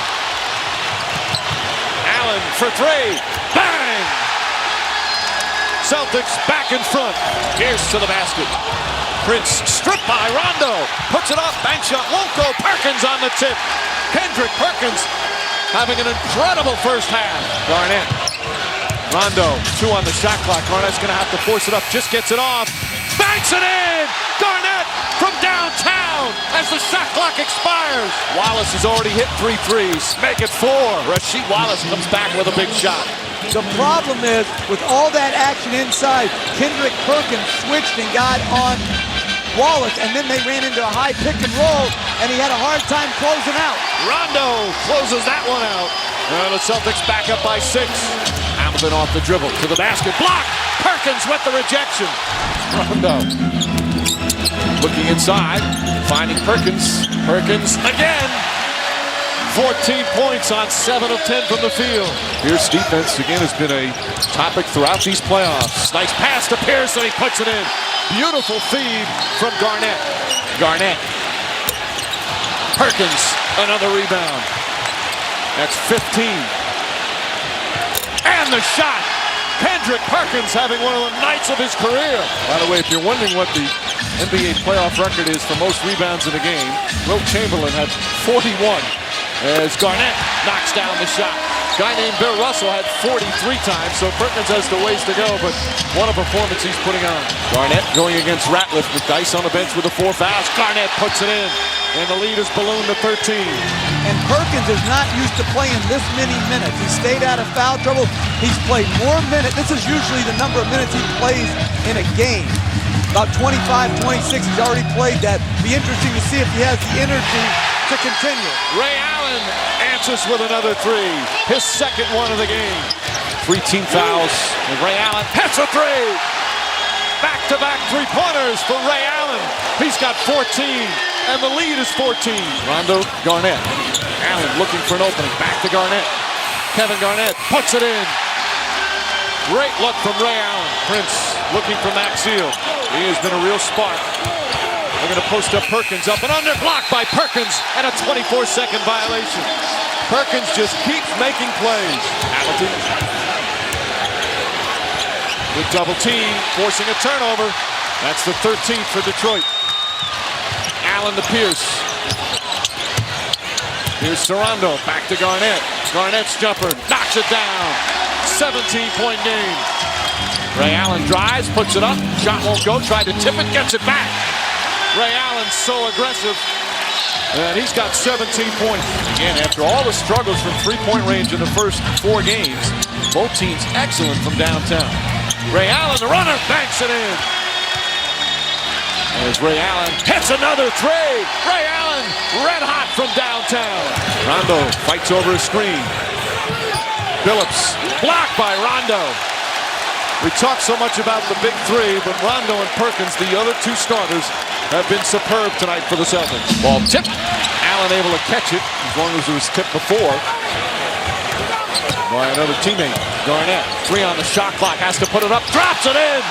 Allen for 3. Bang! Celtics back in front. Pierce to the basket. Prince stripped by Rondo. Puts it up. Bank shot won't go. Perkins on the tip. Kendrick Perkins having an incredible first half. Garnett Rondo, 2 on the shot clock. Garnett's going to have to force it up. Just gets it off. Banks it in! Garnett from downtown as the shot clock expires. Wallace has already hit 3 threes. Make it 4. Rasheed Wallace comes back with a big shot. The problem is, with all that action inside, Kendrick Perkins switched and got on Wallace, and then they ran into a high pick and roll, and he had a hard time closing out. Rondo closes that one out. And the Celtics back up by 6. Hamilton off the dribble to the basket. Block! Perkins with the rejection. Rondo looking inside, finding Perkins. Perkins again. 14 points on 7 of 10 from the field. Pierce defense again has been a topic throughout these playoffs. Nice pass to Pierce and he puts it in. Beautiful feed from Garnett. Garnett. Perkins, another rebound. That's 15. And the shot. Kendrick Perkins having one of the nights of his career. By the way, if you're wondering what the NBA playoff record is for most rebounds in a game, Wilt Chamberlain had 41 as Garnett knocks down the shot. Guy named Bill Russell had 43 times, so Perkins has the ways to go, but what a performance he's putting on. Garnett going against Ratliff with Dice on the bench with the 4 fouls. Garnett puts it in, and the lead is ballooned to 13. And Perkins is not used to playing this many minutes. He stayed out of foul trouble. He's played more minutes. This is usually the number of minutes he plays in a game. About 25, 26, he's already played that. Be interesting to see if he has the energy to continue. Ray Allen answers with another 3. His second one of the game. 3 team fouls. And Ray Allen hits a 3. Back-to-back 3-pointers for Ray Allen. He's got 14, and the lead is 14. Rondo, Garnett. Allen looking for an opening. Back to Garnett. Kevin Garnett puts it in. Great look from Ray Allen. Prince looking for Max Seal. He has been a real spark. They're going to post up Perkins up and under, blocked by Perkins, and a 24-second violation. Perkins just keeps making plays. Hamilton with double team, forcing a turnover. That's the 13th for Detroit. Allen to Pierce. Here's Rondo, back to Garnett. Garnett's jumper, knocks it down. 17-point game. Ray Allen drives, puts it up. Shot won't go, tried to tip it, gets it back. Ray Allen's so aggressive, and he's got 17 points. Again, after all the struggles from 3-point range in the first 4 games, both teams excellent from downtown. Ray Allen, the runner, banks it in. As Ray Allen hits another 3. Ray Allen, red hot from downtown. Rondo fights over a screen. Phillips, blocked by Rondo. We talk so much about the big 3, but Rondo and Perkins, the other 2 starters, have been superb tonight for the Celtics. Ball tipped. Allen able to catch it as long as it was tipped before by another teammate. Garnett, 3 on the shot clock, has to put it up, drops it in.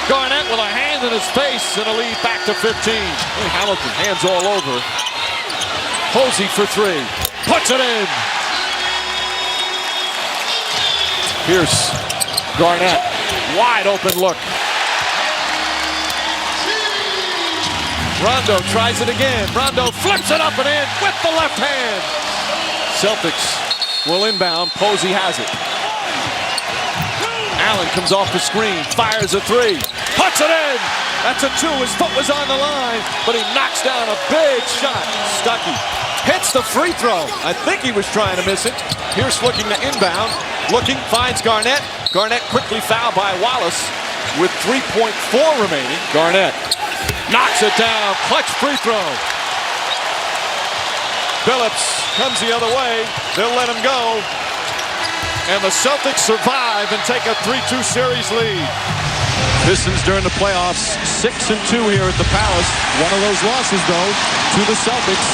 Garnett with a hand in his face and a lead back to 15. Hamilton, hands all over. Posey for 3, puts it in. Pierce, Garnett, wide open look. Rondo tries it again. Rondo flips it up and in with the left hand. Celtics will inbound. Posey has it. Allen comes off the screen, fires a 3, puts it in. That's a 2. His foot was on the line, but he knocks down a big shot. Stuckey hits the free throw. I think he was trying to miss it. Pierce looking to inbound. Looking, finds Garnett. Garnett quickly fouled by Wallace with 3.4 remaining. Garnett knocks it down. Clutch free throw. Phillips comes the other way. They'll let him go. And the Celtics survive and take a 3-2 series lead. Pistons during the playoffs, 6-2 here at the Palace. One of those losses, though, to the Celtics.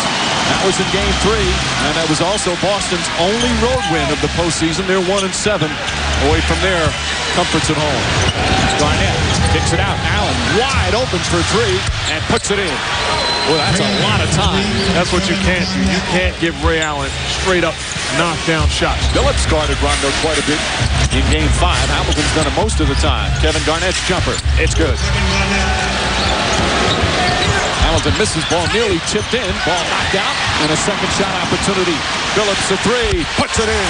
That was in Game 3, and that was also Boston's only road win of the postseason. They're 1-7 away from their comforts at home. Garnett kicks it out. Allen wide open for 3 and puts it in. Well, that's a lot of time. That's what you can't do. You can't give Ray Allen straight up knockdown shots. Phillips guarded Rondo quite a bit in Game 5. Hamilton's done it most of the time. Kevin Garnett's jumper. It's good. Hamilton misses, ball nearly tipped in. Ball knocked out, and a second shot opportunity. Phillips a 3, puts it in.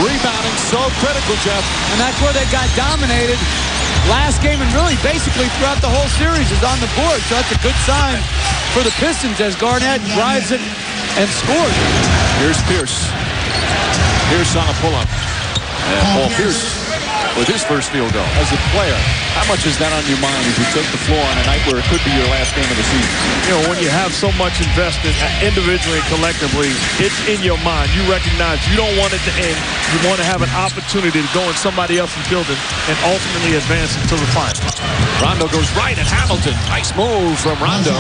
Rebounding so critical, Jeff. And that's where they got dominated last game and really basically throughout the whole series is on the board. So that's a good sign for the Pistons as Garnett drives it and scores. Here's Pierce. Pierce on a pull-up. And Paul Pierce with his first field goal. As a player, how much is that on your mind as you take the floor on a night where it could be your last game of the season? You know, when you have so much invested individually and collectively, it's in your mind. You recognize you don't want it to end. You want to have an opportunity to go in somebody else's building and ultimately advance into the final. Rondo goes right at Hamilton. Nice move from Rondo.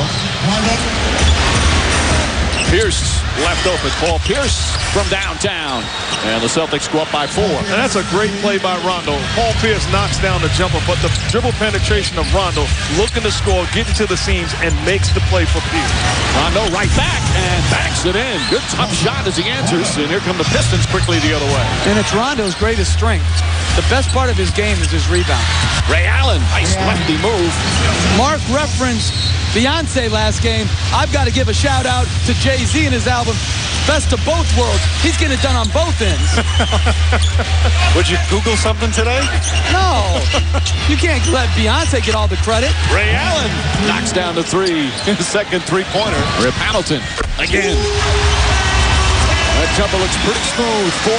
Pierce left open. Paul Pierce from downtown. And the Celtics go up by 4. And that's a great play by Rondo. Paul Pierce knocks down the jumper, but the dribble penetration of Rondo, looking to score, getting to the seams, and makes the play for Pierce. Rondo right back and banks it in. Good tough shot as he answers. And here come the Pistons quickly the other way. And it's Rondo's greatest strength. The best part of his game is his rebound. Ray Allen, nice lefty move. Mark referenced Beyonce last game. I've got to give a shout out to Jay-Z and his album, Best of Both Worlds. He's getting it done on both ends. Would you Google something today? No. You can't let Beyonce get all the credit. Ray Allen knocks down the 3. His second three-pointer. Rip Hamilton again. That jumper looks pretty smooth. 4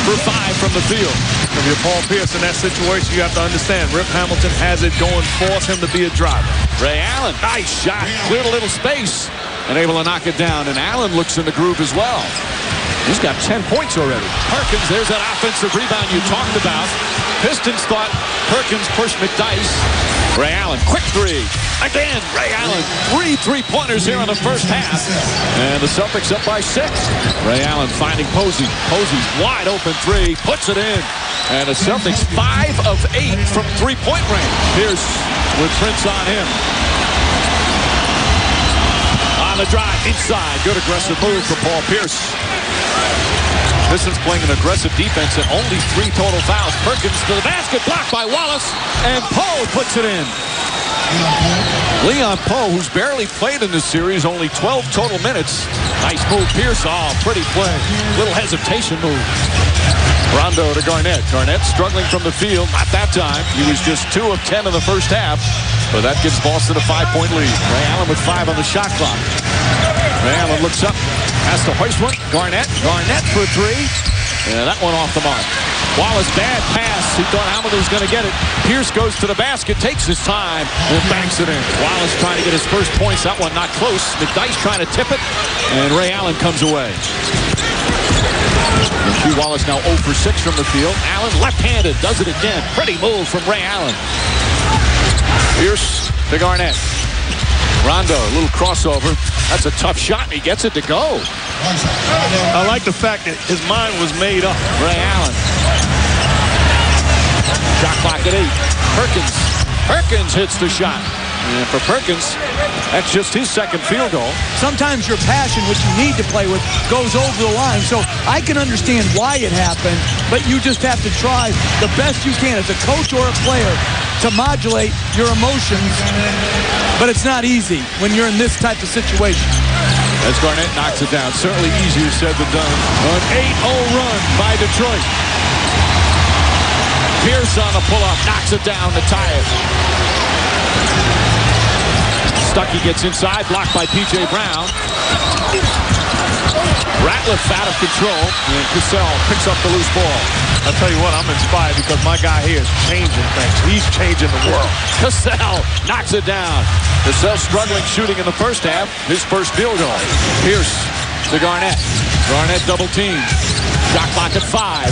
for 5 from the field. If you're Paul Pierce in that situation, you have to understand Rip Hamilton has it going, force him to be a driver. Ray Allen, nice shot. Cleared a little space and able to knock it down. And Allen looks in the groove as well. He's got 10 points already. Perkins, there's that offensive rebound you talked about. Pistons thought Perkins pushed McDyess. Ray Allen, quick 3. Again, Ray Allen. 3 3-pointers here in the first half. And the Celtics up by 6. Ray Allen finding Posey. Posey's wide open 3. Puts it in. And the Celtics 5 of 8 from 3-point range. Pierce with Prince on him. On the drive, inside. Good aggressive move for Paul Pierce. Pistons playing an aggressive defense and only 3 total fouls. Perkins to the basket, blocked by Wallace, and Poe puts it in. Leon Poe, who's barely played in this series, only 12 total minutes. Nice move, Pierce. Oh, pretty play. Little hesitation move. Rondo to Garnett. Garnett struggling from the field. Not that time. He was just 2 of 10 in the first half. But that gives Boston a 5-point lead. Ray Allen with 5 on the shot clock. Ray Allen looks up. Has to hoist one. Garnett. Garnett for 3. And that one off the mark. Wallace, bad pass. He thought Hamilton was going to get it. Pierce goes to the basket, takes his time, and banks it in. Wallace trying to get his first points. That one not close. McDyess trying to tip it, and Ray Allen comes away. And Q Wallace now 0 for 6 from the field. Allen left-handed, does it again. Pretty move from Ray Allen. Pierce to Garnett. Rondo, a little crossover. That's a tough shot, and he gets it to go. I like the fact that his mind was made up. Ray Allen. Shot clock at 8. Perkins. Perkins hits the shot. And for Perkins, that's just his second field goal. Sometimes your passion, which you need to play with, goes over the line. So I can understand why it happened, but you just have to try the best you can as a coach or a player to modulate your emotions. But it's not easy when you're in this type of situation. As Garnett knocks it down. Certainly easier said than done. An 8-0 run by Detroit. Pierce on a pull-up, knocks it down to tie it. Stuckey gets inside, blocked by P.J. Brown. Ratliff out of control, and Cassell picks up the loose ball. I'll tell you what, I'm inspired because my guy here is changing things. He's changing the world. Cassell knocks it down. Cassell struggling shooting in the first half. His first field goal. Pierce to Garnett. Garnett double team. Shot clock at 5.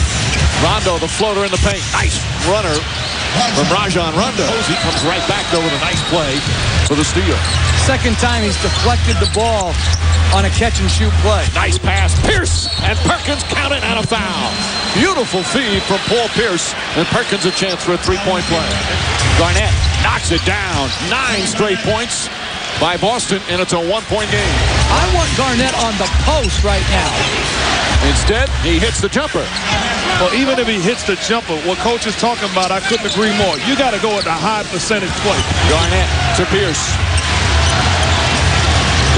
Rondo, the floater in the paint. Nice runner from Rajon Rondo. He comes right back though with a nice play for the steal. Second time he's deflected the ball on a catch-and-shoot play. Nice pass. Pierce and Perkins count it and a foul. Beautiful feed from Paul Pierce, and Perkins a chance for a 3-point play. Garnett knocks it down. 9 straight points by Boston, and it's a 1-point game. I want Garnett on the post right now. Instead, he hits the jumper. Well, even if he hits the jumper, what Coach is talking about, I couldn't agree more. You got to go with the high percentage play. Garnett to Pierce.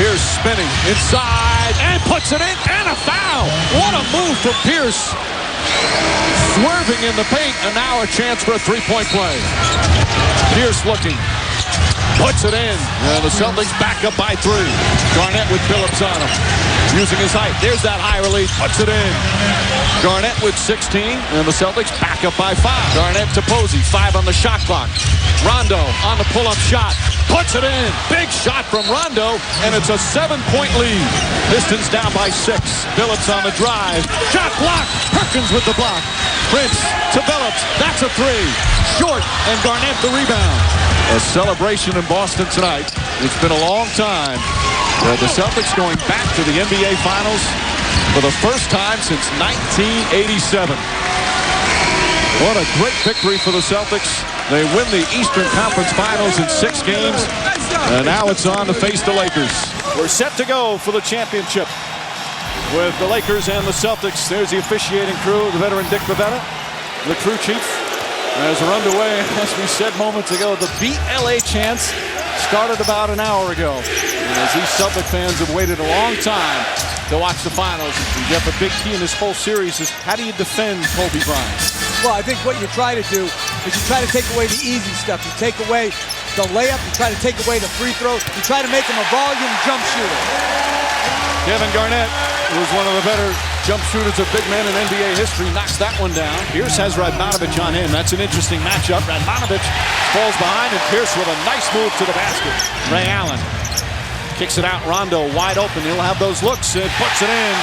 Pierce spinning inside and puts it in, and a foul. What a move from Pierce. Swerving in the paint, and now a chance for a three-point play. Pierce looking. Puts it in. And the Celtics back up by 3. Garnett with Phillips on him. Using his height. There's that high release. Puts it in. Garnett with 16. And the Celtics back up by 5. Garnett to Posey. 5 on the shot clock. Rondo on the pull-up shot. Puts it in. Big shot from Rondo. And it's a 7-point lead. Pistons down by 6. Phillips on the drive. Shot block. Perkins with the block. Prince to Phillips. That's a 3. Short. And Garnett the rebound. A celebration in Boston tonight. It's been a long time. The Celtics going back to the NBA Finals for the first time since 1987. What a great victory for the Celtics. They win the Eastern Conference Finals in 6 games. And now it's on to face the Lakers. We're set to go for the championship with the Lakers and the Celtics. There's the officiating crew, the veteran Dick Bavetta, the crew chief. As we're underway, as we said moments ago, the Beat LA chants started about an hour ago. And as these Celtic fans have waited a long time to watch the finals, and Jeff, a big key in this whole series is how do you defend Kobe Bryant? Well, I think what you try to do is you try to take away the easy stuff. You take away the layup. You try to take away the free throw. You try to make him a volume jump shooter. Kevin Garnett, who's one of the better jump shooters of big men in NBA history, knocks that one down. Pierce has Radmanovich on him. That's an interesting matchup. Radmanovich falls behind, and Pierce with a nice move to the basket. Ray Allen kicks it out. Rondo wide open. He'll have those looks and puts it in.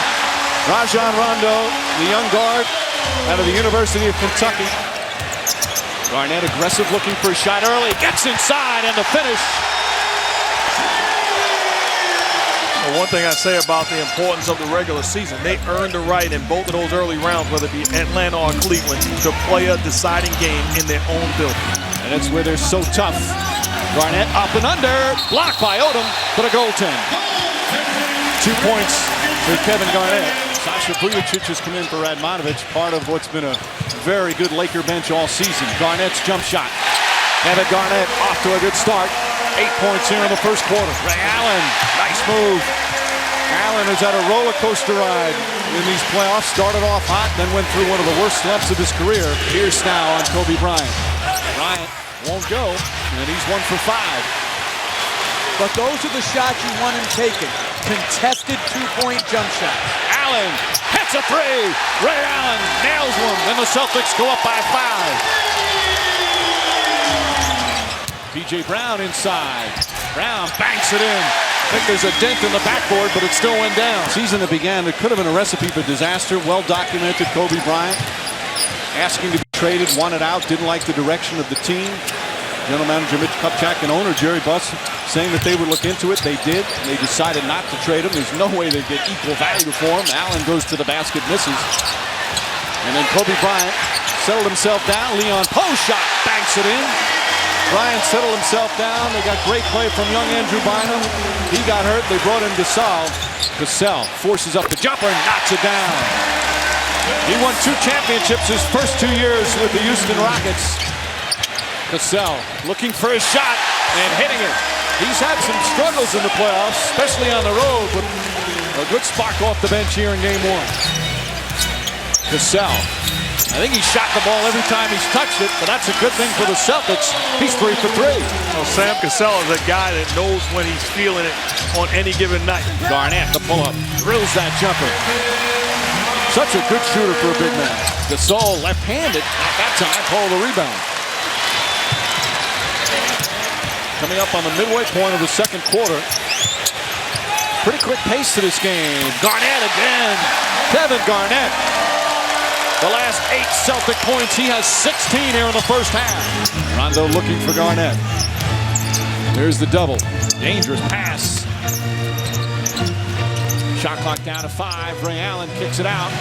Rajon Rondo, the young guard out of the University of Kentucky. Garnett aggressive, looking for a shot early. Gets inside, and the finish. Well, one thing I say about the importance of the regular season, they earned the right in both of those early rounds, whether it be Atlanta or Cleveland, to play a deciding game in their own building. And that's where they're so tough. Garnett up and under, blocked by Odom for the goaltend. 2 points for Kevin Garnett. Sasha Vujacic has come in for Radmanovich, part of what's been a very good Laker bench all season. Garnett's jump shot. Kevin Garnett off to a good start. 8 points here in the first quarter. Ray Allen, nice move. Allen has had a roller coaster ride in these playoffs. Started off hot, then went through one of the worst slumps of his career. Pierce now on Kobe Bryant. Bryant won't go, and he's 1 for 5. But those are the shots you want him taking. Contested 2-point jump shots. Allen hits a 3. Ray Allen nails one. Then the Celtics go up by 5. P.J. Brown inside. Brown banks it in. I think there's a dent in the backboard, but it still went down. Season that began, it could have been a recipe for disaster. Well documented. Kobe Bryant asking to be traded, wanted out, didn't like the direction of the team. General manager Mitch Kupchak and owner Jerry Buss saying that they would look into it. They did. They decided not to trade him. There's no way they'd get equal value for him. Allen goes to the basket, misses. And then Kobe Bryant settled himself down. Leon Poe shot, banks it in. Bryant settled himself down. They got great play from young Andrew Bynum. He got hurt. They brought in Gasol. Gasol forces up the jumper and knocks it down. He won 2 championships his first 2 years with the Houston Rockets. Gasol looking for his shot and hitting it. He's had some struggles in the playoffs, especially on the road, but a good spark off the bench here in Game 1. Gasol. I think he shot the ball every time he's touched it, but that's a good thing for the Celtics. He's 3 for 3. Well, Sam Cassell is a guy that knows when he's feeling it on any given night. Garnett, the pull-up, drills that jumper. Such a good shooter for a big man. Gasol left-handed at that time, Paul the rebound. Coming up on the midway point of the second quarter. Pretty quick pace to this game. Garnett again. Kevin Garnett. The last 8 Celtic points. He has 16 here in the first half. Rondo looking for Garnett. There's the double. Dangerous pass. Shot clock down to 5. Ray Allen kicks it out.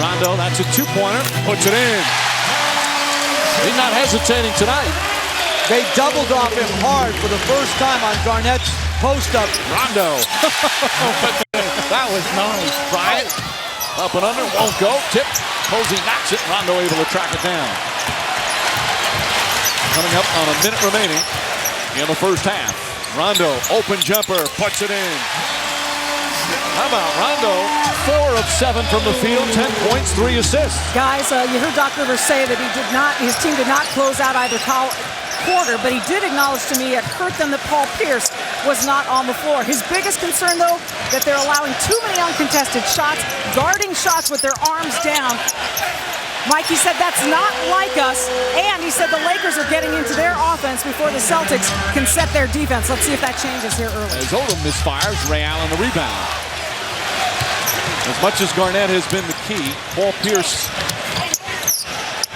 Rondo, that's a 2-pointer. Puts it in. He's not hesitating tonight. They doubled off him hard for the first time on Garnett's post-up. Rondo. That was nice. Bryant. Up and under. Won't go. Tip. Posey knocks it. Rondo able to track it down. Coming up on a minute remaining in the first half. Rondo, open jumper, puts it in. How about Rondo? 4 of 7 from the field, 10 points, 3 assists. Guys, you heard Doc Rivers say that his team did not close out either quarter, but he did acknowledge to me it hurt them that Paul Pierce was not on the floor. His biggest concern, though, that they're allowing too many uncontested shots, guarding shots with their arms down. Mike, he said that's not like us, and he said the Lakers are getting into their offense before the Celtics can set their defense. Let's see if that changes here early. As Odom misfires, Ray Allen the rebound. As much as Garnett has been the key, Paul Pierce,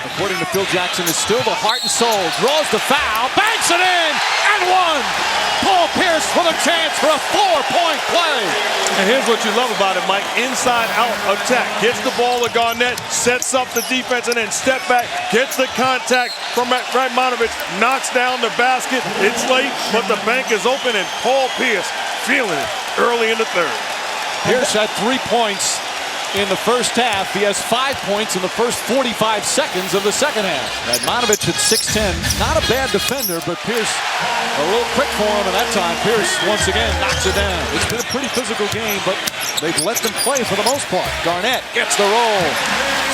according to Phil Jackson, is still the heart and soul. Draws the foul, banks it in, and one! Paul Pierce with a chance for a 4-point play. And here's what you love about it, Mike. Inside-out attack. Gets the ball to Garnett, sets up the defense, and then step back. Gets the contact from Radmanovic. Knocks down the basket. It's late, but the bank is open, and Paul Pierce feeling it early in the third. Pierce had 3 points in the first half. He has 5 points in the first 45 seconds of the second half. Radmanovic at 6'10". Not a bad defender, but Pierce a little quick for him, and that time Pierce once again knocks it down. It's been a pretty physical game, but they've let them play for the most part. Garnett gets the roll.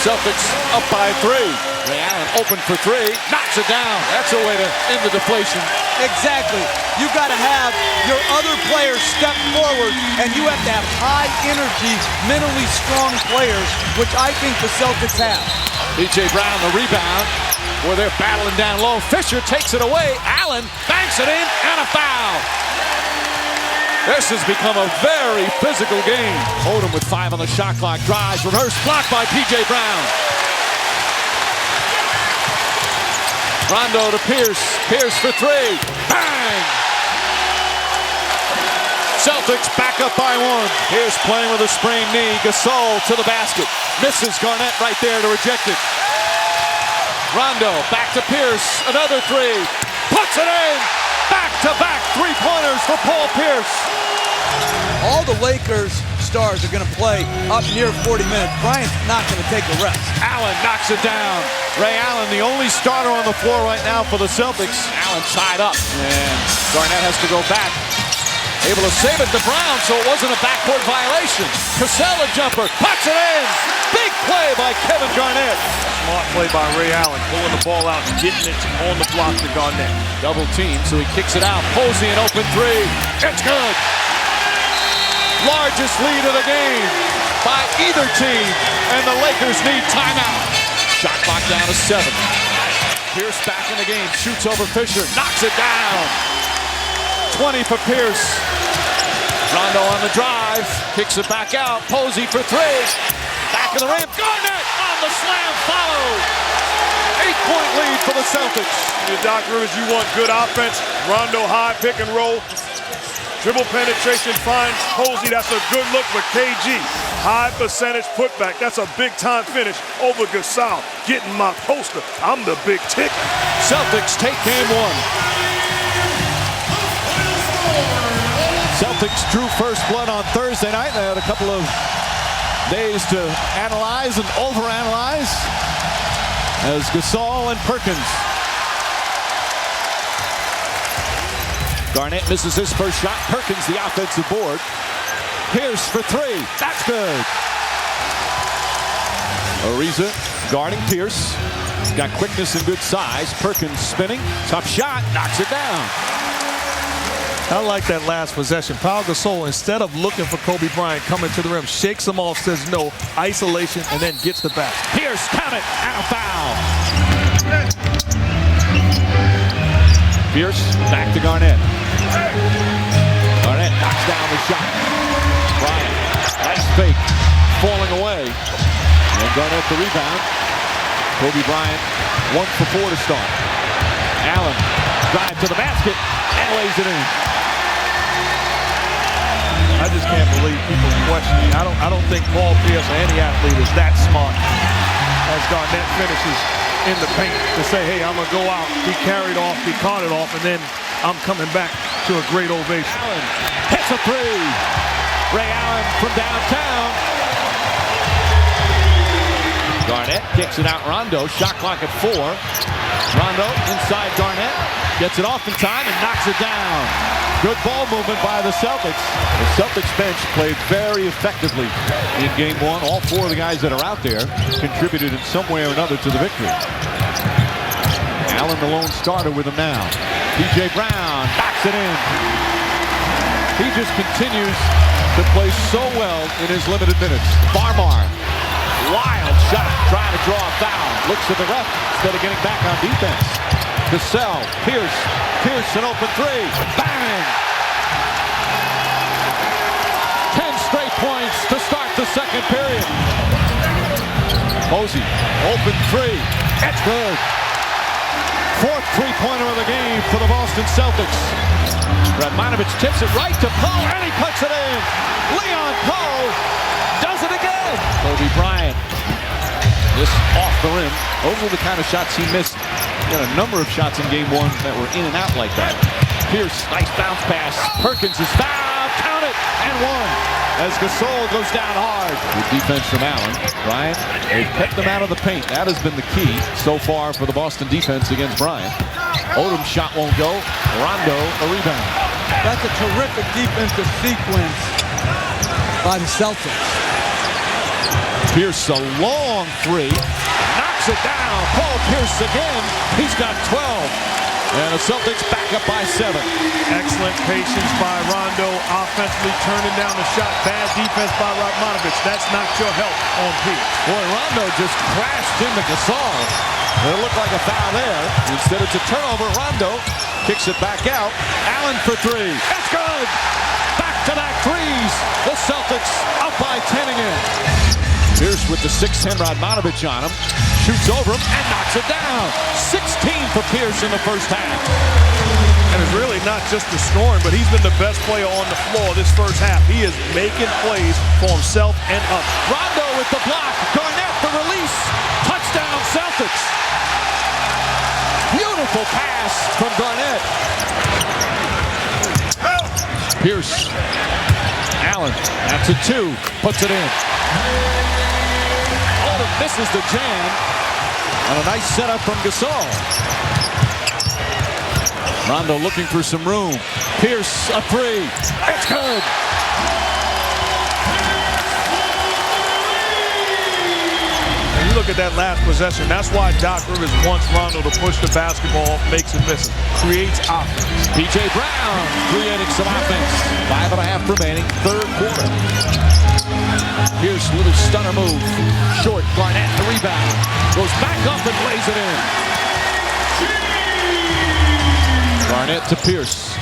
Celtics up by 3. Ray Allen open for 3. Knocks it down. That's a way to end the deflation. Exactly. You've got to have your other players step forward, and you have to have high energy, mentally strong players, which I think the Celtics have. B.J. Brown the rebound, where they're battling down low. Fisher takes it away. Allen banks it in, and a foul. This has become a very physical game. Odom with 5 on the shot clock. Drives, reverse, blocked by P.J. Brown. Rondo to Pierce. Pierce for 3. Bang! Celtics back up by 1. Pierce playing with a sprained knee. Gasol to the basket. Misses. Garnett right there to reject it. Rondo back to Pierce. Another 3. Puts it in. Back-to-back 3-pointers for Paul Pierce. All the Lakers stars are going to play up near 40 minutes. Bryant's not going to take a rest. Allen knocks it down. Ray Allen, the only starter on the floor right now for the Celtics. Allen tied up, and Garnett has to go back. Able to save it to Brown, so it wasn't a backcourt violation. Cassell a jumper, puts it in. Big play by Kevin Garnett. Smart play by Ray Allen, pulling the ball out and getting it on the block to Garnett. Double team, so he kicks it out. Posey an open 3. It's good. Largest lead of the game by either team, and the Lakers need timeout. Shot clock down to 7. Pierce back in the game, shoots over Fisher, knocks it down. 20 for Pierce. Rondo on the drive, kicks it back out. Posey for 3. Back of the rim. Garnett on the slam follow. 8-point lead for the Celtics. Doc Rivers, you want good offense. Rondo high pick and roll. Dribble penetration finds Posey. That's a good look for KG. High percentage putback. That's a big-time finish over Gasol. Getting my poster. I'm the big tick. Celtics take game 1. Celtics drew first blood on Thursday night. They had a couple of days to analyze and overanalyze as Gasol and Perkins. Garnett misses his first shot. Perkins the offensive board. Pierce for 3. That's good. Ariza guarding Pierce. He's got quickness and good size. Perkins spinning. Tough shot. Knocks it down. I like that last possession. Pau Gasol, instead of looking for Kobe Bryant coming to the rim, shakes him off, says no, isolation, and then gets the basket. Pierce, count it, and a foul. Pierce, back to Garnett. Garnett knocks down the shot. Bryant, nice fake, falling away. And Garnett the rebound. Kobe Bryant, 1 for 4 to start. Allen, drive to the basket, and lays it in. I just can't believe people questioning. I don't think Paul Pierce or any athlete is that smart as Garnett finishes in the paint to say, hey, I'm going to go out, be carried off, be carted off, and then I'm coming back to a great ovation. Allen hits a 3. Ray Allen from downtown. Garnett kicks it out. Rondo, shot clock at 4. Rondo inside Garnett, gets it off in time and knocks it down. Good ball movement by the Celtics. The Celtics bench played very effectively in game 1. All 4 of the guys that are out there contributed in some way or another to the victory. Allen, the lone starter, with him now. P.J. Brown backs it in. He just continues to play so well in his limited minutes. Farmar, wild shot, trying to draw a foul. Looks at the ref instead of getting back on defense. Cassell, Pierce, an open 3. Bang! 10 straight points to start the second period. Posey, open 3. That's good. 4th three-pointer of the game for the Boston Celtics. Radmanovich tips it right to Poe, and he puts it in. Leon Poe does it again. Kobe Bryant. This off the rim. Those were the kind of shots he missed. He had a number of shots in game 1 that were in and out like that. Pierce, nice bounce pass. Perkins is fouled. Count it, and 1. As Gasol goes down hard. Good defense from Allen. Bryant, they've kept them out of the paint. That has been the key so far for the Boston defense against Bryant. Odom's shot won't go. Rondo, a rebound. That's a terrific defensive sequence by the Celtics. Pierce, a long 3. Knocks it down. Paul Pierce again. He's got 12. And the Celtics back up by 7. Excellent patience by Rondo. Offensively turning down the shot. Bad defense by Radmanovich. That's not your help on Pierce. Boy, Rondo just crashed into Gasol. It looked like a foul there. Instead, it's a turnover. Rondo kicks it back out. Allen for 3. That's good. Back-to-back threes. The Celtics up by 10 again. Pierce with the 6'10" Radmanovich on him. Shoots over him and knocks it down. 16 for Pierce in the first half. And it's really not just the scoring, but he's been the best player on the floor this first half. He is making plays for himself and others. Rondo with the block. Garnett the release. Touchdown Celtics. Beautiful pass from Garnett. Pierce. Allen. That's a 2. Puts it in. Misses the jam on a nice setup from Gasol. Rondo looking for some room. Pierce, a 3. It's good. And you look at that last possession. That's why Doc Rivers wants Rondo to push the basketball, makes it miss. Creates offense. P.J. Brown creating some offense. 5.5 remaining, third quarter. Pierce with a stunner move. Short, Garnett the rebound. Goes back up and lays it in. Garnett to Pierce.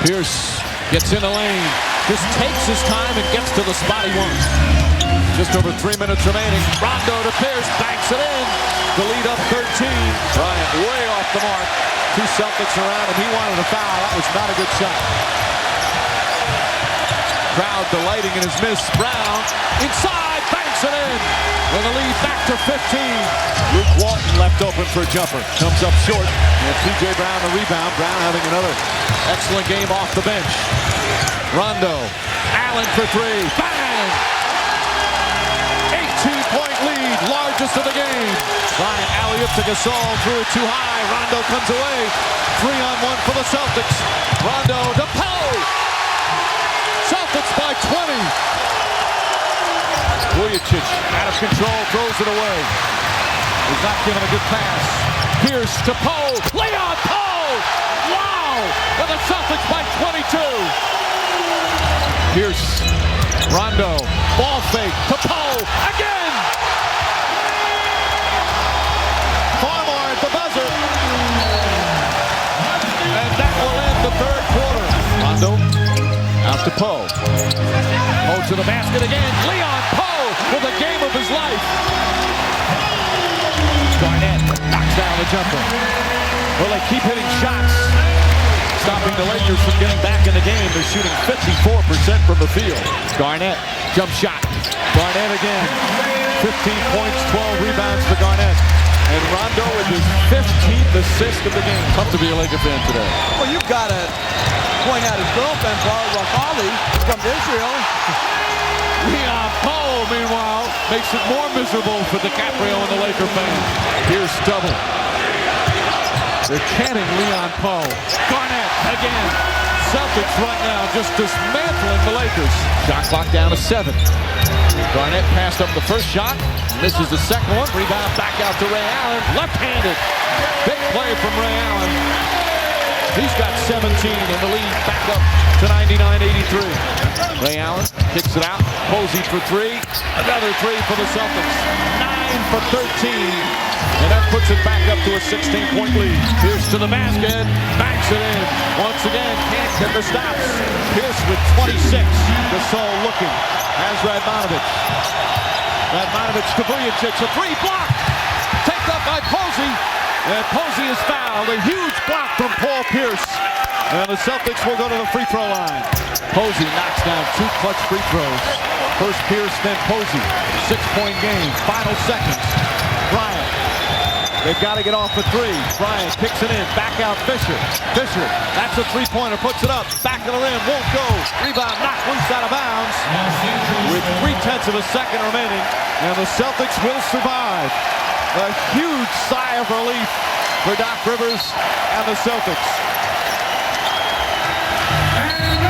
Pierce gets in the lane. Just takes his time and gets to the spot he wants. Just over 3 minutes remaining. Rondo to Pierce, banks it in. The lead up 13. Bryant way off the mark. 2 Celtics around him. He wanted a foul. That was not a good shot. Crowd delighting in his miss. Brown inside, banks it in. With a lead back to 15. Luke Walton left open for a jumper. Comes up short. And P.J. Brown the rebound. Brown having another excellent game off the bench. Rondo. Allen for 3. Bang! 18-point lead. Largest of the game. Bryant alley-up to Gasol. Threw it too high. Rondo comes away. 3-on-1 for the Celtics. Rondo to Poe. Celtics by 20. Vujicic out of control, throws it away. He's not giving a good pass. Pierce to Poe. Leon Poe! Wow! And the Celtics by 22. Pierce. Rondo. Ball fake to Poe. Again! Farmar at the buzzer. And that will end the third quarter. Rondo. Out to Poe. Poe to the basket again. Leon Poe with a game of his life. Garnett knocks down the jumper. Well, they keep hitting shots, stopping the Lakers from getting back in the game. They're shooting 54% from the field. Garnett, jump shot. Garnett again. 15 points, 12 rebounds for Garnett. And Rondo with his 15th assist of the game. Tough to be a Laker fan today. Well, you've got to point out his girlfriend, Barbara Rafali, from Israel. Leon Poe, meanwhile, makes it more miserable for DiCaprio and the Laker fans. Here's double. They're chanting Leon Poe. Garnett again. Celtics right now just dismantling the Lakers. Shot clock down to 7. Garnett passed up the first shot. Misses the second one. Rebound back out to Ray Allen. Left-handed. Big play from Ray Allen. He's got 17 and the lead back up to 99-83. Ray Allen kicks it out. Posey for 3. Another 3 for the Celtics. 9 for 13. And that puts it back up to a 16-point lead. Pierce to the basket. Backs it in. Once again, can't get the stops. Pierce with 26. Gasol looking. Has Radmanovic. Radmanovic to Vujacic. A 3 block. Taken up by Posey. And Posey is fouled. A huge block from Paul Pierce. And the Celtics will go to the free throw line. Posey knocks down 2 clutch free throws. First Pierce, then Posey. 6-point game. Final seconds. Bryant. They've got to get off for 3. Bryant kicks it in. Back out Fisher. Fisher. That's a 3-pointer. Puts it up. Back of the rim. Won't go. Rebound knocked loose out of bounds. With 0.3 of a second remaining. And the Celtics will survive. A huge sigh of relief for Doc Rivers and the Celtics.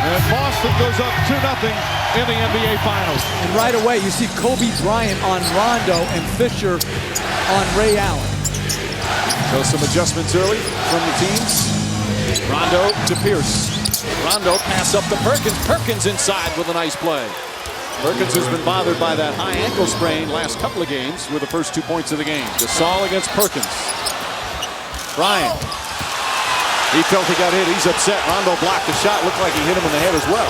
And Boston goes up 2-0 in the NBA Finals. And right away, you see Kobe Bryant on Rondo and Fisher on Ray Allen. So some adjustments early from the teams. Rondo to Pierce. Rondo pass up to Perkins. Perkins inside with a nice play. Perkins has been bothered by that high ankle sprain last couple of games with the first 2 points of the game. Gasol against Perkins. Bryant. He felt he got hit. He's upset. Rondo blocked the shot. Looked like he hit him in the head as well.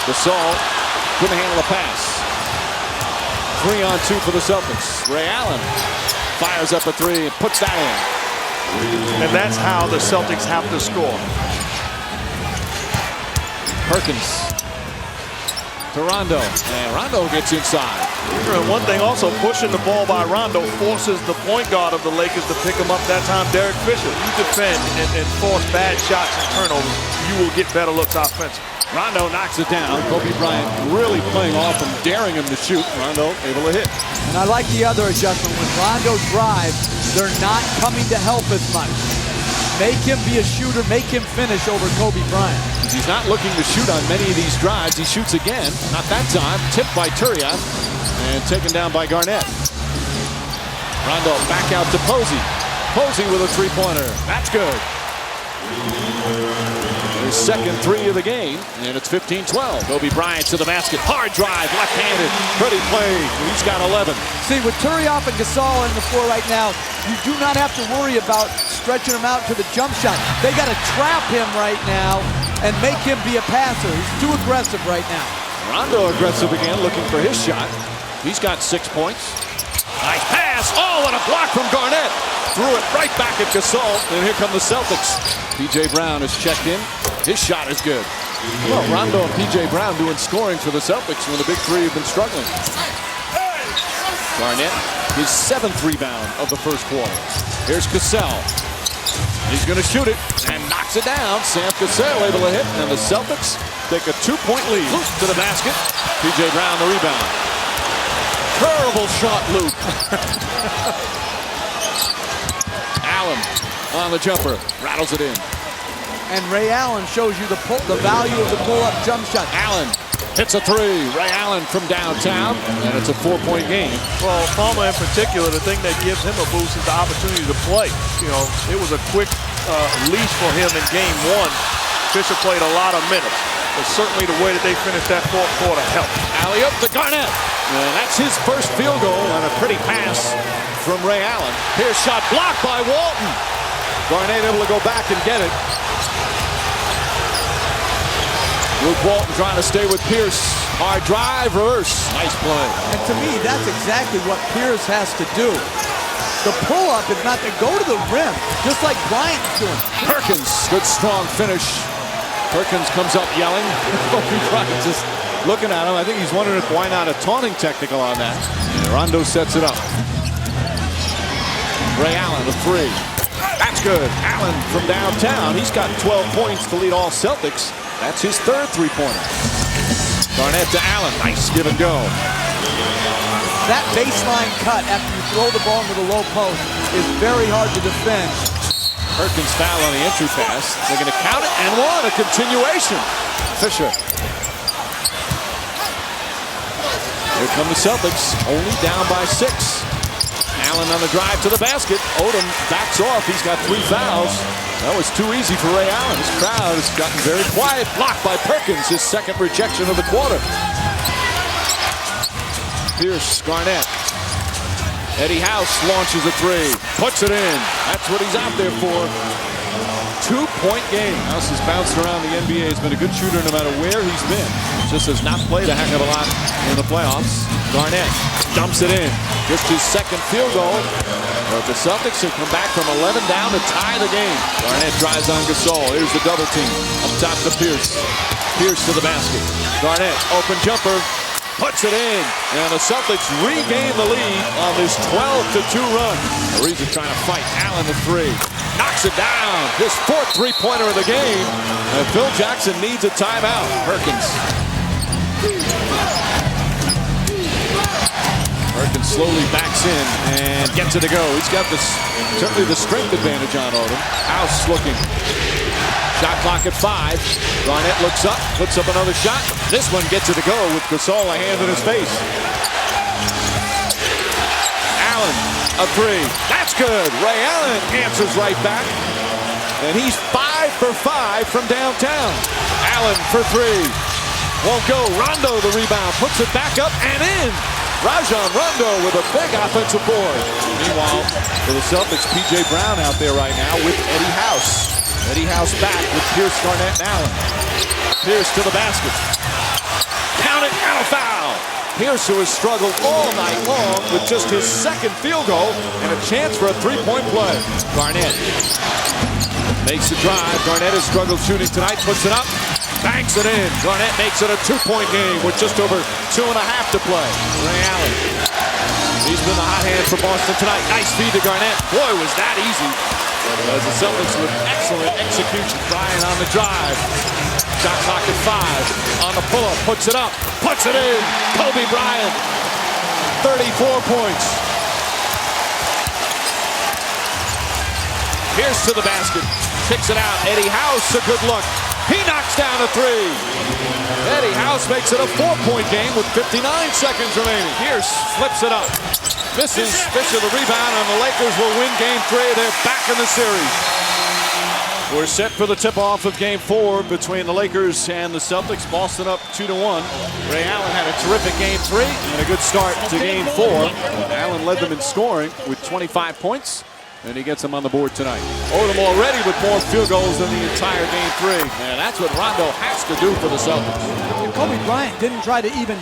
Gasol couldn't handle the pass. 3-on-2 for the Celtics. Ray Allen fires up a 3 and puts that in. And that's how the Celtics have to score. Perkins to Rondo. And Rondo gets inside. And one thing also, pushing the ball by Rondo forces the point guard of the Lakers to pick him up. That time, Derek Fisher. You defend and force bad shots and turnovers, you will get better looks offensively. Rondo knocks it down. Kobe Bryant really playing off him, daring him to shoot. Rondo able to hit. And I like the other adjustment. When Rondo drives, they're not coming to help as much. Make him be a shooter. Make him finish over Kobe Bryant. He's not looking to shoot on many of these drives. He shoots again. Not that time. Tipped by Turiaf and taken down by Garnett. Rondo back out to Posey. Posey with a 3-pointer. That's good. His second 3 of the game, and it's 15-12. Kobe Bryant to the basket. Hard drive, left-handed. Pretty play. He's got 11. See, with Turiaf and Gasol on the floor right now, you do not have to worry about stretching him out to the jump shot. They got to trap him right now and make him be a passer. He's too aggressive right now. Rondo aggressive again, looking for his shot. He's got 6 points. Nice pass. Oh, and a block from Garnett. Threw it right back at Gasol. And here come the Celtics. P.J. Brown is checked in. His shot is good. Well, Rondo and P.J. Brown doing scoring for the Celtics when the big 3 have been struggling. Garnett, his 7th rebound of the first quarter. Here's Cassell. He's going to shoot it and knocks it down. Sam Cassell able to hit, and the Celtics take a 2-point lead. Luke to the basket. P.J. Brown the rebound. Terrible shot, Luke. Allen on the jumper. Rattles it in. And Ray Allen shows you the value of the pull-up jump shot. Allen hits a 3. Ray Allen from downtown, and it's a 4-point game. Well, Palmer in particular, the thing that gives him a boost is the opportunity to play. You know, it was a quick leash for him in game 1. Fisher played a lot of minutes, but certainly the way that they finished that fourth quarter helped. Alley-oop to Garnett. And that's his first field goal on a pretty pass from Ray Allen. Here's shot blocked by Walton. Garnett able to go back and get it. Luke Walton trying to stay with Pierce. Hard drive, reverse. Nice play. And to me, that's exactly what Pierce has to do. The pull-up is not to go to the rim, just like Bryant's doing. Perkins, good strong finish. Perkins comes up yelling. Kobe Bryant just looking at him. I think he's wondering why not a taunting technical on that. And Rondo sets it up. Ray Allen, a 3. That's good. Allen from downtown. He's got 12 points to lead all Celtics. That's his 3rd 3-pointer. Garnett to Allen. Nice give and go. that baseline cut after you throw the ball into the low post is very hard to defend. Perkins foul on the entry pass. They're going to count it and one. A continuation. Fisher. Here come the Celtics, only down by 6. Allen on the drive to the basket. Odom backs off. He's got 3 fouls. That was too easy for Ray Allen. His crowd has gotten very quiet. Blocked by Perkins, his second rejection of the quarter. Pierce, Garnett. Eddie House launches a 3. Puts it in. That's what he's out there for. 2-point game. House has bounced around the NBA. He's been a good shooter no matter where he's been. Just has not played a heck of a lot in the playoffs. Garnett dumps it in. Just his second field goal. But the Celtics have come back from 11 down to tie the game. Garnett drives on Gasol. Here's the double team. Up top to Pierce. Pierce to the basket. Garnett, open jumper. Puts it in, and the Celtics regain the lead on this 12-2 run. Ariza trying to fight. Allen the 3. Knocks it down. His 4th three-pointer of the game. And Phil Jackson needs a timeout. Perkins. Perkins slowly backs in and gets it to go. He's got this, certainly the strength advantage on Odom. House looking. Shot clock at 5. Garnett looks up, puts up another shot. This one gets it to go with Gasol a hand in his face. Allen, a 3. That's good. Ray Allen answers right back. And he's 5 for 5 from downtown. Allen for 3. Won't go. Rondo the rebound. Puts it back up and in. Rajon Rondo with a big offensive board. Meanwhile, for the Celtics, P.J. Brown out there right now with Eddie House. Eddie House back with Pierce, Garnett, and Allen. Pierce to the basket. Count it, and a foul. Pierce, who has struggled all night long with just his second field goal and a chance for a 3-point play. Garnett makes the drive. Garnett has struggled shooting tonight, puts it up, banks it in. Garnett makes it a 2-point game with just over 2.5 to play. Ray Allen. He's been the hot hand for Boston tonight. Nice feed to Garnett. Boy, was that easy. As the Celtics with excellent execution. Bryant on the drive. Shot clock at 5. On the pull-up, puts it up, puts it in. Kobe Bryant, 34 points. Pierce to the basket, kicks it out. Eddie House, a good look. He knocks down a 3. Eddie House makes it a 4-point game with 59 seconds remaining. Pierce flips it up. Misses. Fisher the rebound, and the Lakers will win Game 3. They're back in the series. We're set for the tip-off of Game 4 between the Lakers and the Celtics. Boston up 2-1. Ray Allen had a terrific Game 3 and a good start to Game 4. Allen led them in scoring with 25 points, and he gets them on the board tonight. Odom already with more field goals than the entire Game 3. And that's what Rondo has to do for the Celtics. Kobe Bryant didn't try to even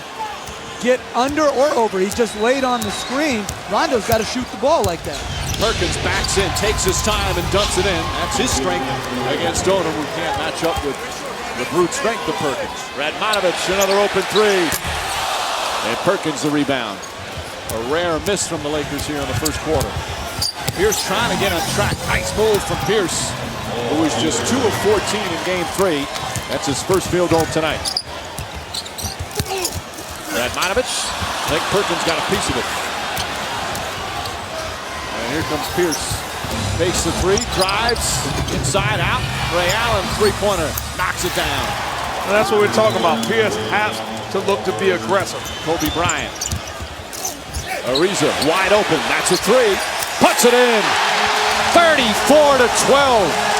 get under or over. He's just laid on the screen. Rondo's got to shoot the ball like that. Perkins backs in, takes his time, and dumps it in. That's his strength against Odom, who can't match up with the brute strength of Perkins. Radmanovic, another open 3. And Perkins the rebound. A rare miss from the Lakers here in the first quarter. Pierce trying to get on track. Nice move from Pierce, who is just 2 of 14 in Game 3. That's his first field goal tonight. Radmanovic, I think Perkins got a piece of it. And here comes Pierce. Fakes the 3, drives, inside out. Ray Allen, 3-pointer, knocks it down. And that's what we're talking about. Pierce has to look to be aggressive. Kobe Bryant. Ariza, wide open, that's a 3. Puts it in. 34-12.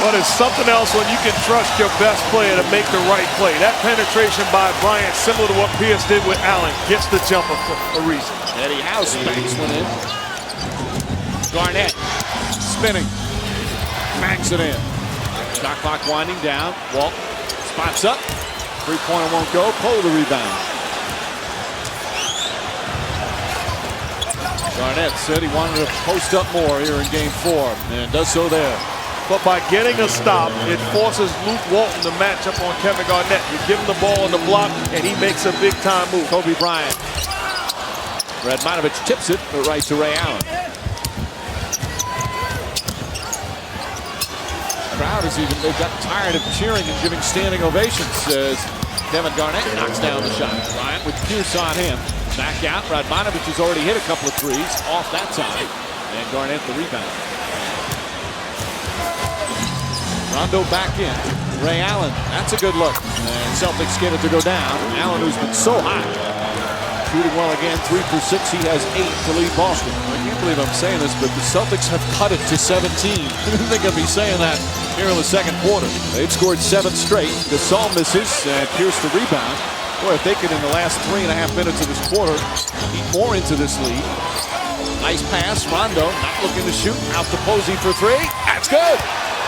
But it's something else when you can trust your best player to make the right play. That penetration by Bryant, similar to what Pierce did with Allen, gets the jumper for Ariza. Eddie House banks one in. Garnett spinning. Banks it in. Shot clock winding down. Walt spots up. 3-pointer won't go. Poe the rebound. Garnett said he wanted to post up more here in Game 4, and does so there. But by getting a stop, it forces Luke Walton to match up on Kevin Garnett. You give him the ball on the block, and he makes a big-time move. Kobe Bryant. Radmanovic tips it right to Ray Allen. Crowd is even, they've gotten tired of cheering and giving standing ovations as Kevin Garnett knocks down the shot. Bryant with Pierce on him. Back out. Radmanovich has already hit a couple of threes off that time. And Garnett the rebound. Rondo back in. Ray Allen. That's a good look. And Celtics get it to go down. Allen, who's been so hot. Shooting well again. 3 for 6. He has 8 to lead Boston. I can't believe I'm saying this, but the Celtics have cut it to 17. I didn't think I'd be saying that here in the second quarter. They've scored 7 straight. Gasol misses and Pierce the rebound. Boy, if they could in the last 3.5 minutes of this quarter eat more into this lead. Nice pass. Rondo not looking to shoot. Out to Posey for 3. That's good.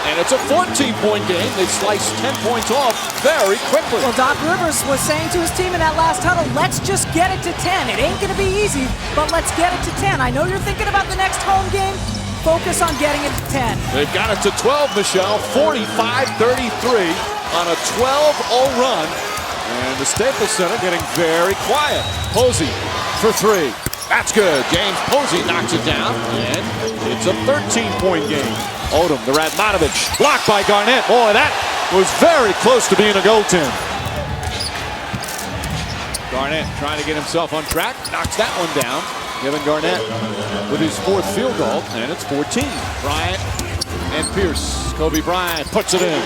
And it's a 14-point game. They sliced 10 points off very quickly. Well, Doc Rivers was saying to his team in that last huddle, let's just get it to 10. It ain't going to be easy, but let's get it to 10. I know you're thinking about the next home game. Focus on getting it to 10. They've got it to 12, Michelle. 45-33 on a 12-0 run. And the Staples Center getting very quiet. Posey for 3. That's good. James Posey knocks it down. And it's a 13-point game. Odom, the Radmanovich, blocked by Garnett. Boy, that was very close to being a goaltend. Garnett trying to get himself on track, knocks that one down. Kevin Garnett with his 4th field goal, and it's 14. Bryant and Pierce. Kobe Bryant puts it in.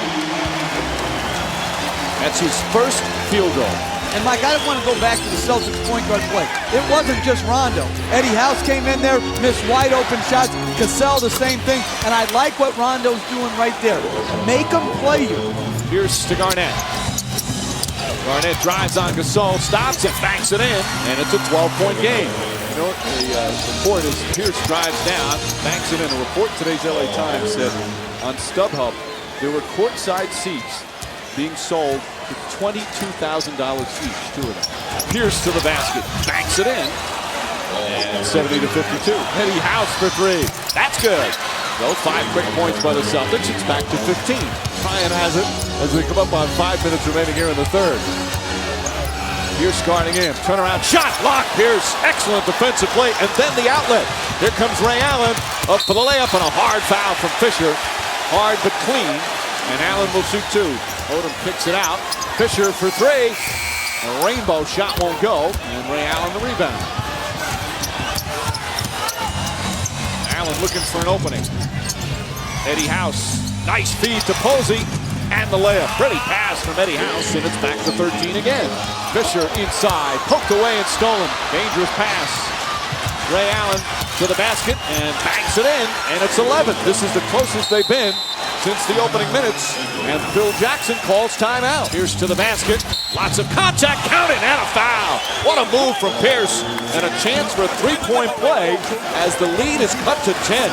That's his 1st field goal. And Mike, I want to go back to the Celtics point guard play. It wasn't just Rondo. Eddie House came in there, missed wide open shots. Cassell the same thing. And I like what Rondo's doing right there. Make him play you. Pierce to Garnett. Garnett drives on Gasol, stops it, banks it in, and it's a 12-point game. You know what the report is? Pierce drives down, banks it in. A report today's LA Times said on StubHub there were courtside seats being sold for $22,000 each, 2 of them. Pierce to the basket, banks it in, and 70-52. Eddie House for 3. That's good. So 5 quick points by the Celtics. It's back to 15. Bryant has it as we come up on 5 minutes remaining here in the 3rd. Pierce guarding him. Turnaround shot. Block. Pierce. Excellent defensive play. And then the outlet. Here comes Ray Allen up for the layup and a hard foul from Fisher. Hard but clean. And Allen will shoot 2. Odom kicks it out. Fisher for 3. A rainbow shot won't go. And Ray Allen the rebound. Allen looking for an opening. Eddie House. Nice feed to Posey. And the layup. Pretty pass from Eddie House. And it's back to 13 again. Fisher inside. Poked away and stolen. Dangerous pass. Ray Allen to the basket and banks it in. And it's 11. This is the closest they've been since the opening minutes. And Phil Jackson calls timeout. Pierce to the basket. Lots of contact. Count it. And a foul. What a move from Pierce. And a chance for a 3-point play as the lead is cut to 10.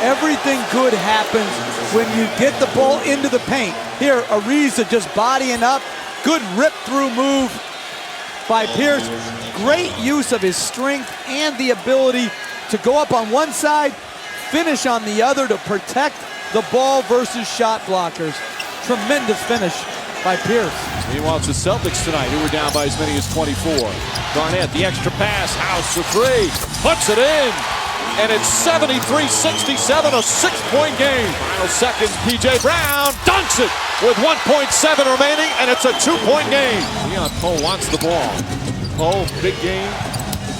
Everything good happens when you get the ball into the paint. Here, Ariza just bodying up. Good rip-through move by Pierce. Great use of his strength and the ability to go up on one side, finish on the other to protect the ball versus shot blockers. Tremendous finish by Pierce. Meanwhile, it's the Celtics tonight who were down by as many as 24. Garnett, the extra pass. House for 3. Puts it in. And it's 73-67, a 6-point game. Final seconds, P.J. Brown dunks it with 1.7 remaining, and it's a 2-point game. Leon Poe wants the ball. Poe, big game.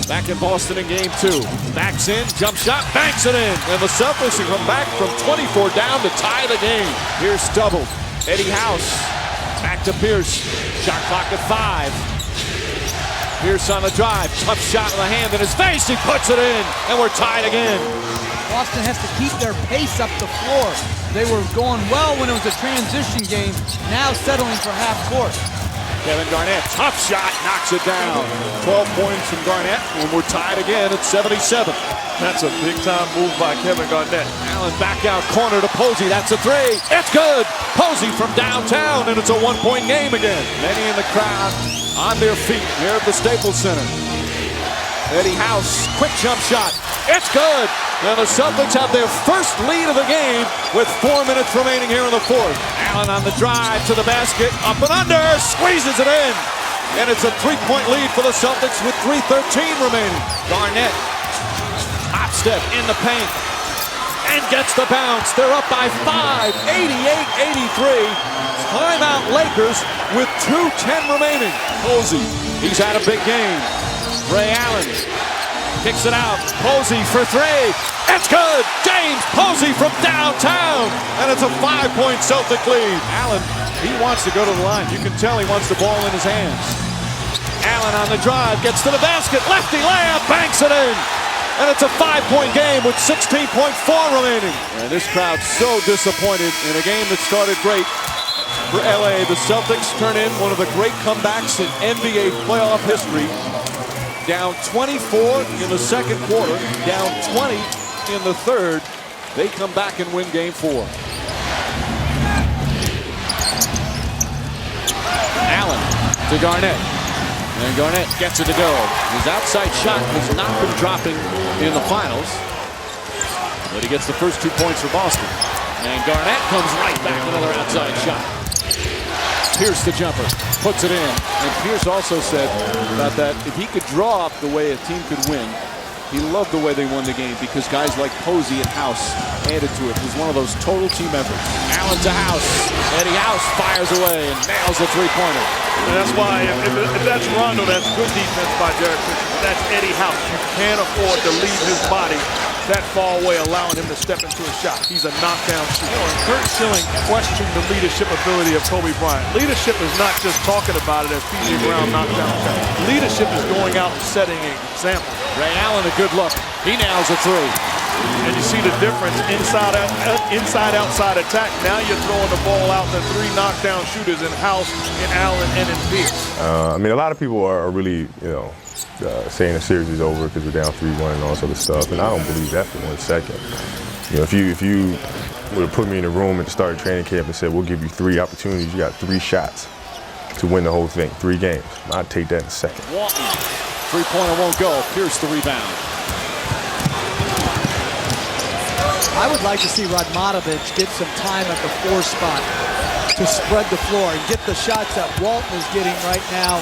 Back in Boston in game 2. Backs in, jump shot, banks it in. And the Celtics will come back from 24 down to tie the game. Here's doubled. Eddie House. Back to Pierce. Shot clock at 5. Pierce on the drive, tough shot in the hand in his face, he puts it in, and we're tied again. Boston has to keep their pace up the floor. They were going well when it was a transition game, now settling for half court. Kevin Garnett, tough shot, knocks it down. 12 points from Garnett, and we're tied again at 77. That's a big-time move by Kevin Garnett. Allen back out, corner to Posey, that's a 3. It's good! Posey from downtown, and it's a 1-point game again. Many in the crowd on their feet here at the Staples Center. Eddie House, quick jump shot. It's good! And the Celtics have their first lead of the game with 4 minutes remaining here in the 4th. Allen on the drive to the basket, up and under, squeezes it in. And it's a 3-point lead for the Celtics with 3:13 remaining. Garnett, hop step in the paint, and gets the bounce. They're up by 5, 88-83. Timeout Lakers with 2:10 remaining. Posey, he's had a big game. Ray Allen kicks it out. Posey for three. It's good. James Posey from downtown. And it's a 5-point Celtic lead. Allen, he wants to go to the line. You can tell he wants the ball in his hands. Allen on the drive, gets to the basket. Lefty layup, banks it in. And it's a 5-point game with 16.4 remaining. And this crowd so disappointed in a game that started great for LA. The Celtics turn in one of the great comebacks in NBA playoff history. Down 24 in the second quarter, down 20 in the third. They come back and win game 4. Allen to Garnett. And Garnett gets it to go. His outside shot has not been dropping in the finals. But he gets the first 2 points for Boston. And Garnett comes right back, another outside shot. Pierce the jumper, puts it in. And Pierce also said about that if he could draw up the way a team could win, he loved the way they won the game because guys like Posey and House added to it. It was one of those total team efforts. Allen to House. Eddie House fires away and nails a three-pointer. And that's why, if that's Rondo, that's good defense by Derek Fisher. That's Eddie House. You can't afford to leave his body that far away, allowing him to step into a shot. He's a knockdown shooter. And Kurt Schilling questioned the leadership ability of Kobe Bryant. Leadership is not just talking about it as P.J. Brown knocked down shots. Leadership is going out and setting an example. Ray Allen, a good look. He nails a three. And you see the difference inside-outside attack. Now you're throwing the ball out to 3 knockdown shooters in House, in Allen, and in Pierce. I mean, a lot of people are really, saying the series is over because we're down 3-1 and all this other stuff, and I don't believe that for 1 second. If you would have put me in a room at the start of training camp and said, we'll give you 3 opportunities, you got 3 shots to win the whole thing, 3 games, I'd take that in a second. Walton, three-pointer won't go. Pierce the rebound. I would like to see Radmanovic get some time at the 4 spot to spread the floor and get the shots that Walton is getting right now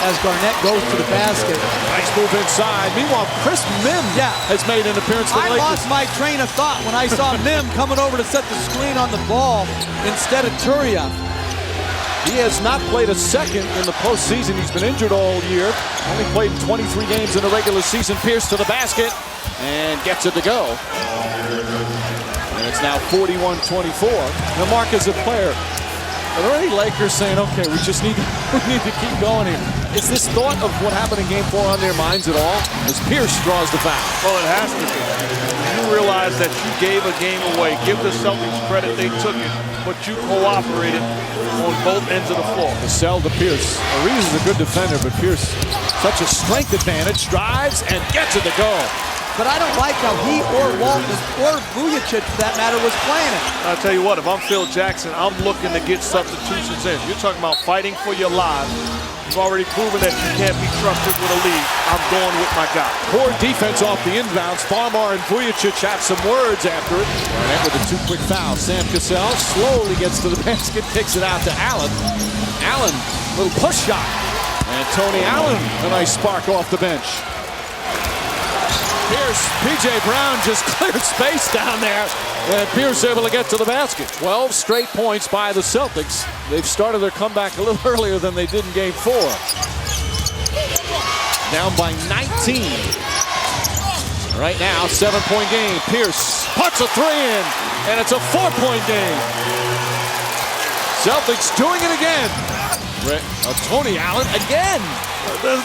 as Garnett goes to the basket. Nice move inside. Meanwhile, Chris Mihm has made an appearance for the Lakers. I lost my train of thought when I saw Mihm coming over to set the screen on the ball instead of Turiaf. He has not played a second in the postseason. He's been injured all year. Only played 23 games in the regular season. Pierce to the basket and gets it to go. And it's now 41-24. Now Mark is a player. Are there any Lakers saying, okay, we need to keep going here? Is this thought of what happened in Game 4 on their minds at all? As Pierce draws the foul. Well, it has to be. You realize that you gave a game away. Give the Celtics credit, they took it, but you cooperated on both ends of the floor. Cassell to Pierce. Ariz is a good defender, but Pierce, such a strength advantage, drives and gets it to go. But I don't like how he or Walton or Vujacic, for that matter, was playing it. I'll tell you what, if I'm Phil Jackson, I'm looking to get substitutions in. You're talking about fighting for your lives. You've already proven that you can't be trusted with a lead. I'm going with my guy. Poor defense off the inbounds. Farmar and Vujacic have some words after it. Garnett with a 2 quick fouls. Sam Cassell slowly gets to the basket, kicks it out to Allen. Allen, little push shot. And Tony Allen, a nice spark off the bench. Pierce, P.J. Brown just cleared space down there, and Pierce able to get to the basket. 12 straight points by the Celtics. They've started their comeback a little earlier than they did in Game 4. Down by 19. Right now, 7-point game. Pierce puts a 3 in, and it's a 4-point game. Celtics doing it again. Tony Allen again.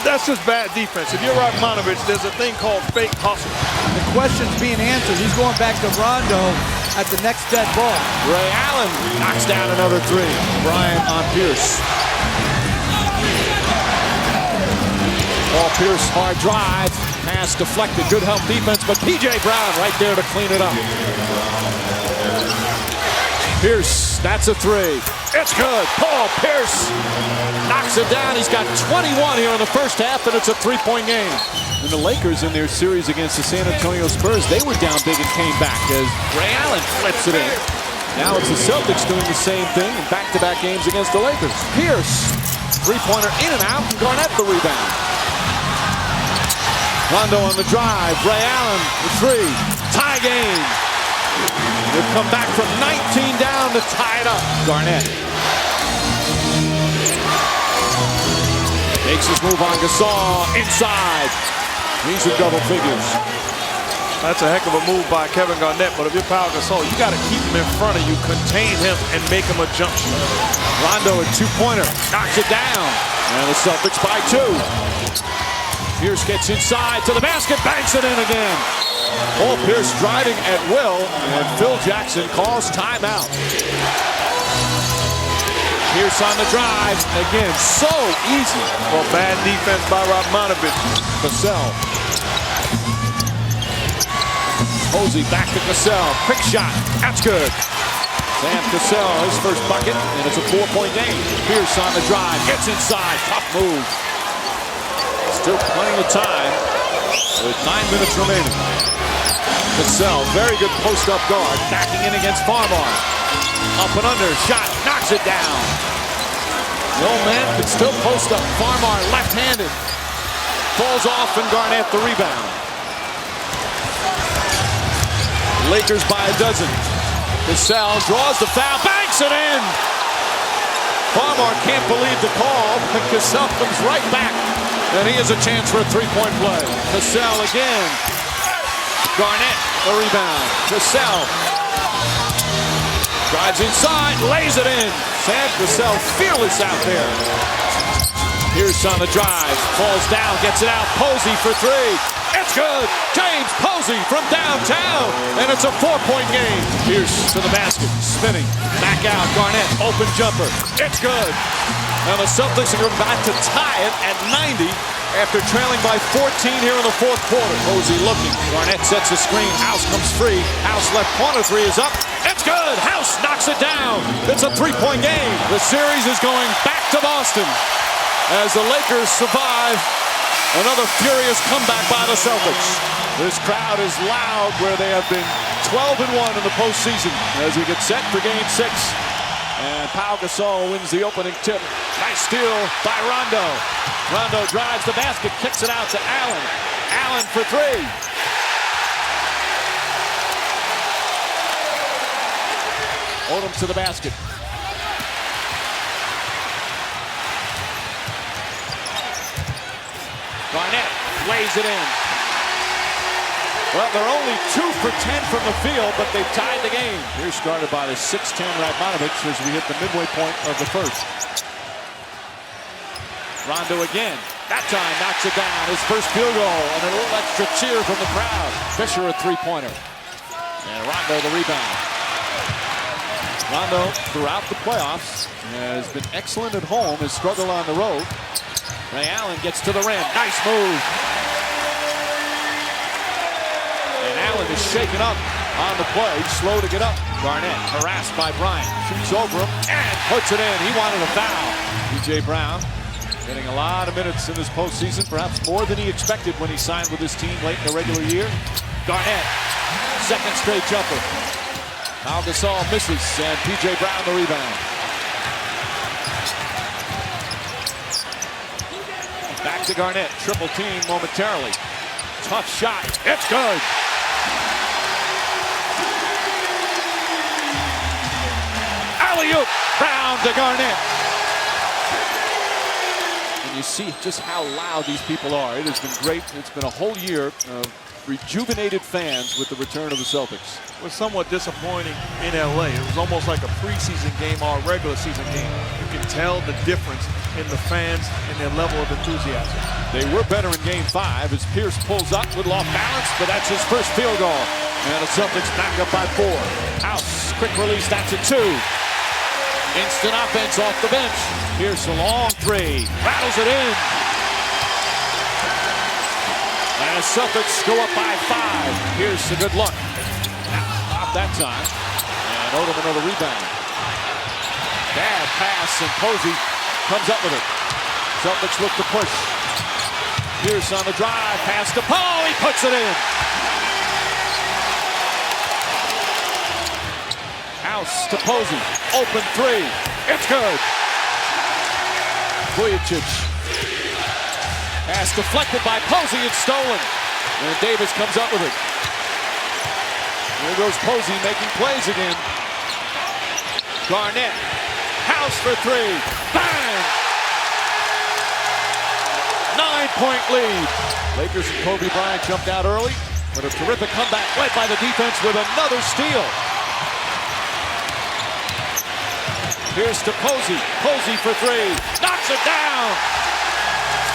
That's just bad defense. If you're Radmanovic, there's a thing called fake hustle. The question's being answered. He's going back to Rondo at the next dead ball. Ray Allen knocks down another 3. Bryant on Pierce. Paul Pierce, hard drive. Pass deflected. Good help defense, but P.J. Brown right there to clean it up. Pierce, that's a 3. It's good. Paul Pierce knocks it down. He's got 21 here in the first half, and it's a 3-point game. And the Lakers in their series against the San Antonio Spurs, they were down big and came back as Ray Allen flips it in. Now it's the Celtics doing the same thing in back-to-back games against the Lakers. Pierce, three-pointer in and out, and Garnett the rebound. Rondo on the drive. Ray Allen, the 3. Tie game. They've come back from 19 down to tie it up. Garnett. Makes his move on Gasol inside. He's in double figures. That's a heck of a move by Kevin Garnett, but if you're Pau Gasol, you got to keep him in front of you, contain him, and make him a jump shot. Rondo a two-pointer, knocks it down, and the Celtics by 2. Pierce gets inside to the basket, banks it in again. Paul Pierce driving at will, and Phil Jackson calls timeout. Pierce on the drive, again, so easy. Well, bad defense by Radmanovich. Cassell. Posey back to Cassell. Quick shot. That's good. Sam Cassell, his first bucket, and it's a 4-point game. Pierce on the drive. Gets inside. Tough move. Still plenty of time with 9 minutes remaining. Cassell, very good post-up guard. Backing in against Farmar. Up and under. Shot. Knocks it down. The old man can still post up. Farmar left-handed. Falls off and Garnett the rebound. Lakers by a dozen. Cassell draws the foul, banks it in. Farmar can't believe the call, but Cassell comes right back, and he has a chance for a three-point play. Cassell again. Garnett the rebound. Cassell drives inside, lays it in. Sam Cassell fearless out there. Pierce on the drive, falls down, gets it out. Posey for 3. It's good. James Posey from downtown, and it's a 4-point game. Pierce to the basket, spinning, back out. Garnett, open jumper. It's good. Now the Celtics are about to tie it at 90 after trailing by 14 here in the fourth quarter. Posey looking. Garnett sets a screen. House comes free. House left corner 3 is up. It's good. House knocks it down. It's a 3-point game. The series is going back to Boston as the Lakers survive another furious comeback by the Celtics. This crowd is loud where they have been 12-1 in the postseason as we get set for Game 6. And Pau Gasol wins the opening tip. Nice steal by Rondo. Rondo drives the basket, kicks it out to Allen. Allen for 3. Odom to the basket. Garnett lays it in. Well, they're only 2 for 10 from the field, but they've tied the game. Here's started by the 6'10 Radmanovich as we hit the midway point of the first. Rondo again. That time knocks it down. His first field goal and a little extra cheer from the crowd. Fisher a 3-pointer. And Rondo the rebound. Rondo throughout the playoffs has been excellent at home. Has struggled on the road. Ray Allen gets to the rim. Nice move. And Allen is shaken up on the play. Slow to get up. Garnett harassed by Bryant. Shoots over him and puts it in. He wanted a foul. P.J. Brown getting a lot of minutes in this postseason. Perhaps more than he expected when he signed with his team late in the regular year. Garnett, second straight jumper. Pau Gasol misses and P.J. Brown the rebound. Back to Garnett, triple team momentarily. Tough shot, it's good. Alley-oop, Brown to Garnett. And you see just how loud these people are. It has been great. It's been a whole year of rejuvenated fans with the return of the Celtics. It was somewhat disappointing in LA. It was almost like a preseason game or a regular season game. You can tell the difference in the fans and their level of enthusiasm. They were better in Game 5 as Pierce pulls up with off balance, but that's his first field goal. And the Celtics back up by 4. House, quick release, that's a 2. Instant offense off the bench. Pierce a long 3, rattles it in. And the Celtics go up by 5. Pierce a good look. Not that time. And Odom another rebound. Bad pass and Posey comes up with it. Celtics look to push. Pierce on the drive, pass to Paul, he puts it in. House to Posey, open 3, it's good. Vujacic. Pass deflected by Posey, it's stolen. And Davis comes up with it. There goes Posey making plays again. Garnett, House for 3, bang! 9-point lead. Lakers and Kobe Bryant jumped out early, but a terrific comeback led by the defense with another steal. Here's to Posey. Posey for three. Knocks it down.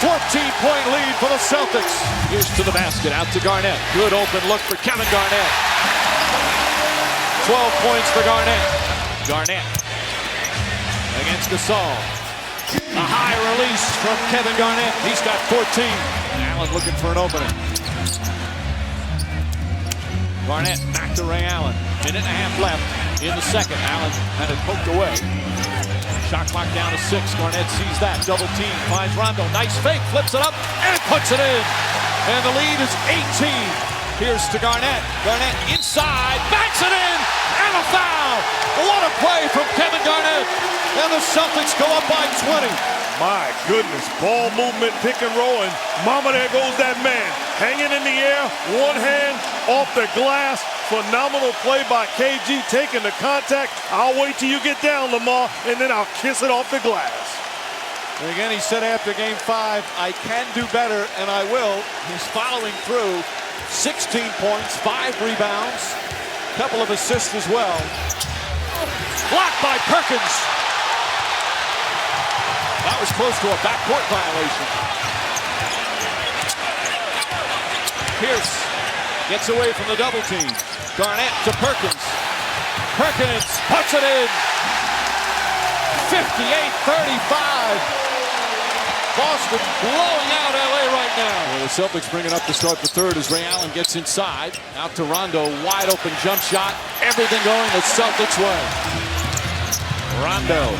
14-point lead for the Celtics. Here's to the basket. Out to Garnett. Good open look for Kevin Garnett. 12 points for Garnett. Garnett against Gasol. A high release from Kevin Garnett. He's got 14. Allen looking for an opening. Garnett back to Ray Allen. Minute and a half left in the second. Allen had it poked away. Shot clock down to 6. Garnett sees that. Double team. Finds Rondo. Nice fake. Flips it up and puts it in. And the lead is 18. Here's to Garnett. Garnett inside. Backs it in. And a foul. What a play from Kevin Garnett. And the Celtics go up by 20. My goodness, ball movement, pick and roll, and mama, there goes that man. Hanging in the air, one hand off the glass. Phenomenal play by KG, taking the contact. I'll wait till you get down, Lamar, and then I'll kiss it off the glass. And again, he said after game 5, I can do better, and I will. He's following through. 16 points, 5 rebounds, a couple of assists as well. Blocked by Perkins. That was close to a backcourt violation. Pierce gets away from the double team. Garnett to Perkins. Perkins puts it in. 58-35. Boston blowing out LA right now. Well, the Celtics bring it up to start the third as Ray Allen gets inside. Out to Rondo, wide open jump shot. Everything going the Celtics way. Rondo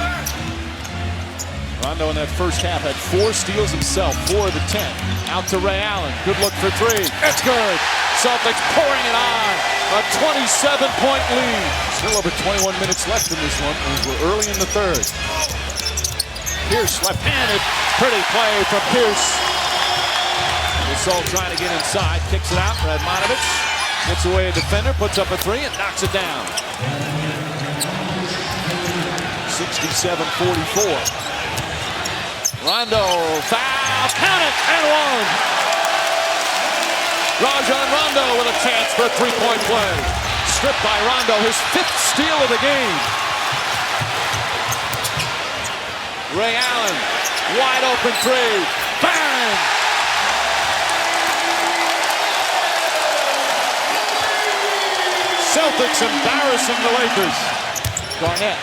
in that first half had 4 steals himself, 4 of the 10. Out to Ray Allen. Good look for 3. It's good. Celtics pouring it on. A 27-point lead. Still over 21 minutes left in this one, as we're early in the third. Pierce left-handed. Pretty play from Pierce. Gasol trying to get inside. Kicks it out. Radmanovic gets away a defender. Puts up a 3 and knocks it down. 67-44. Rondo, foul, count it, and 1. Rajon Rondo with a chance for a 3-point play. Stripped by Rondo, his 5th steal of the game. Ray Allen, wide open 3, bang! Celtics embarrassing the Lakers. Garnett,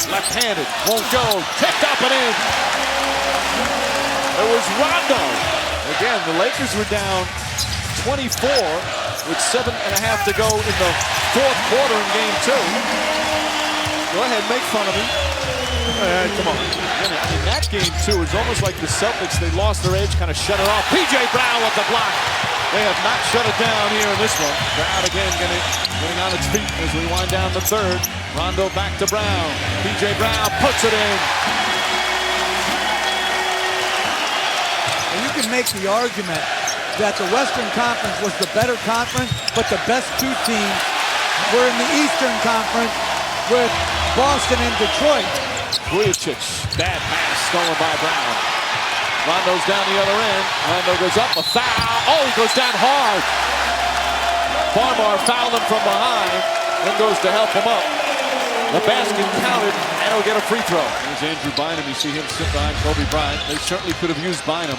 left-handed, won't go, kicked up and in. It was Rondo. Again, the Lakers were down 24 with 7.5 to go in the 4th quarter in game 2. Go ahead, make fun of him. Come on. In that game, too, it's almost like the Celtics, they lost their edge, kind of shut it off. P.J. Brown with the block. They have not shut it down here in this one. Brown again getting on its feet as we wind down the third. Rondo back to Brown. P.J. Brown puts it in. And you can make the argument that the Western Conference was the better conference, but the best 2 teams were in the Eastern Conference with Boston and Detroit. Vujicic, bad pass stolen by Brown. Rondo's down the other end. Rondo goes up, a foul. Oh, he goes down hard. Farmar fouled him from behind, then goes to help him up. The basket counted, and he'll get a free throw. There's Andrew Bynum. You see him sit behind Kobe Bryant. They certainly could have used Bynum.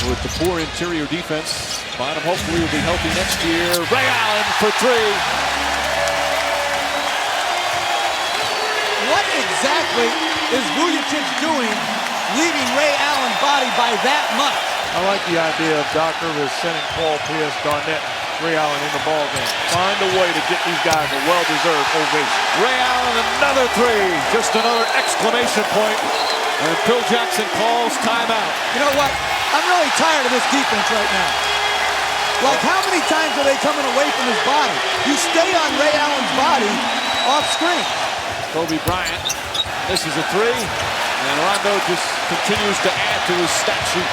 With the poor interior defense, Bynum hopefully will be healthy next year. Ray Allen for 3. What exactly is Vujicic doing, leaving Ray Allen's body by that much? I like the idea of Doc Rivers sending Paul Pierce, Garnett, Ray Allen in the ball game. Find a way to get these guys a well-deserved ovation. Ray Allen, another 3. Just another exclamation point. And Phil Jackson calls timeout. You know what? I'm really tired of this defense right now. Like, how many times are they coming away from his body? You stay on Ray Allen's body off screen. Kobe Bryant, this is a 3. And Rondo just continues to add to his stat sheet.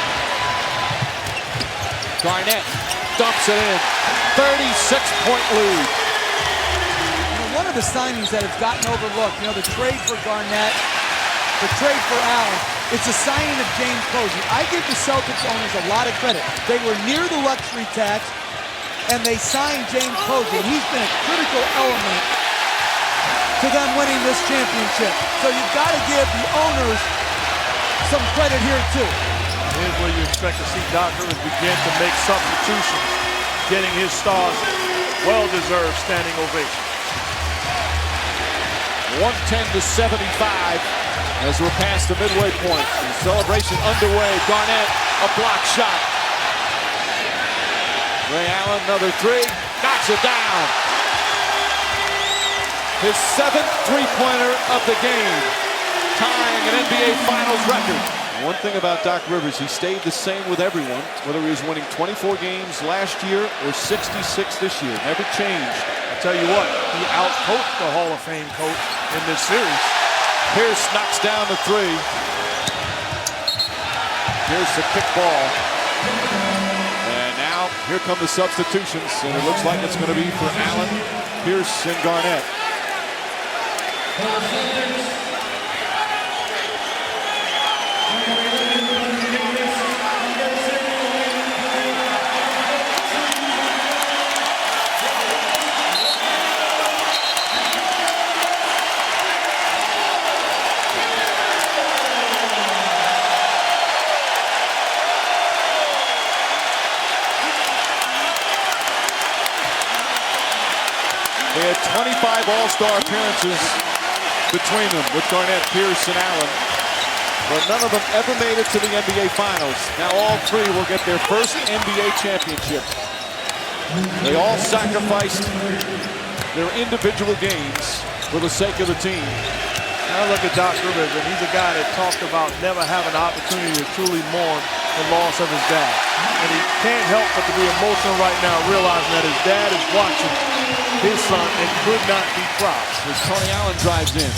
Garnett dumps it in. 36-point lead. You know, one of the signings that has gotten overlooked, the trade for Garnett, the trade for Allen, It's a signing of James Posey. I give the Celtics owners a lot of credit. They were near the luxury tax, and they signed James Posey. And he's been a critical element to them winning this championship. So you've got to give the owners some credit here, too. Here's where you expect to see Doc Rivers begin to make substitutions, getting his stars well-deserved standing ovation. 110-75 as we're past the midway point. The celebration underway. Garnett, a block shot. Ray Allen, another three, knocks it down. His 7th three-pointer of the game, tying an NBA Finals record. One thing about Doc Rivers, he stayed the same with everyone, whether he was winning 24 games last year or 66 this year. Never changed. I tell you what, he out-coached the Hall of Fame coach in this series. Pierce knocks down the three. Here's the kick ball. And now here come the substitutions, and it looks like it's going to be for Allen, Pierce, and Garnett. They had 25 All-Star appearances between them with Garnett, Pierce, and Allen. But none of them ever made it to the NBA Finals. Now all three will get their first NBA championship. They all sacrificed their individual games for the sake of the team. Now look at Doc Rivers, and he's a guy that talked about never having an opportunity to truly mourn the loss of his dad. And he can't help but to be emotional right now, realizing that his dad is watching his son and could not be proud. As Tony Allen drives in.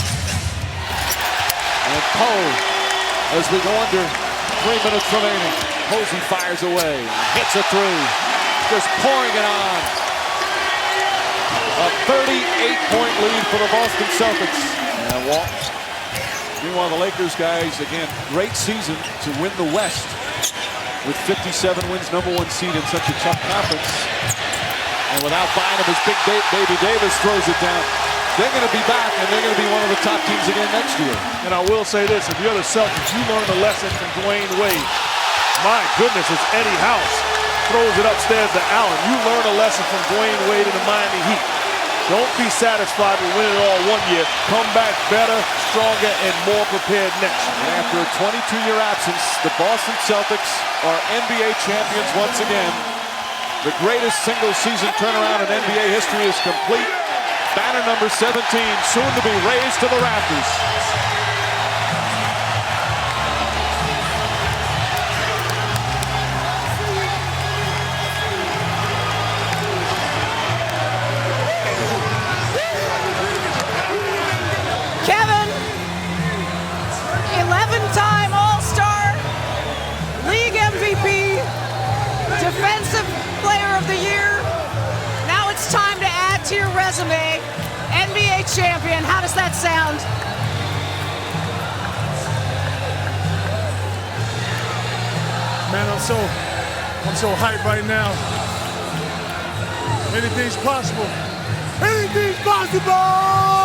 And Poe, as we go under 3 minutes remaining, Posey fires away, hits a three, just pouring it on. A 38-point lead for the Boston Celtics. And Walt. Meanwhile, the Lakers guys, again, great season to win the West with 57 wins, #1 seed in such a tough conference. And without Bynum, as Big Baby Davis throws it down, they're going to be back, and they're going to be one of the top teams again next year. And I will say this, if you're the Celtics, you learned a lesson from Dwayne Wade. My goodness, as Eddie House throws it upstairs to Allen, you learn a lesson from Dwayne Wade and the Miami Heat. Don't be satisfied with winning it all one year. Come back better, stronger, and more prepared next year. And after a 22-year absence, the Boston Celtics are NBA champions once again. The greatest single-season turnaround in NBA history is complete. Banner number 17, soon to be raised to the rafters. Kevin, 11-time All-Star, League MVP, Defensive Player of the Year. Now it's time to add to your resume, NBA champion. How does that sound? Man, I'm so hyped right now. Anything's possible. Anything's possible!